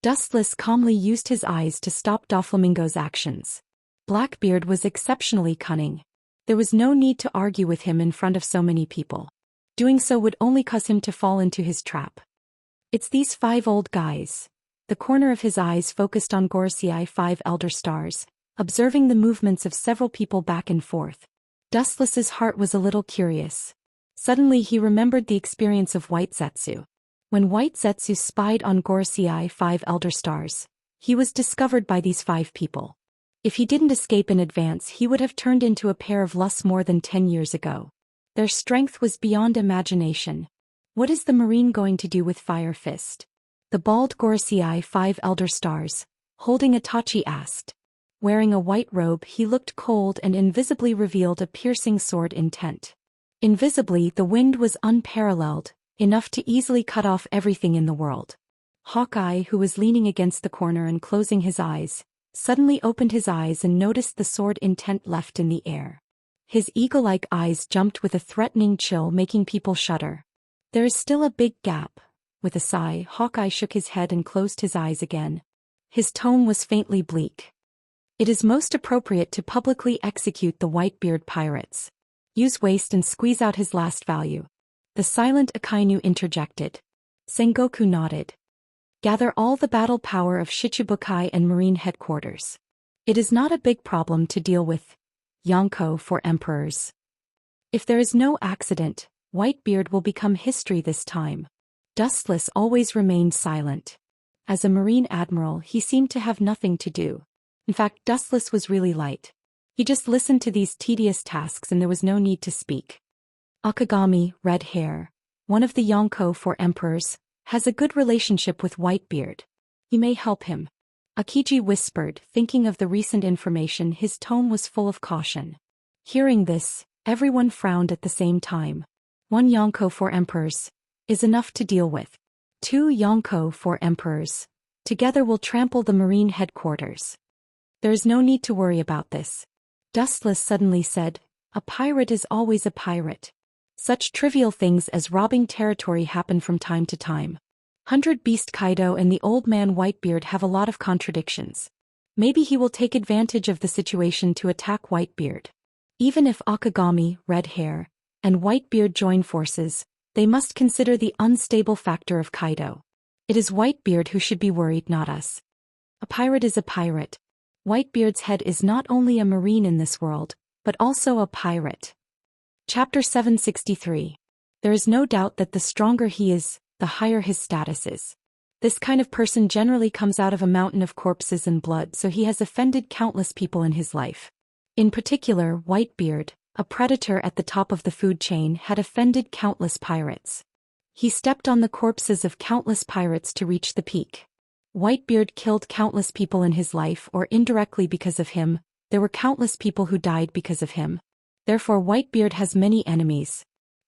S1: Dustless calmly used his eyes to stop Doflamingo's actions. Blackbeard was exceptionally cunning. There was no need to argue with him in front of so many people. Doing so would only cause him to fall into his trap. It's these 5 old guys. The corner of his eyes focused on Gorosei 5 elder stars, observing the movements of several people back and forth. Dustless's heart was a little curious. Suddenly he remembered the experience of White Zetsu. When White Zetsu spied on Gorosei 5 elder stars, he was discovered by these 5 people. If he didn't escape in advance, he would have turned into a pair of lusts more than 10 years ago. Their strength was beyond imagination. What is the Marine going to do with Fire Fist? The bald Gorosei 5 elder stars, holding Itachi, asked. Wearing a white robe, he looked cold and invisibly revealed a piercing sword intent. Invisibly, the wind was unparalleled, enough to easily cut off everything in the world. Hawkeye, who was leaning against the corner and closing his eyes, suddenly opened his eyes and noticed the sword intent left in the air. His eagle-like eyes jumped with a threatening chill, making people shudder. There is still a big gap. With a sigh, Hawkeye shook his head and closed his eyes again. His tone was faintly bleak. It is most appropriate to publicly execute the Whitebeard pirates. Use waste and squeeze out his last value. The silent Akainu interjected. Sengoku nodded. Gather all the battle power of Shichibukai and Marine headquarters. It is not a big problem to deal with. Yonko for emperors. If there is no accident, Whitebeard will become history this time. Dustless always remained silent. As a Marine admiral, he seemed to have nothing to do. In fact, Dustless was really light. He just listened to these tedious tasks and there was no need to speak. Akagami, red hair, one of the Yonko 4 emperors, has a good relationship with Whitebeard. He may help him. Akiji whispered, thinking of the recent information. His tone was full of caution. Hearing this, everyone frowned at the same time. 1 Yonko 4 emperors is enough to deal with. 2 Yonko 4 emperors together will trample the Marine headquarters. There is no need to worry about this. Dustless suddenly said, a pirate is always a pirate. Such trivial things as robbing territory happen from time to time. 100 Beast Kaido and the old man Whitebeard have a lot of contradictions. Maybe he will take advantage of the situation to attack Whitebeard. Even if Akagami, Red Hair, and Whitebeard join forces, they must consider the unstable factor of Kaido. It is Whitebeard who should be worried, not us. A pirate is a pirate. Whitebeard's head is not only a marine in this world, but also a pirate. Chapter 763. There is no doubt that the stronger he is, the higher his status is. This kind of person generally comes out of a mountain of corpses and blood, so he has offended countless people in his life. In particular, Whitebeard, a predator at the top of the food chain, had offended countless pirates. He stepped on the corpses of countless pirates to reach the peak. Whitebeard killed countless people in his life or indirectly because of him. There were countless people who died because of him. Therefore Whitebeard has many enemies.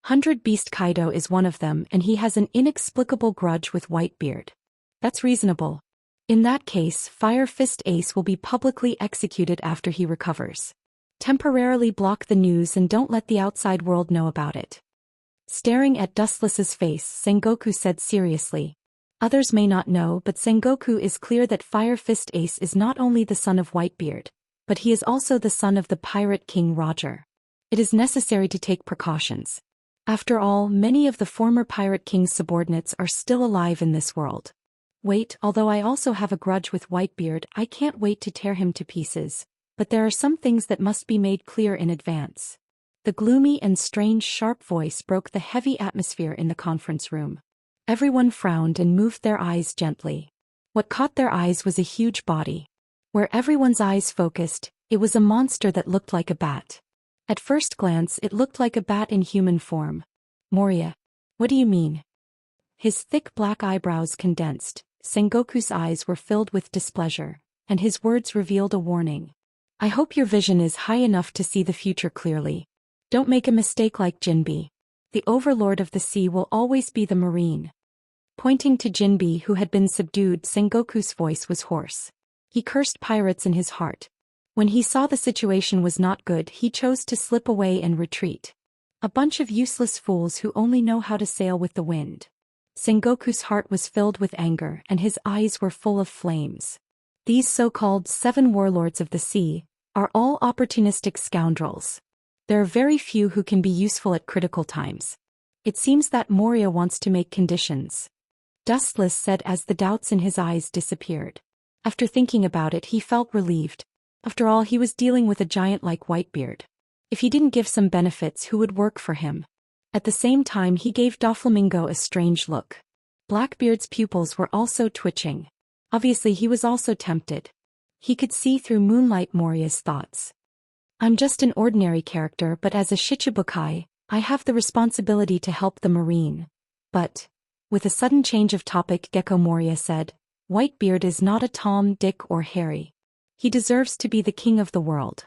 S1: 100 Beast Kaido is one of them, and he has an inexplicable grudge with Whitebeard. That's reasonable. In that case, Fire Fist Ace will be publicly executed after he recovers. Temporarily block the news and don't let the outside world know about it. Staring at Dustless's face, Sengoku said seriously. Others may not know, but Sengoku is clear that Fire Fist Ace is not only the son of Whitebeard, but he is also the son of the Pirate King Roger. It is necessary to take precautions. After all, many of the former Pirate King's subordinates are still alive in this world. Wait, although I also have a grudge with Whitebeard, I can't wait to tear him to pieces, but there are some things that must be made clear in advance. The gloomy and strange sharp voice broke the heavy atmosphere in the conference room. Everyone frowned and moved their eyes gently. What caught their eyes was a huge body. Where everyone's eyes focused, it was a monster that looked like a bat. At first glance it looked like a bat in human form. Moria. What do you mean? His thick black eyebrows condensed, Sengoku's eyes were filled with displeasure, and his words revealed a warning. I hope your vision is high enough to see the future clearly. Don't make a mistake like Jinbe. The overlord of the sea will always be the marine. Pointing to Jinbe, who had been subdued, Sengoku's voice was hoarse. He cursed pirates in his heart. When he saw the situation was not good, he chose to slip away and retreat. A bunch of useless fools who only know how to sail with the wind. Sengoku's heart was filled with anger, and his eyes were full of flames. These so-called 7 warlords of the sea are all opportunistic scoundrels. There are very few who can be useful at critical times. It seems that Moria wants to make conditions. Dustless said as the doubts in his eyes disappeared. After thinking about it, he felt relieved. After all, he was dealing with a giant like Whitebeard. If he didn't give some benefits, who would work for him? At the same time, he gave Doflamingo a strange look. Blackbeard's pupils were also twitching. Obviously, he was also tempted. He could see through moonlight Moria's thoughts. I'm just an ordinary character, but as a Shichibukai, I have the responsibility to help the marine. But, with a sudden change of topic, Gecko Moria said, Whitebeard is not a Tom, Dick, or Harry. He deserves to be the king of the world.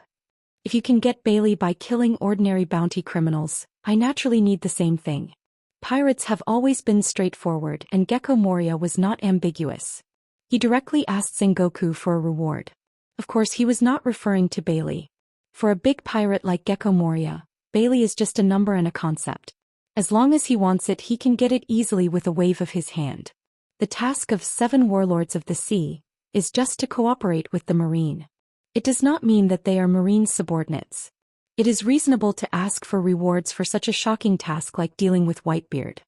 S1: If you can get Bailey by killing ordinary bounty criminals, I naturally need the same thing. Pirates have always been straightforward, and Gecko Moria was not ambiguous. He directly asked Sengoku for a reward. Of course, he was not referring to Bailey. For a big pirate like Gecko Moria, Bailey is just a number and a concept. As long as he wants it, he can get it easily with a wave of his hand. The task of 7 warlords of the sea is just to cooperate with the marine. It does not mean that they are marine subordinates. It is reasonable to ask for rewards for such a shocking task like dealing with Whitebeard.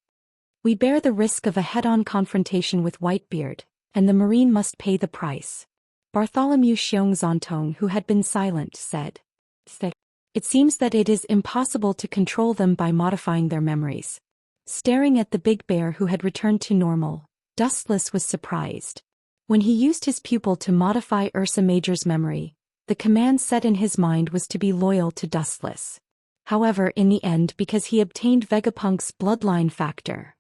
S1: We bear the risk of a head-on confrontation with Whitebeard, and the marine must pay the price. Bartholomew Xiongzantong, who had been silent, said. It seems that it is impossible to control them by modifying their memories. Staring at the big bear who had returned to normal, Dustless was surprised. When he used his pupil to modify Ursa Major's memory, the command set in his mind was to be loyal to Dustless. However, in the end, because he obtained Vegapunk's bloodline factor,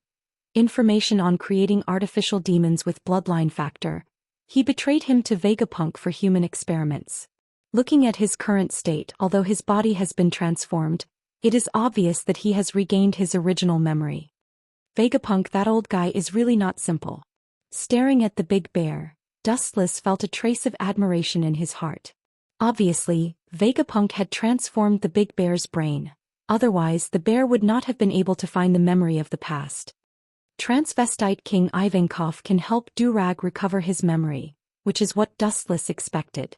S1: information on creating artificial demons with bloodline factor, he betrayed him to Vegapunk for human experiments. Looking at his current state, although his body has been transformed, it is obvious that he has regained his original memory. Vegapunk, that old guy, is really not simple. Staring at the big bear, Dustless felt a trace of admiration in his heart. Obviously, Vegapunk had transformed the big bear's brain. Otherwise, the bear would not have been able to find the memory of the past. Transvestite King Ivankov can help Durag recover his memory, which is what Dustless expected.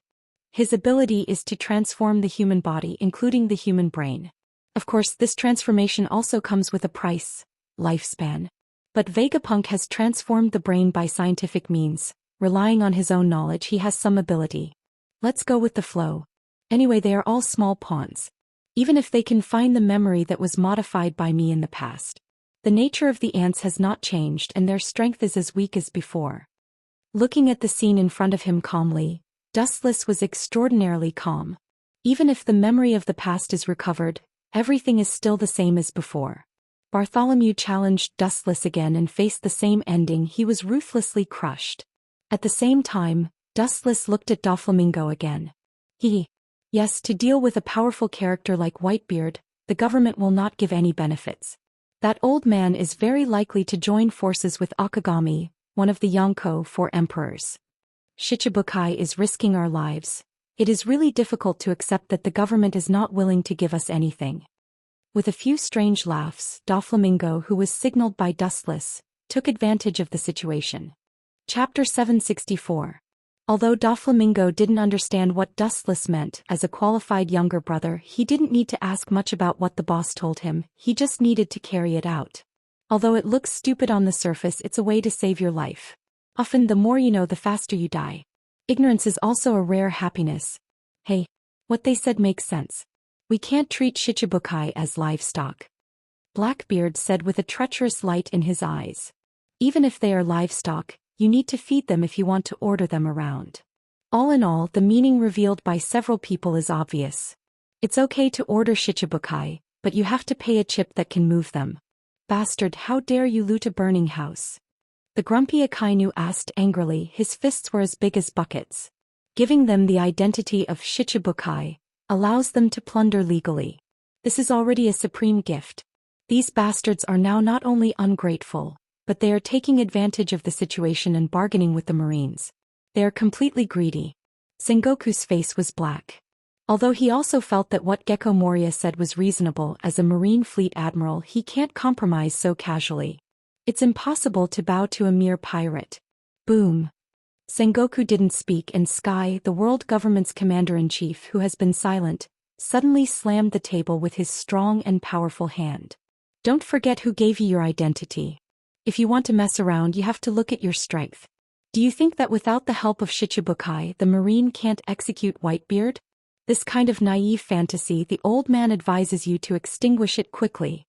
S1: His ability is to transform the human body, including the human brain. Of course, this transformation also comes with a price, lifespan. But Vegapunk has transformed the brain by scientific means. Relying on his own knowledge, he has some ability. Let's go with the flow. Anyway, they are all small pawns. Even if they can find the memory that was modified by me in the past. The nature of the ants has not changed and their strength is as weak as before. Looking at the scene in front of him calmly, Dustless was extraordinarily calm. Even if the memory of the past is recovered, everything is still the same as before. Bartholomew challenged Dustless again and faced the same ending. He was ruthlessly crushed. At the same time, Dustless looked at Doflamingo again. Yes, to deal with a powerful character like Whitebeard, the government will not give any benefits. That old man is very likely to join forces with Akagami, one of the Yonko 4 emperors. Shichibukai is risking our lives. It is really difficult to accept that the government is not willing to give us anything. With a few strange laughs, Doflamingo, who was signaled by Dustless, took advantage of the situation. Chapter 764. Although Doflamingo didn't understand what Dustless meant, as a qualified younger brother, he didn't need to ask much about what the boss told him, he just needed to carry it out. Although it looks stupid on the surface, it's a way to save your life. Often the more you know, the faster you die. Ignorance is also a rare happiness. Hey, what they said makes sense. We can't treat Shichibukai as livestock. Blackbeard said with a treacherous light in his eyes. Even if they are livestock, you need to feed them if you want to order them around. All in all, the meaning revealed by several people is obvious. It's okay to order Shichibukai, but you have to pay a chip that can move them. Bastard, how dare you loot a burning house? The grumpy Akainu asked angrily. His fists were as big as buckets. Giving them the identity of Shichibukai allows them to plunder legally. This is already a supreme gift. These bastards are now not only ungrateful, but they are taking advantage of the situation and bargaining with the Marines. They are completely greedy. Sengoku's face was black. Although he also felt that what Gecko Moria said was reasonable, as a Marine Fleet Admiral he can't compromise so casually. It's impossible to bow to a mere pirate. Boom. Sengoku didn't speak and Sky, the world government's commander-in-chief who has been silent, suddenly slammed the table with his strong and powerful hand. Don't forget who gave you your identity. If you want to mess around, you have to look at your strength. Do you think that without the help of Shichibukai the Marine can't execute Whitebeard? This kind of naive fantasy, the old man advises you to extinguish it quickly.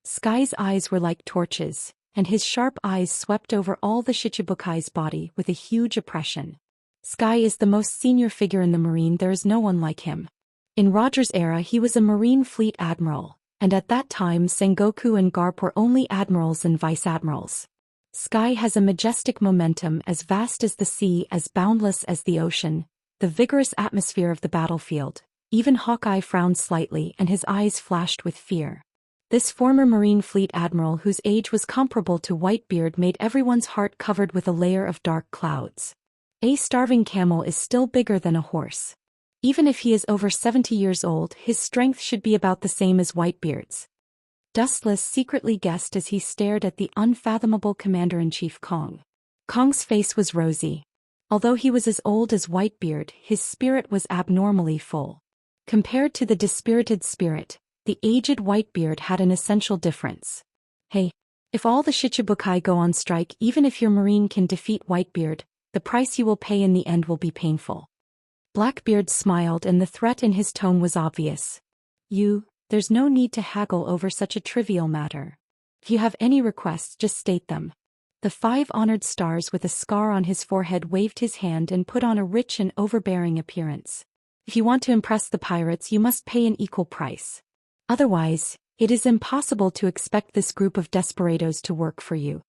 S1: Sky's eyes were like torches, and his sharp eyes swept over all the Shichibukai's body with a huge oppression. Sky is the most senior figure in the Marine, there is no one like him. In Roger's era he was a Marine Fleet Admiral, and at that time Sengoku and Garp were only admirals and vice-admirals. Sky has a majestic momentum as vast as the sea, as boundless as the ocean, the vigorous atmosphere of the battlefield. Even Hawkeye frowned slightly and his eyes flashed with fear. This former Marine Fleet Admiral, whose age was comparable to Whitebeard, made everyone's heart covered with a layer of dark clouds. A starving camel is still bigger than a horse. Even if he is over 70 years old, his strength should be about the same as Whitebeard's. Dustless secretly guessed as he stared at the unfathomable Commander-in-Chief Kong. Kong's face was rosy. Although he was as old as Whitebeard, his spirit was abnormally full. Compared to the dispirited spirit, the aged Whitebeard had an essential difference. Hey, if all the Shichibukai go on strike, even if your Marine can defeat Whitebeard, the price you will pay in the end will be painful. Blackbeard smiled and the threat in his tone was obvious. There's no need to haggle over such a trivial matter. If you have any requests, just state them. The 5 honored stars with a scar on his forehead waved his hand and put on a rich and overbearing appearance. If you want to impress the pirates, you must pay an equal price. Otherwise, it is impossible to expect this group of desperados to work for you.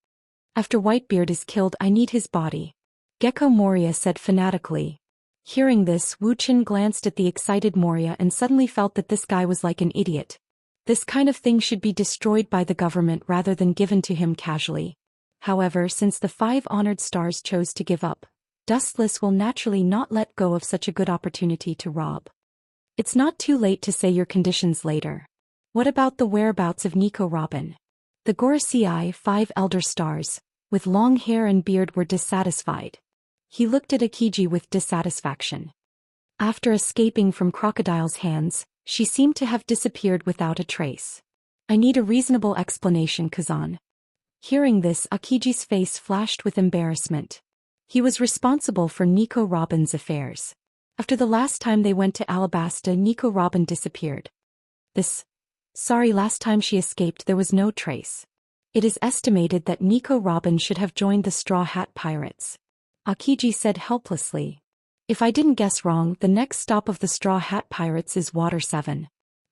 S1: After Whitebeard is killed, I need his body. Gecko Moria said fanatically. Hearing this, Wuxia glanced at the excited Moria and suddenly felt that this guy was like an idiot. This kind of thing should be destroyed by the government rather than given to him casually. However, since the 5 honored stars chose to give up, Dustless will naturally not let go of such a good opportunity to rob. It's not too late to say your conditions later. What about the whereabouts of Nico Robin? The Gorosei, 5 elder stars, with long hair and beard, were dissatisfied. He looked at Akiji with dissatisfaction. After escaping from Crocodile's hands, she seemed to have disappeared without a trace. I need a reasonable explanation, Kazan. Hearing this, Akiji's face flashed with embarrassment. He was responsible for Nico Robin's affairs. After the last time they went to Alabasta, Nico Robin disappeared. Sorry, last time she escaped there was no trace. It is estimated that Nico Robin should have joined the Straw Hat Pirates. Akiji said helplessly. If I didn't guess wrong, the next stop of the Straw Hat Pirates is Water 7.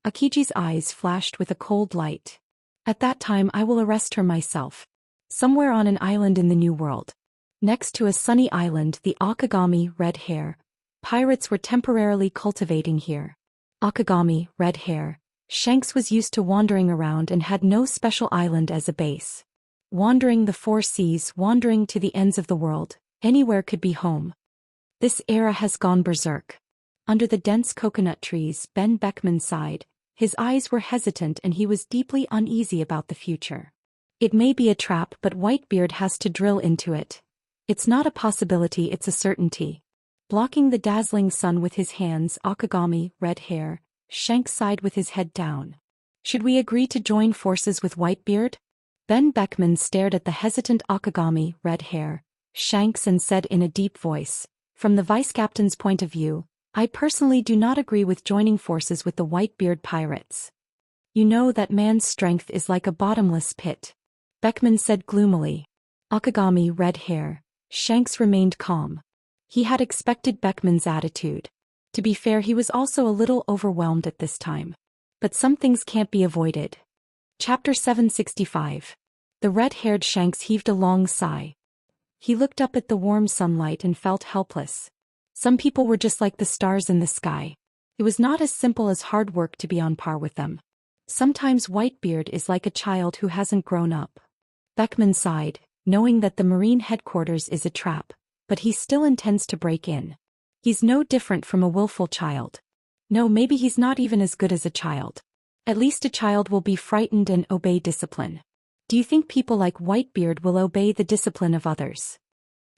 S1: Akiji's eyes flashed with a cold light. At that time I will arrest her myself. Somewhere on an island in the New World. Next to a sunny island, the Akagami, red hair, pirates were temporarily cultivating here. Akagami, red hair, Shanks was used to wandering around and had no special island as a base. Wandering the 4 seas, wandering to the ends of the world, anywhere could be home. This era has gone berserk. Under the dense coconut trees, Ben Beckman sighed. His eyes were hesitant and he was deeply uneasy about the future. It may be a trap, but Whitebeard has to drill into it. It's not a possibility, it's a certainty. Blocking the dazzling sun with his hands, Akagami, red hair, Shanks sighed with his head down. Should we agree to join forces with Whitebeard? Ben Beckman stared at the hesitant Akagami, red hair, Shanks, and said in a deep voice, from the vice-captain's point of view, I personally do not agree with joining forces with the Whitebeard pirates. You know that man's strength is like a bottomless pit. Beckman said gloomily. Akagami, red hair, Shanks remained calm. He had expected Beckman's attitude. To be fair, he was also a little overwhelmed at this time. But some things can't be avoided. Chapter 765. The red-haired Shanks heaved a long sigh. He looked up at the warm sunlight and felt helpless. Some people were just like the stars in the sky. It was not as simple as hard work to be on par with them. Sometimes Whitebeard is like a child who hasn't grown up. Beckman sighed, knowing that the Marine headquarters is a trap, but he still intends to break in. He's no different from a willful child. No, maybe he's not even as good as a child. At least a child will be frightened and obey discipline. Do you think people like Whitebeard will obey the discipline of others?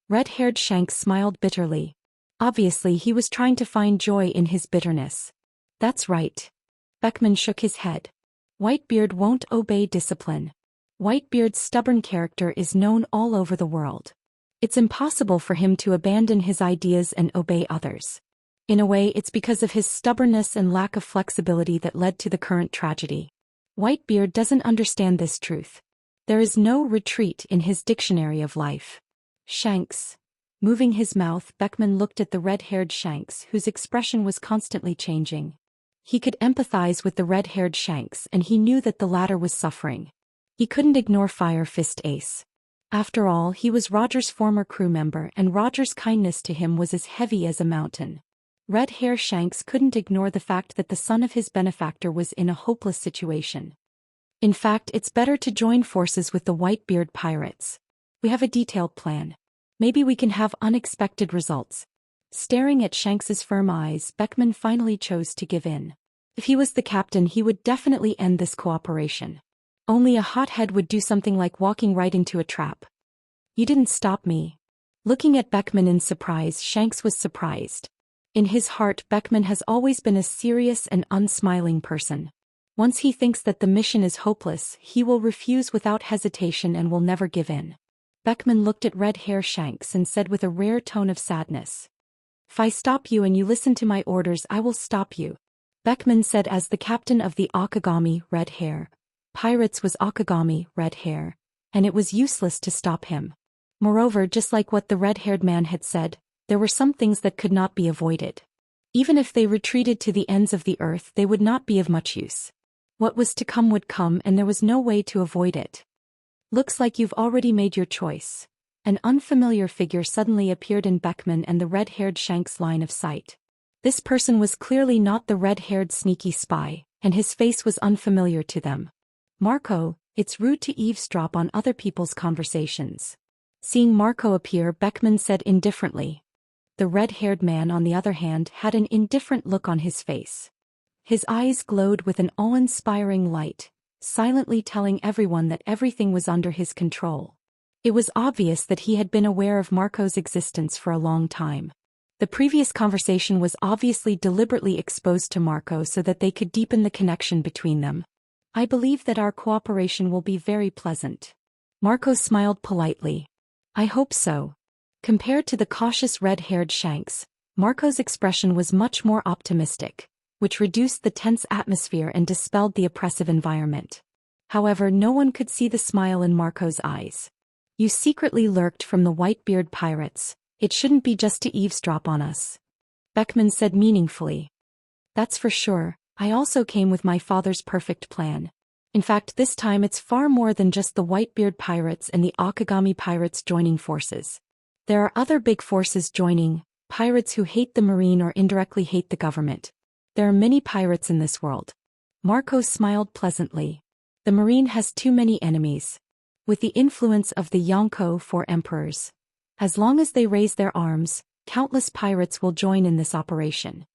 S1: Red-haired Shanks smiled bitterly. Obviously he was trying to find joy in his bitterness. That's right. Beckman shook his head. Whitebeard won't obey discipline. Whitebeard's stubborn character is known all over the world. It's impossible for him to abandon his ideas and obey others. In a way, it's because of his stubbornness and lack of flexibility that led to the current tragedy. Whitebeard doesn't understand this truth. There is no retreat in his dictionary of life. Shanks. Moving his mouth, Beckman looked at the red-haired Shanks, whose expression was constantly changing. He could empathize with the red-haired Shanks, and he knew that the latter was suffering. He couldn't ignore Fire Fist Ace. After all, he was Roger's former crew member, and Roger's kindness to him was as heavy as a mountain. Red-hair Shanks couldn't ignore the fact that the son of his benefactor was in a hopeless situation. In fact, it's better to join forces with the Whitebeard pirates. We have a detailed plan. Maybe we can have unexpected results. Staring at Shanks's firm eyes, Beckman finally chose to give in. If he was the captain, he would definitely end this cooperation. Only a hothead would do something like walking right into a trap. You didn't stop me. Looking at Beckman in surprise, Shanks was surprised. In his heart, Beckman has always been a serious and unsmiling person. Once he thinks that the mission is hopeless, he will refuse without hesitation and will never give in. Beckman looked at red-hair Shanks and said with a rare tone of sadness. If I stop you and you listen to my orders, I will stop you. Beckman said as the captain of the Akagami, red hair. Pirates was Akagami, red hair, and it was useless to stop him. Moreover, just like what the red-haired man had said, there were some things that could not be avoided. Even if they retreated to the ends of the earth, they would not be of much use. What was to come would come, and there was no way to avoid it. Looks like you've already made your choice. An unfamiliar figure suddenly appeared in Beckman and the red-haired Shanks' line of sight. This person was clearly not the red-haired sneaky spy, and his face was unfamiliar to them. Marco, it's rude to eavesdrop on other people's conversations. Seeing Marco appear, Beckman said indifferently, The red-haired man, on the other hand, had an indifferent look on his face. His eyes glowed with an awe-inspiring light, silently telling everyone that everything was under his control. It was obvious that he had been aware of Marco's existence for a long time. The previous conversation was obviously deliberately exposed to Marco so that they could deepen the connection between them. I believe that our cooperation will be very pleasant. Marco smiled politely. I hope so. Compared to the cautious red-haired Shanks, Marco's expression was much more optimistic, which reduced the tense atmosphere and dispelled the oppressive environment. However, no one could see the smile in Marco's eyes. You secretly lurked from the Whitebeard pirates. It shouldn't be just to eavesdrop on us. Beckman said meaningfully. That's for sure. I also came with my father's perfect plan. In fact, this time it's far more than just the Whitebeard pirates and the Akagami pirates joining forces. There are other big forces joining, pirates who hate the marine or indirectly hate the government. There are many pirates in this world. Marco smiled pleasantly. The marine has too many enemies. With the influence of the Yonko 4 emperors, as long as they raise their arms, countless pirates will join in this operation.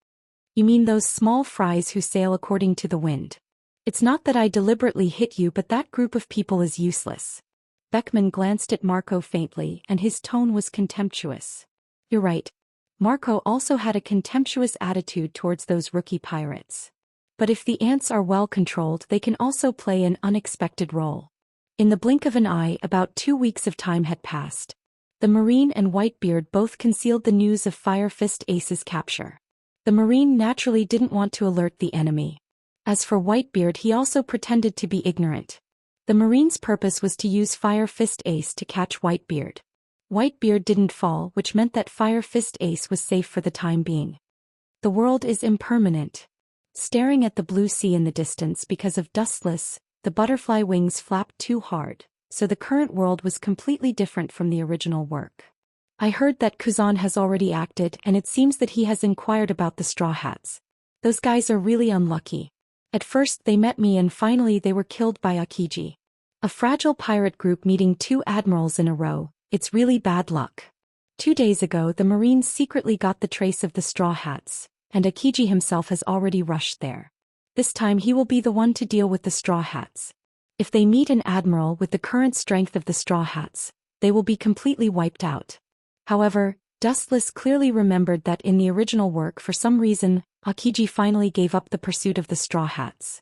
S1: You mean those small fries who sail according to the wind? It's not that I deliberately hit you, but that group of people is useless. Beckman glanced at Marco faintly, and his tone was contemptuous. You're right. Marco also had a contemptuous attitude towards those rookie pirates. But if the ants are well controlled, they can also play an unexpected role. In the blink of an eye, about 2 weeks of time had passed. The Marine and Whitebeard both concealed the news of Fire Fist Ace's capture. The Marine naturally didn't want to alert the enemy. As for Whitebeard, he also pretended to be ignorant. The Marine's purpose was to use Fire Fist Ace to catch Whitebeard. Whitebeard didn't fall, which meant that Fire Fist Ace was safe for the time being. The world is impermanent. Staring at the blue sea in the distance because of Dustless, the butterfly wings flapped too hard, so the current world was completely different from the original work. I heard that Kuzan has already acted, and it seems that he has inquired about the Straw Hats. Those guys are really unlucky. At first they met me and finally they were killed by Akiji. A fragile pirate group meeting 2 admirals in a row, it's really bad luck. 2 days ago the Marines secretly got the trace of the Straw Hats, and Akiji himself has already rushed there. This time he will be the one to deal with the Straw Hats. If they meet an admiral with the current strength of the Straw Hats, they will be completely wiped out. However, Dustless clearly remembered that in the original work for some reason, Akiji finally gave up the pursuit of the Straw Hats.